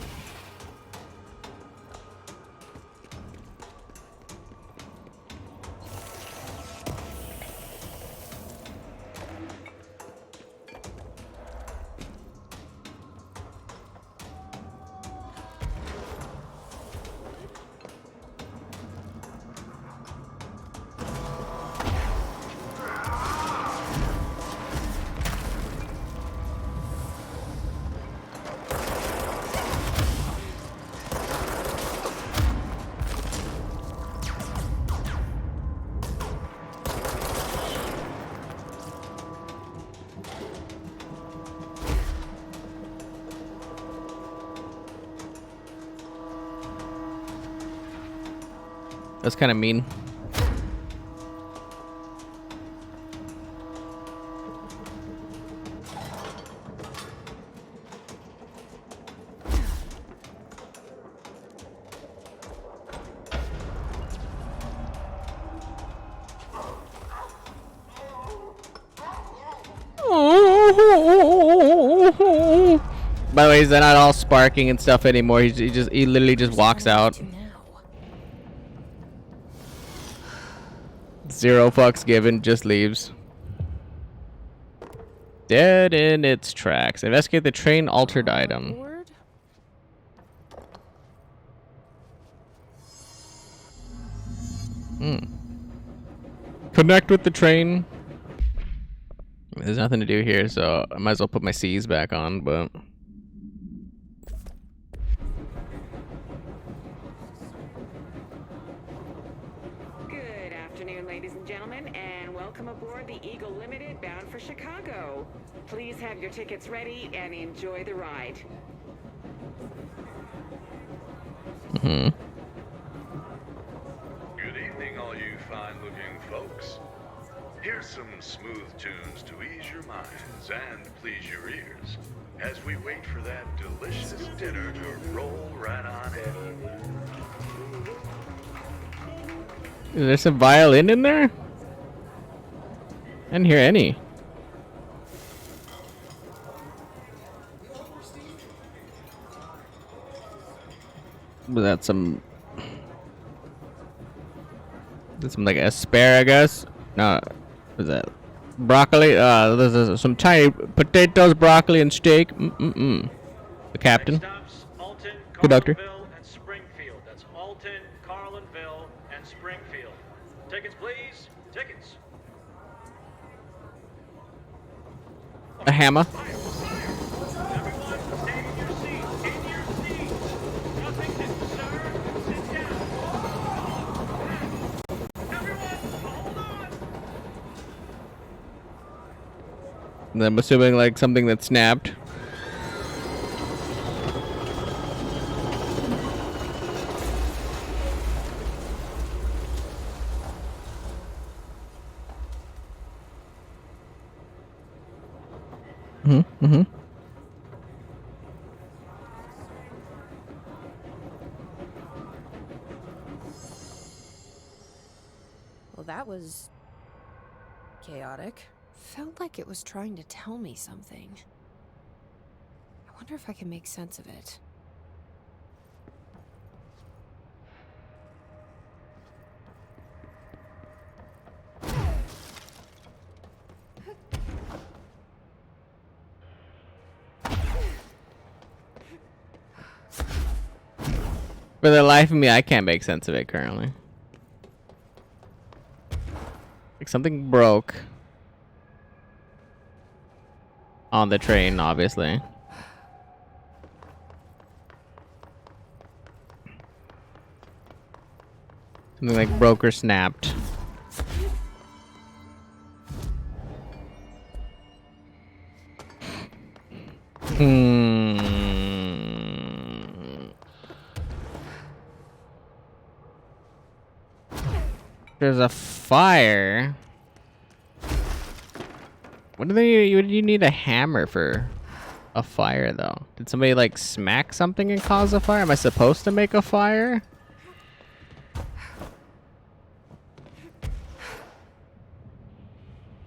A: That's kind of mean. By the way, he's not all sparking and stuff anymore. He literally just walks out. Zero fucks given, just leaves. Dead in its tracks. Investigate the train altered item. Connect with the train. There's nothing to do here, so I might as well put my C's back on, but...
H: Good afternoon, ladies and gentlemen, and welcome aboard the Eagle Limited bound for Chicago. Please have your tickets ready and enjoy the ride.
A: Mm-hmm.
I: Good evening, all you fine-looking folks. Here's some smooth tunes to ease your minds and please your ears as we wait for that delicious dinner to roll right on in.
A: Is there some violin in there? I didn't hear any. Was that some... Is some like asparagus? No. What is that? Broccoli? There's some tiny potatoes, broccoli, and steak. The captain. Good doctor.
J: And Springfield. That's Alton, Carlinville, and Springfield. Tickets, please. Tickets.
A: A hammer.
J: Everyone, stay in your seats. In your seats. Nothing to sir. Sit down. Everyone, hold on.
A: And I'm assuming like something that snapped. Mm-hmm.
B: Well, that was chaotic. Felt like it was trying to tell me something. I wonder if I can make sense of it.
A: For the life of me, I can't make sense of it currently. Like something broke on the train, obviously. Something like broke or snapped. There's a fire. What do you need a hammer for a fire though? Did somebody like smack something and cause a fire? Am I supposed to make a fire? I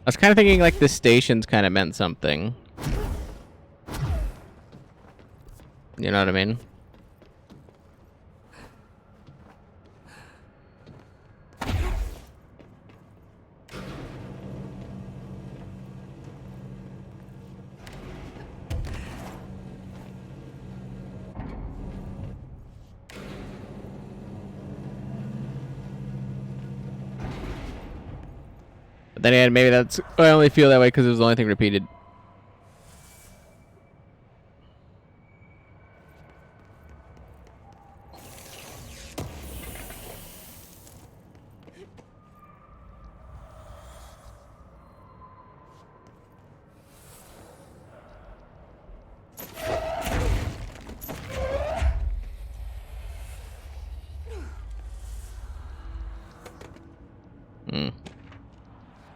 A: was kind of thinking like the stations kind of meant something. You know what I mean? But then again, maybe that's... I only feel that way because it was the only thing repeated.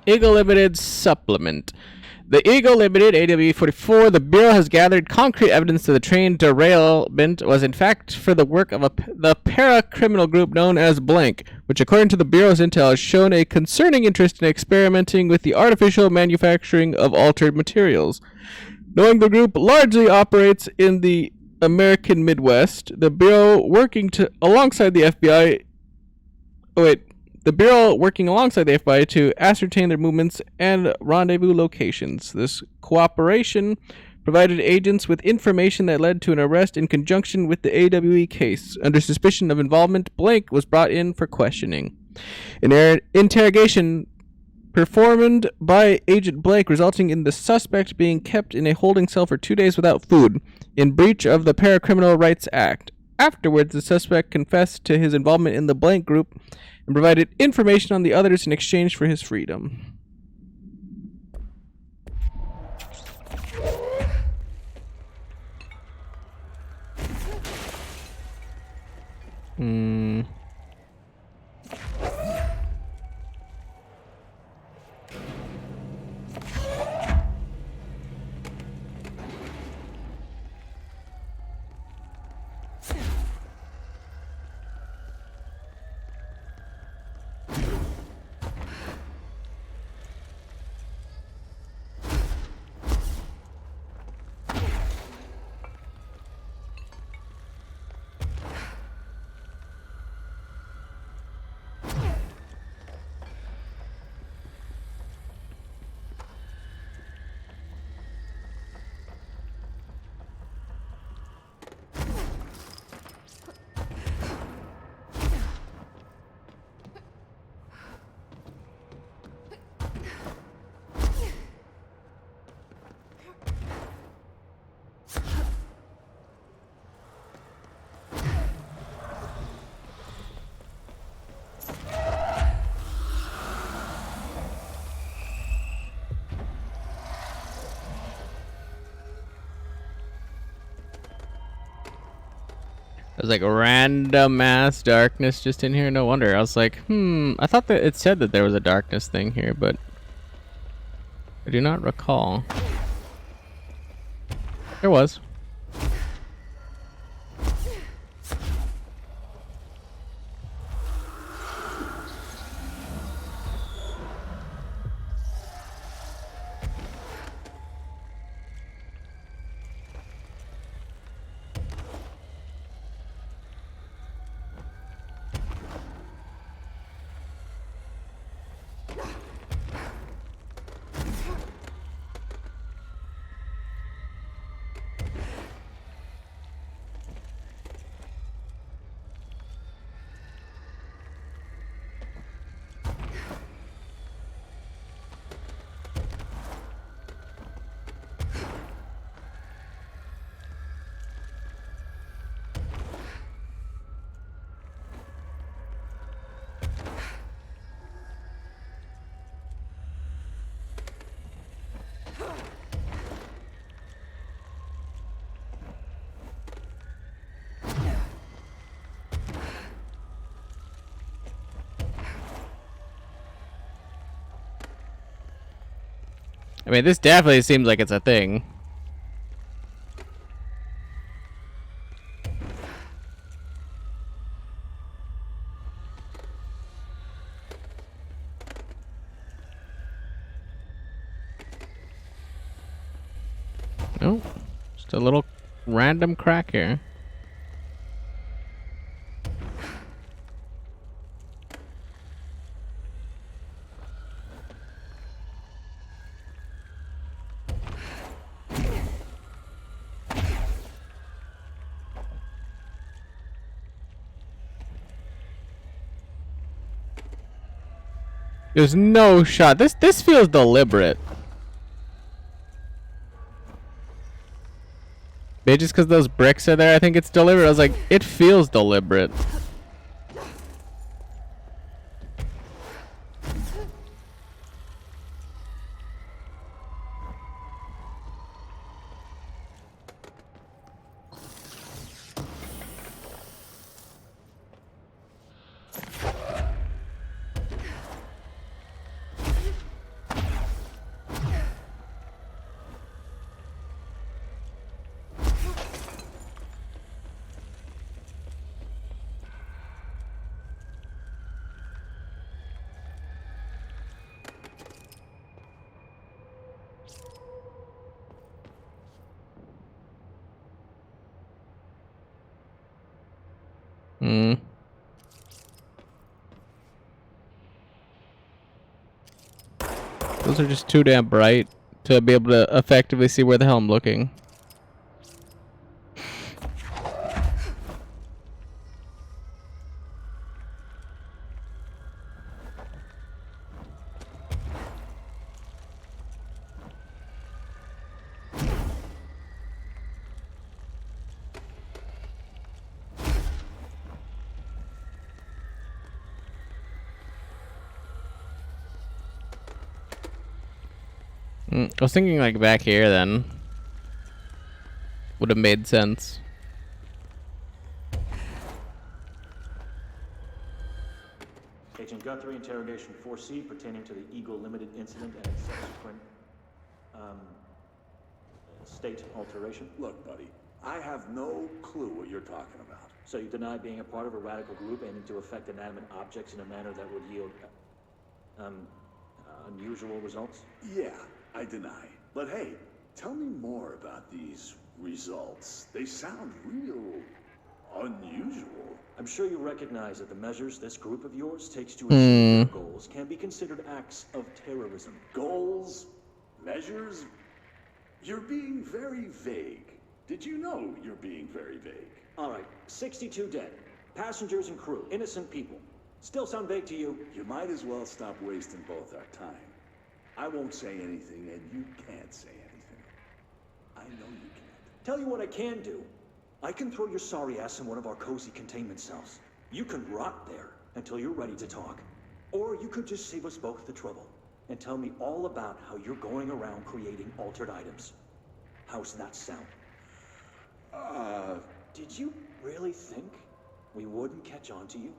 A: Eagle Limited supplement. The Eagle Limited, AW44, the Bureau has gathered concrete evidence that the train derailment was in fact for the work of the para-criminal group known as Blank, which according to the Bureau's intel has shown a concerning interest in experimenting with the artificial manufacturing of altered materials. Knowing the group largely operates in the American Midwest, the Bureau working alongside the FBI to ascertain their movements and rendezvous locations. This cooperation provided agents with information that led to an arrest in conjunction with the AWE case. Under suspicion of involvement, Blank was brought in for questioning. An interrogation performed by Agent Blake resulting in the suspect being kept in a holding cell for 2 days without food, in breach of the Paracriminal Rights Act. Afterwards, the suspect confessed to his involvement in the Blank group and provided information on the others in exchange for his freedom. There's like random ass darkness just in here. No wonder. I was like, I thought that it said that there was a darkness thing here, but I do not recall. There was. I mean, this definitely seems like it's a thing. Oh, just a little random crack here. There's no shot. This feels deliberate. Maybe just because those bricks are there, I think it's deliberate. I was like, it feels deliberate. Those are just too damn bright to be able to effectively see where the hell I'm looking. I was thinking like back here then. Would have made sense.
K: Agent Guthrie, interrogation 4C pertaining to the Eagle Limited incident and its subsequent, state alteration.
L: Look, buddy, I have no clue what you're talking about.
K: So you deny being a part of a radical group aiming to affect inanimate objects in a manner that would yield, unusual results?
L: Yeah, I deny. But hey, tell me more about these results. They sound real unusual.
K: I'm sure you recognize that the measures this group of yours takes to achieve their goals can be considered acts of terrorism.
L: Goals? Measures? You're being very vague. Did you know you're being very vague?
K: All right, 62 dead. Passengers and crew, innocent people. Still sound vague to you?
L: You might as well stop wasting both our time. I won't say anything, and you can't say anything. I know you can't.
K: Tell you what I can do. I can throw your sorry ass in one of our cozy containment cells. You can rot there until you're ready to talk. Or you could just save us both the trouble and tell me all about how you're going around creating altered items. How's that sound? Did you really think we wouldn't catch on to you?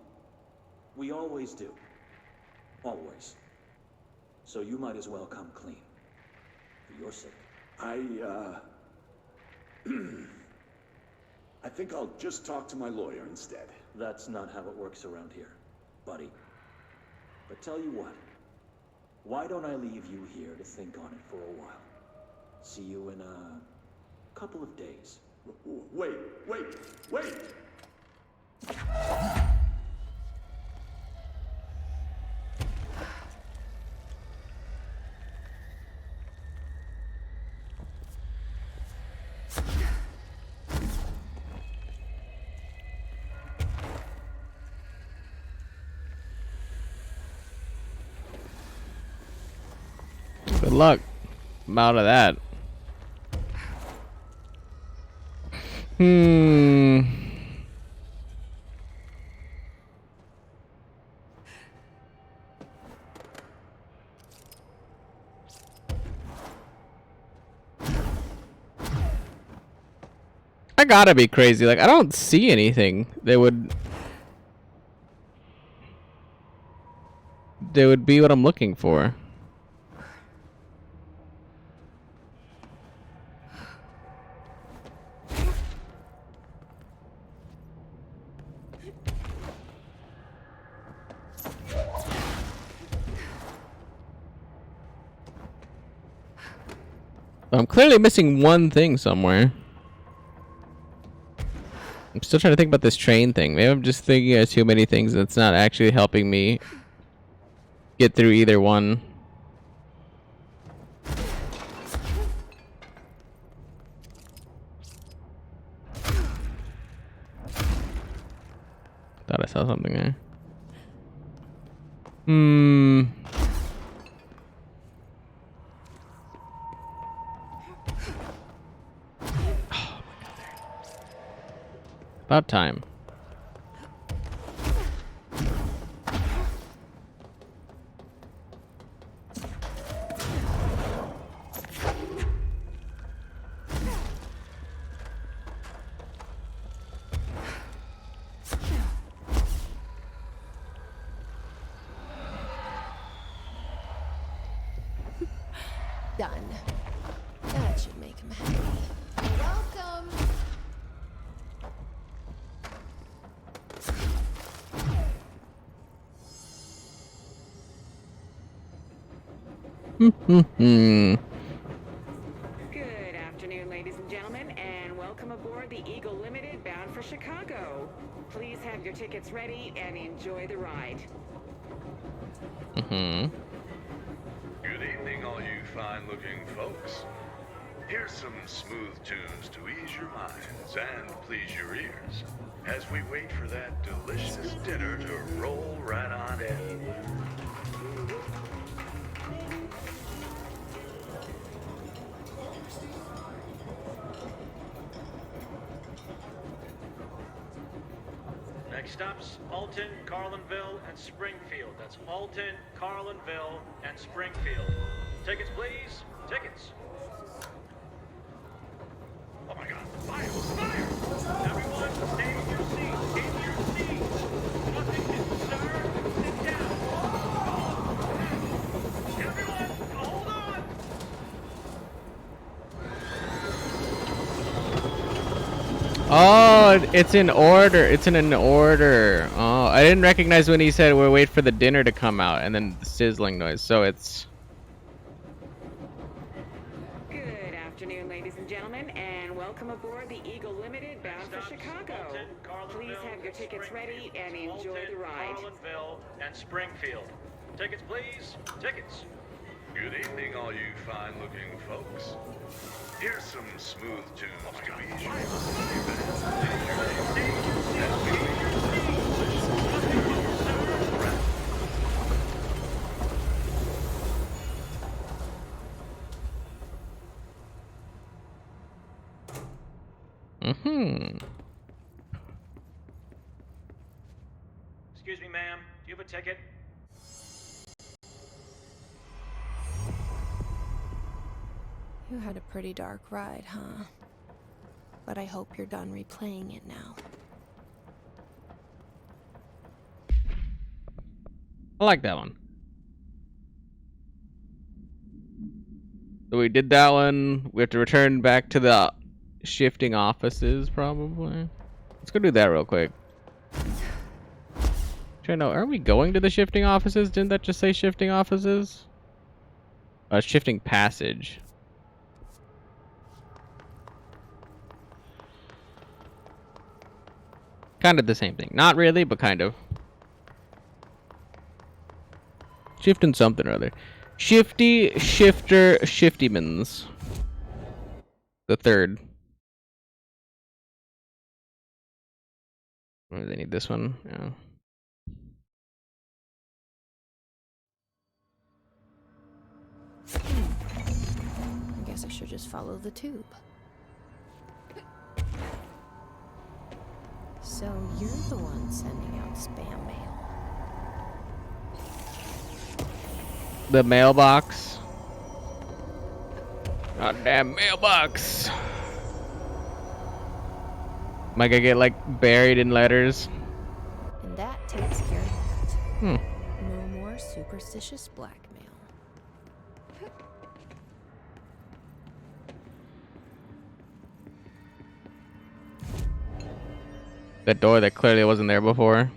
K: We always do. Always. So you might as well come clean. For your sake.
L: I think I'll just talk to my lawyer instead.
K: That's not how it works around here, buddy. But tell you what. Why don't I leave you here to think on it for a while? See you in a couple of days.
L: Wait!
A: Good luck. I'm out of that. I gotta be crazy. Like, I don't see anything that would be what I'm looking for. I'm clearly missing one thing somewhere. I'm still trying to think about this train thing. Maybe I'm just thinking of too many things that's not actually helping me get through either one. Thought I saw something there. About time.
D: Done. That should make him happy. Welcome.
H: Good afternoon, ladies and gentlemen, and welcome aboard the Eagle Limited bound for Chicago. Please have your tickets ready and enjoy the ride.
I: Good evening, fine-looking folks. Here's some smooth tunes to ease your minds and please your ears as we wait for that delicious dinner to roll right on in.
J: Next stops, Alton, Carlinville, and Springfield. That's Alton, Carlinville, and Springfield. Tickets, please. Tickets. Oh my God! Fire! Fire! Everyone, stay in your seats. In your seats. Nothing to stir. Sit down. Everyone, hold on.
A: Oh, it's in order. It's in an order. Oh, I didn't recognize when he said we'll wait for the dinner to come out and then the sizzling noise. So it's...
H: Good afternoon, ladies and gentlemen, and welcome aboard the Eagle Limited bound for Chicago. Please have your tickets ready and enjoy the ride.
J: Carlinville and Springfield. Tickets, please. Tickets.
I: Good evening, all you fine-looking folks. Here's some smooth tunes to ease your
J: Excuse me, ma'am. Do you have a ticket?
B: You had a pretty dark ride, huh? But I hope you're done replaying it now.
A: I like that one. So we did that one. We have to return back to the shifting offices, probably. Let's go do that real quick. Trying to know, are we going to the shifting offices? Didn't that just say shifting offices? Shifting passage. Kind of the same thing. Not really, but kind of. Shifting something or other. Shifty, shifter, shiftymans. The third. Oh, they need this one. Yeah.
B: I guess I should just follow the tube. So you're the one sending out spam mail.
A: The mailbox. Goddamn mailbox. Am I gonna get like buried in letters?
B: And that takes care of that. No more superstitious blackmail.
A: That door that clearly wasn't there before.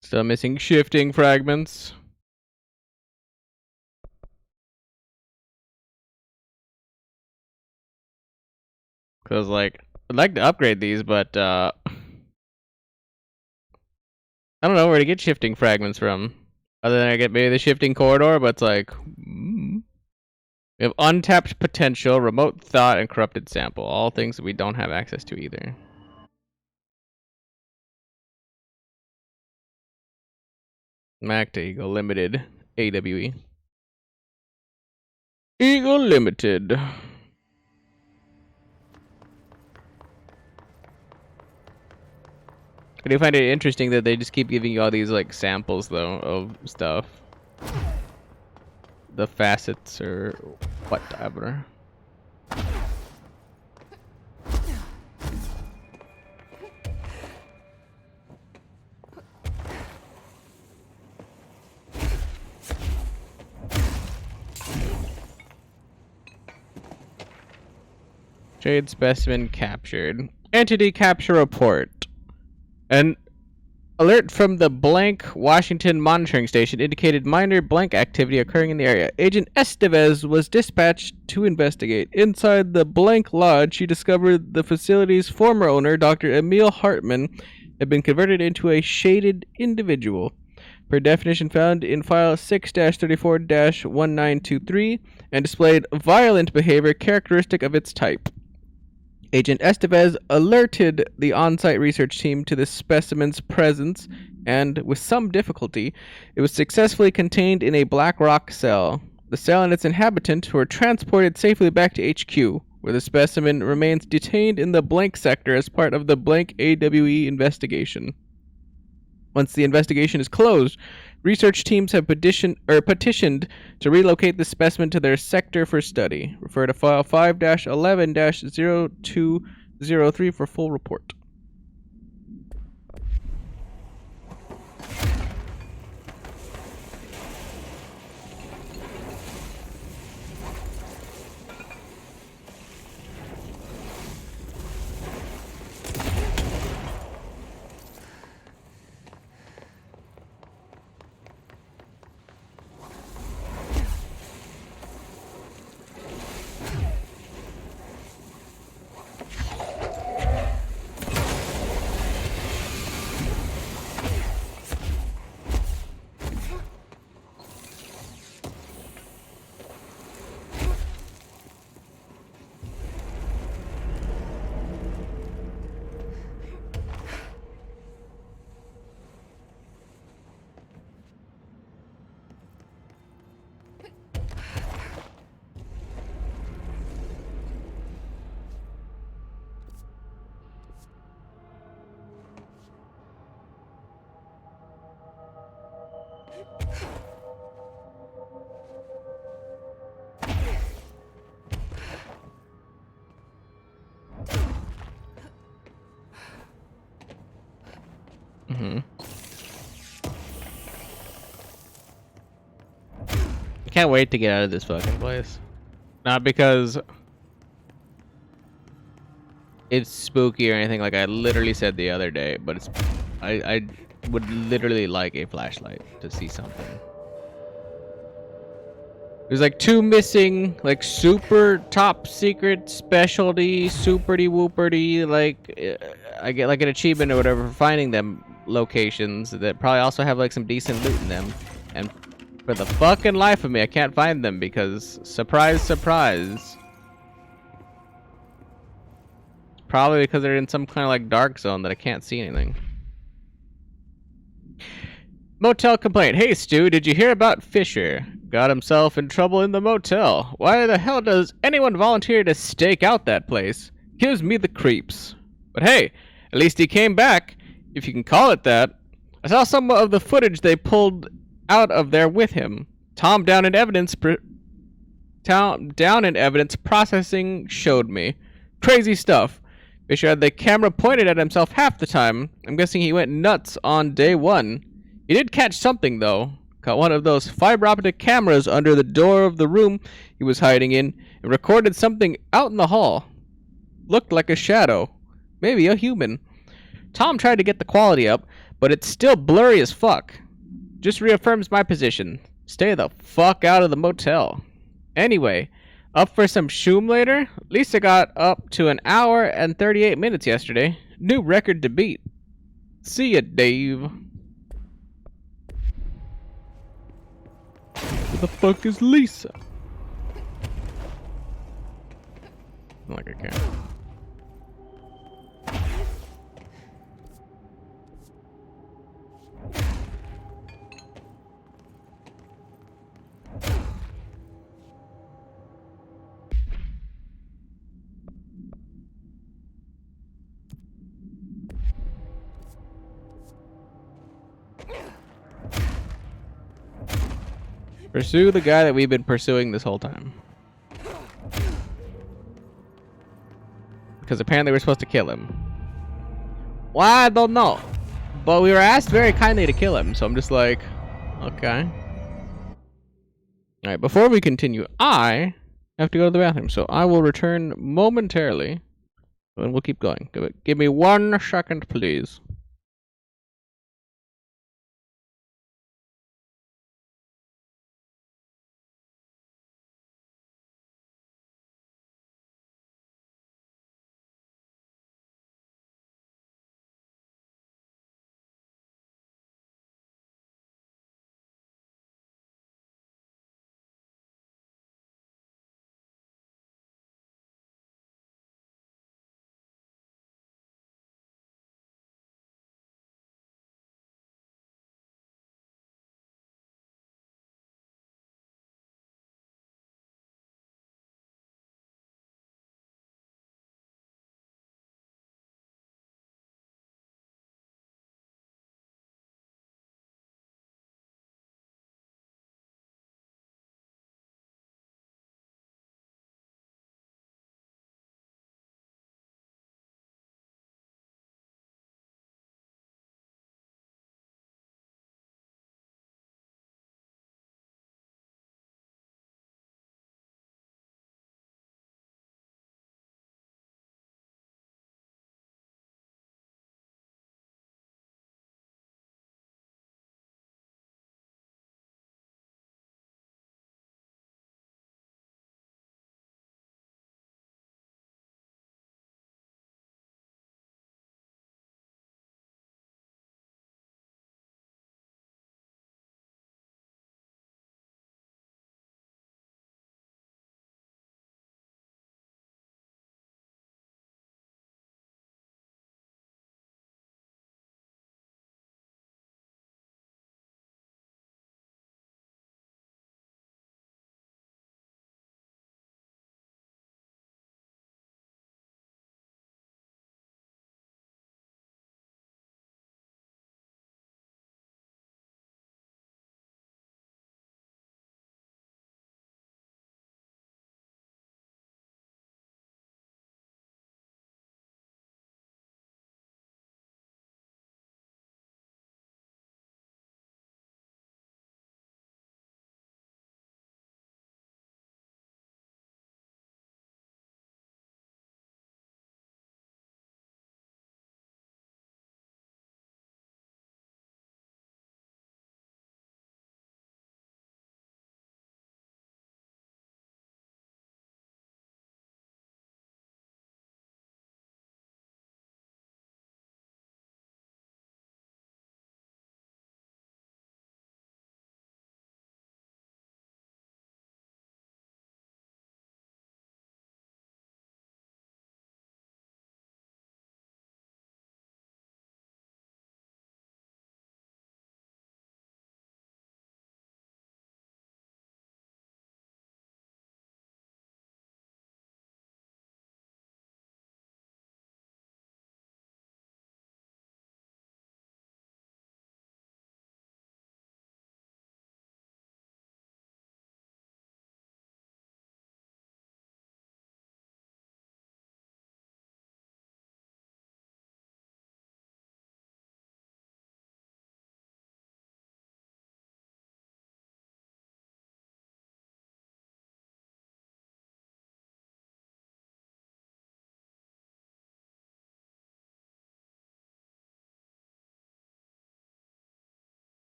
A: Still missing shifting fragments. Cause like, I'd like to upgrade these, but I don't know where to get shifting fragments from. Other than I get maybe the shifting corridor, but it's like... We have untapped potential, remote thought, and corrupted sample. All things that we don't have access to either. Back to Eagle Limited. AWE. Eagle Limited. I do find it interesting that they just keep giving you all these like samples though of stuff. The facets or whatever. Trade specimen captured. Entity capture report. An alert from the blank Washington monitoring station indicated minor blank activity occurring in the area. Agent Estevez was dispatched to investigate. Inside the blank lodge, she discovered the facility's former owner, Dr. Emil Hartman, had been converted into a shaded individual, per definition found in file 6-34-1923, and displayed violent behavior characteristic of its type. Agent Estevez alerted the on-site research team to the specimen's presence, and, with some difficulty, it was successfully contained in a black rock cell. The cell and its inhabitant were transported safely back to HQ, where the specimen remains detained in the blank sector as part of the blank AWE investigation. Once the investigation is closed, research teams have petitioned to relocate the specimen to their sector for study. Refer to file 5-11-0203 for full report. I can't wait to get out of this fucking place. Not because it's spooky or anything, like I literally said the other day, but it's I would literally like a flashlight to see something. There's like 2 missing, like super top secret specialty, superty whooperty, like I get like an achievement or whatever for finding them locations that probably also have like some decent loot in them. And for the fucking life of me, I can't find them because surprise, surprise. Probably because they're in some kind of like dark zone that I can't see anything. Motel complaint. Hey Stu, did you hear about Fisher? Got himself in trouble in the motel. Why the hell does anyone volunteer to stake out that place? Gives me the creeps. But hey, at least he came back, if you can call it that. I saw some of the footage they pulled out of there with him. Tom down in evidence processing showed me. Crazy stuff. Fisher had the camera pointed at himself half the time. I'm guessing he went nuts on day 1. He did catch something, though. Caught one of those fiber optic cameras under the door of the room he was hiding in and recorded something out in the hall. Looked like a shadow. Maybe a human. Tom tried to get the quality up, but it's still blurry as fuck. Just reaffirms my position. Stay the fuck out of the motel. Anyway, up for some shoom later? Lisa got up to an hour and 38 minutes yesterday. New record to beat. See ya, Dave. Who the fuck is Lisa? Like I can. Pursue the guy that we've been pursuing this whole time. Because apparently we're supposed to kill him. Well, I don't know. But we were asked very kindly to kill him, so I'm just like, okay. Alright, before we continue, I have to go to the bathroom, so I will return momentarily. And we'll keep going. Give me 1 second, please.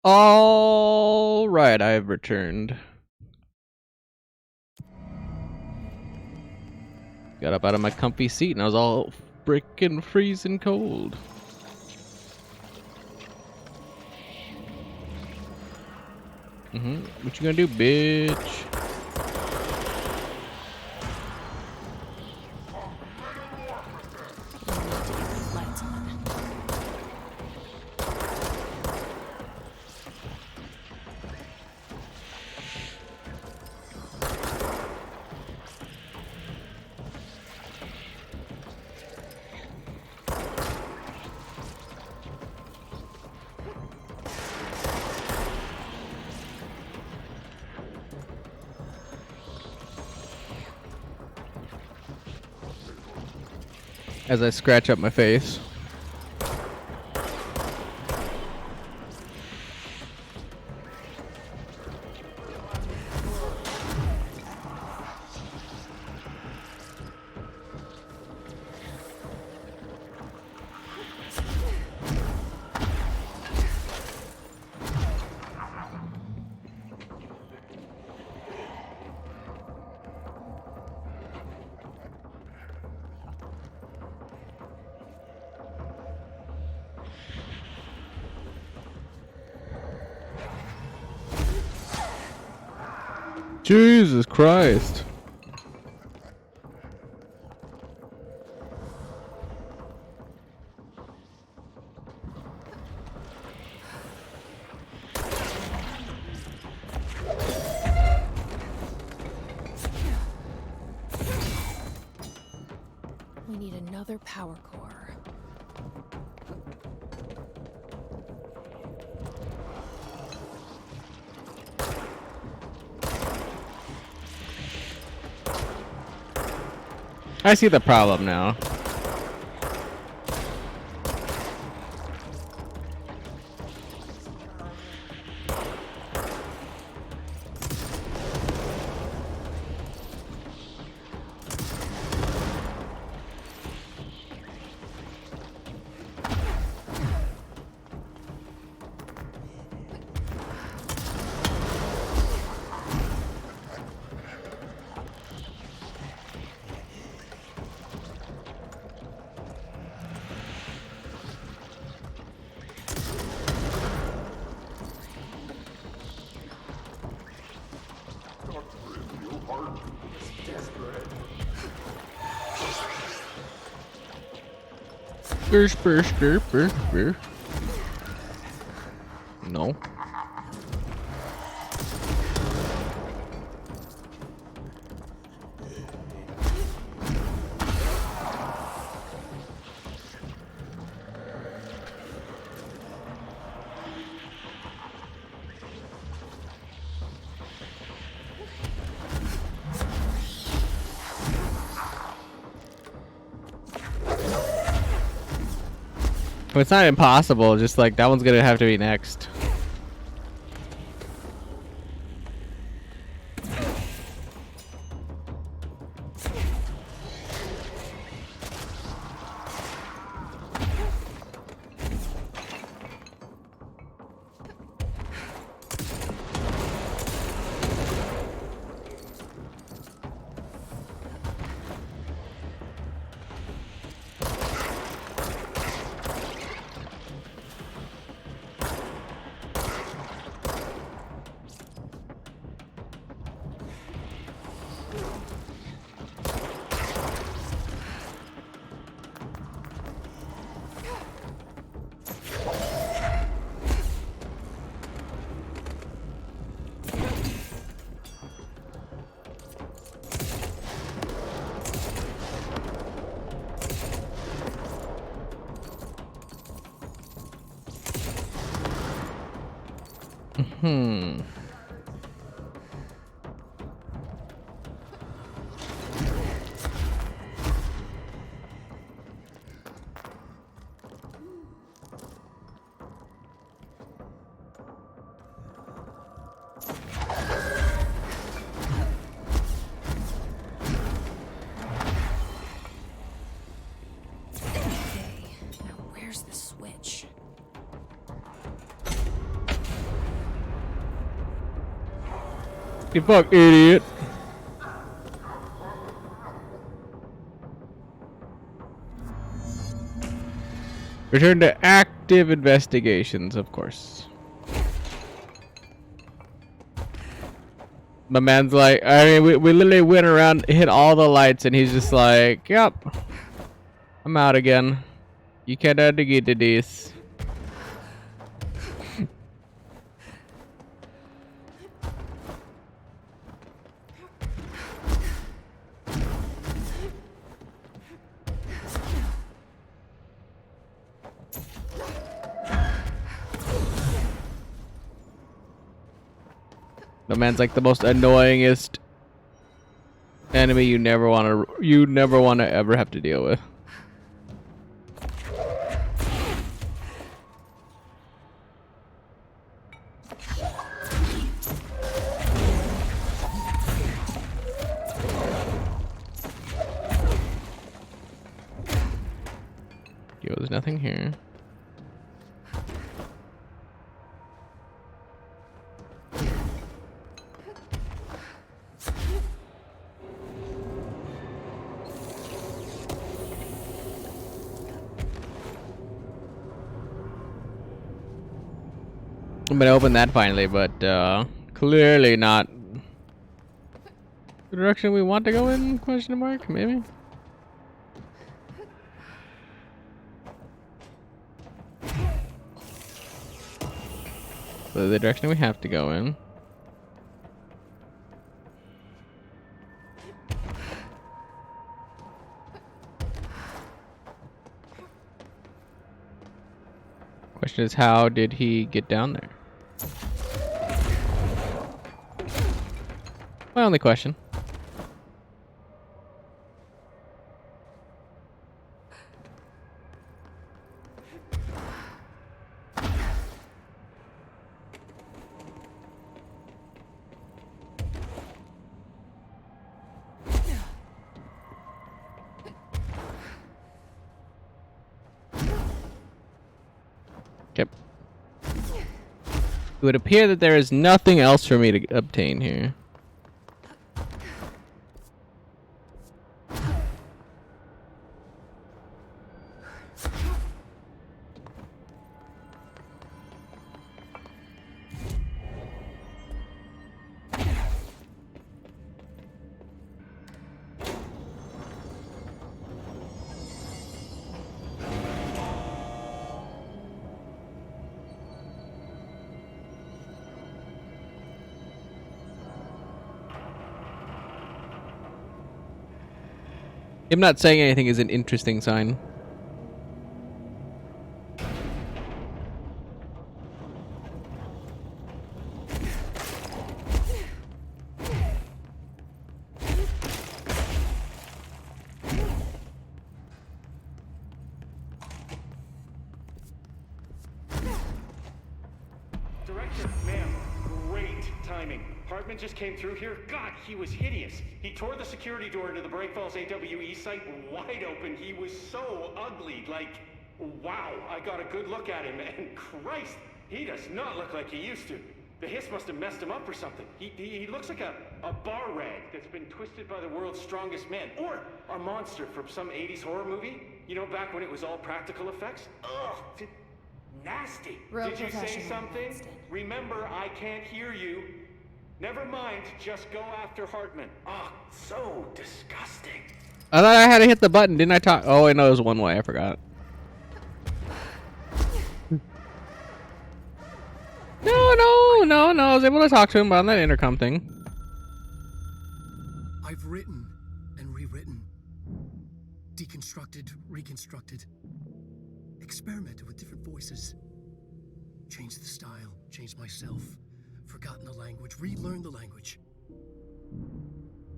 A: All right, I have returned. Got up out of my comfy seat and I was all freaking freezing cold. What you gonna do, bitch?
B: Lights on.
A: As I scratch up my face. Jesus Christ.
B: We need another power core.
A: I see the problem now. No. But it's not impossible, just like that one's gonna have to be next.
B: Okay, now where's the switch?
A: You fuck idiot. Return to active investigations, of course. My man's like, I mean, we literally went around, hit all the lights, and he's just like, yep, I'm out again. You can't get this. The man's like the most annoyingest enemy you never want to ever have to deal with. Yo, there's nothing here. I'm gonna open that finally, but clearly not the direction we want to go in, question mark, maybe? So the direction we have to go in. Question is, how did he get down there? My only question. Yep. It would appear that there is nothing else for me to obtain here. Him not saying anything is an interesting sign.
F: Director, ma'am, great timing. Hartman just came through here. God, he was hideous. He tore the security door into the Bright Falls AWE site wide open. He was so ugly. Like, wow, I got a good look at him, and Christ, he does not look like he used to. The hiss must have messed him up or something. He looks like a bar rag that's been twisted by the world's strongest man. Or a monster from some 80s horror movie. You know, back when it was all practical effects? Ugh, nasty.
D: Real
F: Did you say
D: professional,
F: something?
D: Winston.
F: Remember, I can't hear you. Never mind, just go after Hartman. Ah, so disgusting.
A: I thought I had to hit the button, didn't I talk? Oh, wait, no, it was one way, I forgot. No, I was able to talk to him on that intercom thing.
M: I've written and rewritten, deconstructed, reconstructed, experimented with different voices, changed the style, changed myself, forgotten the language, relearned the language.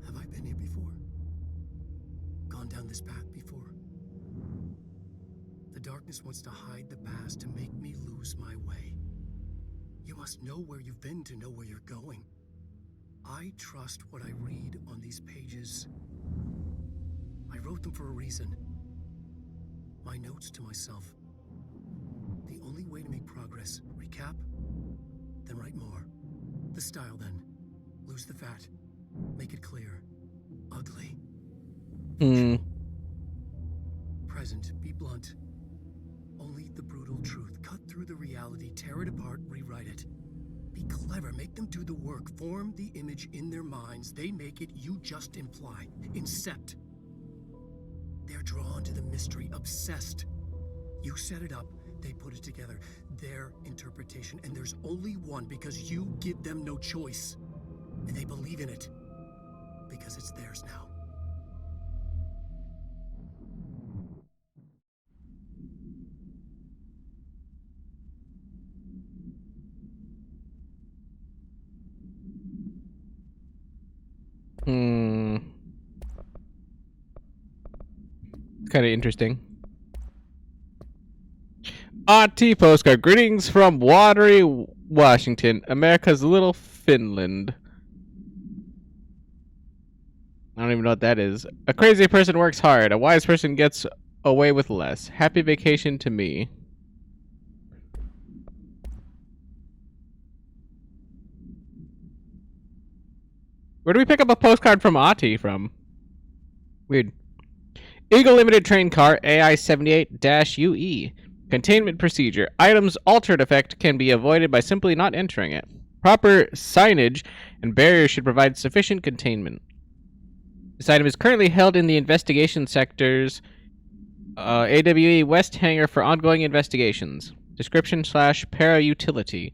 M: Have I been here before? Gone down this path before? The darkness wants to hide the past to make me lose my way. You must know where you've been to know where you're going. I trust what I read on these pages. I wrote them for a reason. My notes to myself. The only way to make progress, recap, then write more. The style then. Lose Reduce the fat. Make it clear. Ugly. Present. Be blunt. Only the brutal truth. Cut through the reality, tear it apart, rewrite it. Be clever. Make them do the work. Form the image in their minds. They make it. You just imply. Incept. They're drawn to the mystery. Obsessed. You set it up. They put it together. Their interpretation. And there's only one because you give them no choice. And they believe in it. Because it's theirs now.
A: Kind of interesting. RT postcard. Greetings from Watery, Washington, America's little Finland. I don't even know what that is. A crazy person works hard. A wise person gets away with less. Happy vacation to me. Where do we pick up a postcard from Ati from? Weird. Eagle Limited Train Car AI78-UE. Containment procedure. Items altered effect can be avoided by simply not entering it. Proper signage and barriers should provide sufficient containment. This item is currently held in the investigation sector's AWE West hangar for ongoing investigations. Description / para-utility.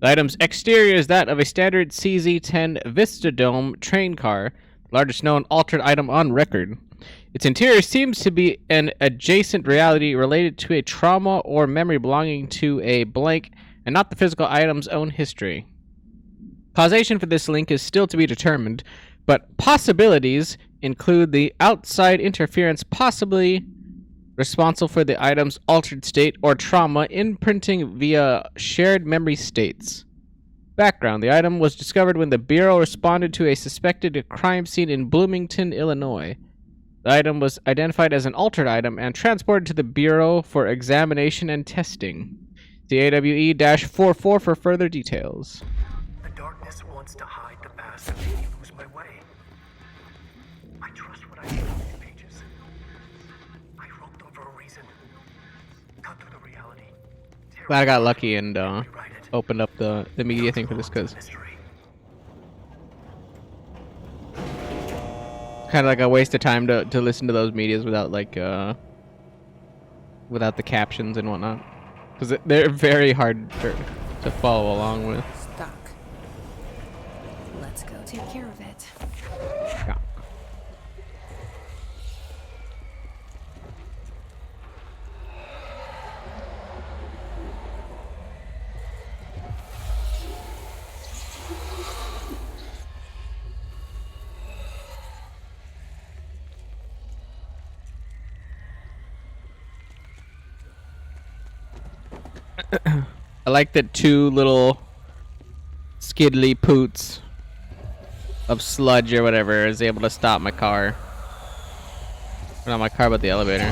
A: The item's exterior is that of a standard CZ-10 Vistadome train car, the largest known altered item on record. Its interior seems to be an adjacent reality related to a trauma or memory belonging to a blank and not the physical item's own history. Causation for this link is still to be determined, but possibilities include the outside interference possibly responsible for the item's altered state or trauma imprinting via shared memory states. Background. The item was discovered when the Bureau responded to a suspected crime scene in Bloomington, Illinois. The item was identified as an altered item and transported to the Bureau for examination and testing. See AWE-44 for further details.
M: The darkness wants to hide the past and make me lose my way. I trust what I read on these pages. I wrote them for a reason. Cut through the reality.
A: Glad I got lucky and opened up the media thing for this because kind of like a waste of time to listen to those medias without like without the captions and whatnot, because they're very hard to follow along with.
B: Stuck. Let's go take care of it.
A: Yeah. I like that two little skiddly poots of sludge or whatever is able to stop my car. Or not my car, but the elevator.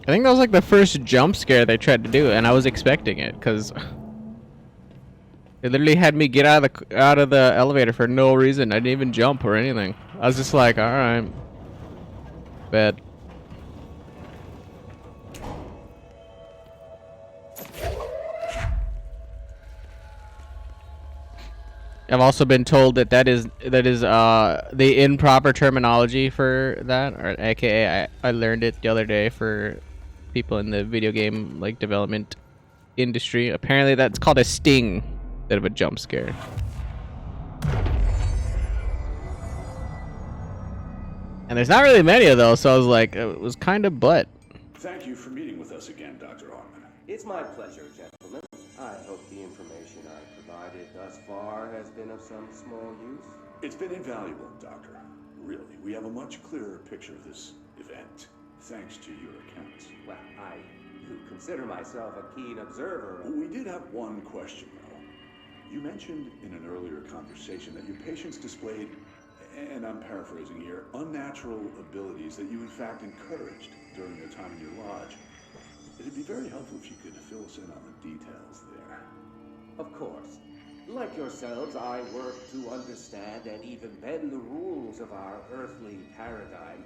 A: I think that was like the first jump scare they tried to do, and I was expecting it because it literally had me get out of the elevator for no reason. I didn't even jump or anything. I was just like, all right, bad. I've also been told that is the improper terminology for that, or AKA I learned it the other day for people in the video game like development industry. Apparently that's called a sting instead of a jump scare. And there's not really many of those, so I was like, it was kind of butt.
L: Thank you for meeting with us again, Dr. Hartman.
E: It's my pleasure, gentlemen. I hope the information I provided
N: provided thus far has been of some small use?
L: It's been invaluable, Doctor. Really, we have a much clearer picture of this event, thanks to your accounts.
N: Well, I do consider myself a keen observer.
L: We did have one question, though. You mentioned in an earlier conversation that your patients displayed, and I'm paraphrasing here, unnatural abilities that you in fact encouraged during their time in your lodge. It'd be very helpful if you could fill us in on the details there.
N: Of course. Like yourselves, I work to understand and even bend the rules of our earthly paradigm.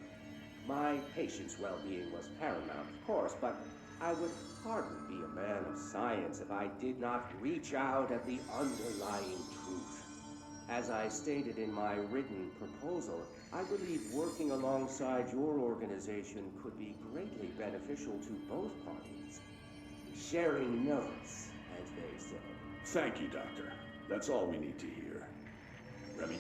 N: My patient's well-being was paramount, of course, but I would hardly be a man of science if I did not reach out at the underlying truth. As I stated in my written proposal, I believe working alongside your organization could be greatly beneficial to both parties. Sharing notes, as they say.
L: Thank you, Doctor. That's all we need to hear. Remy?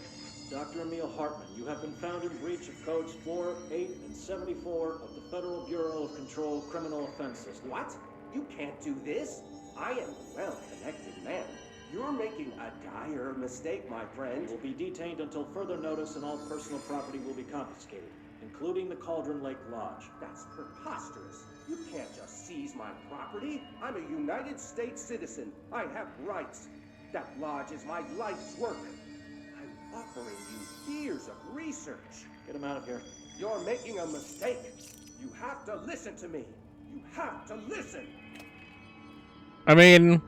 O: Dr. Emil Hartman, you have been found in breach of codes 4, 8, and 74 of the Federal Bureau of Control Criminal Offenses.
N: What? You can't do this. I am a well-connected man. You're making a dire mistake, my friend.
O: You will be detained until further notice, and all personal property will be confiscated, including the Cauldron Lake Lodge.
N: That's preposterous. You can't just seize my property. I'm a United States citizen. I have rights. That lodge is my life's work. I'm offering you years of research.
O: Get him out of here.
N: You're making a mistake. You have to listen to me. You have to listen.
A: I mean,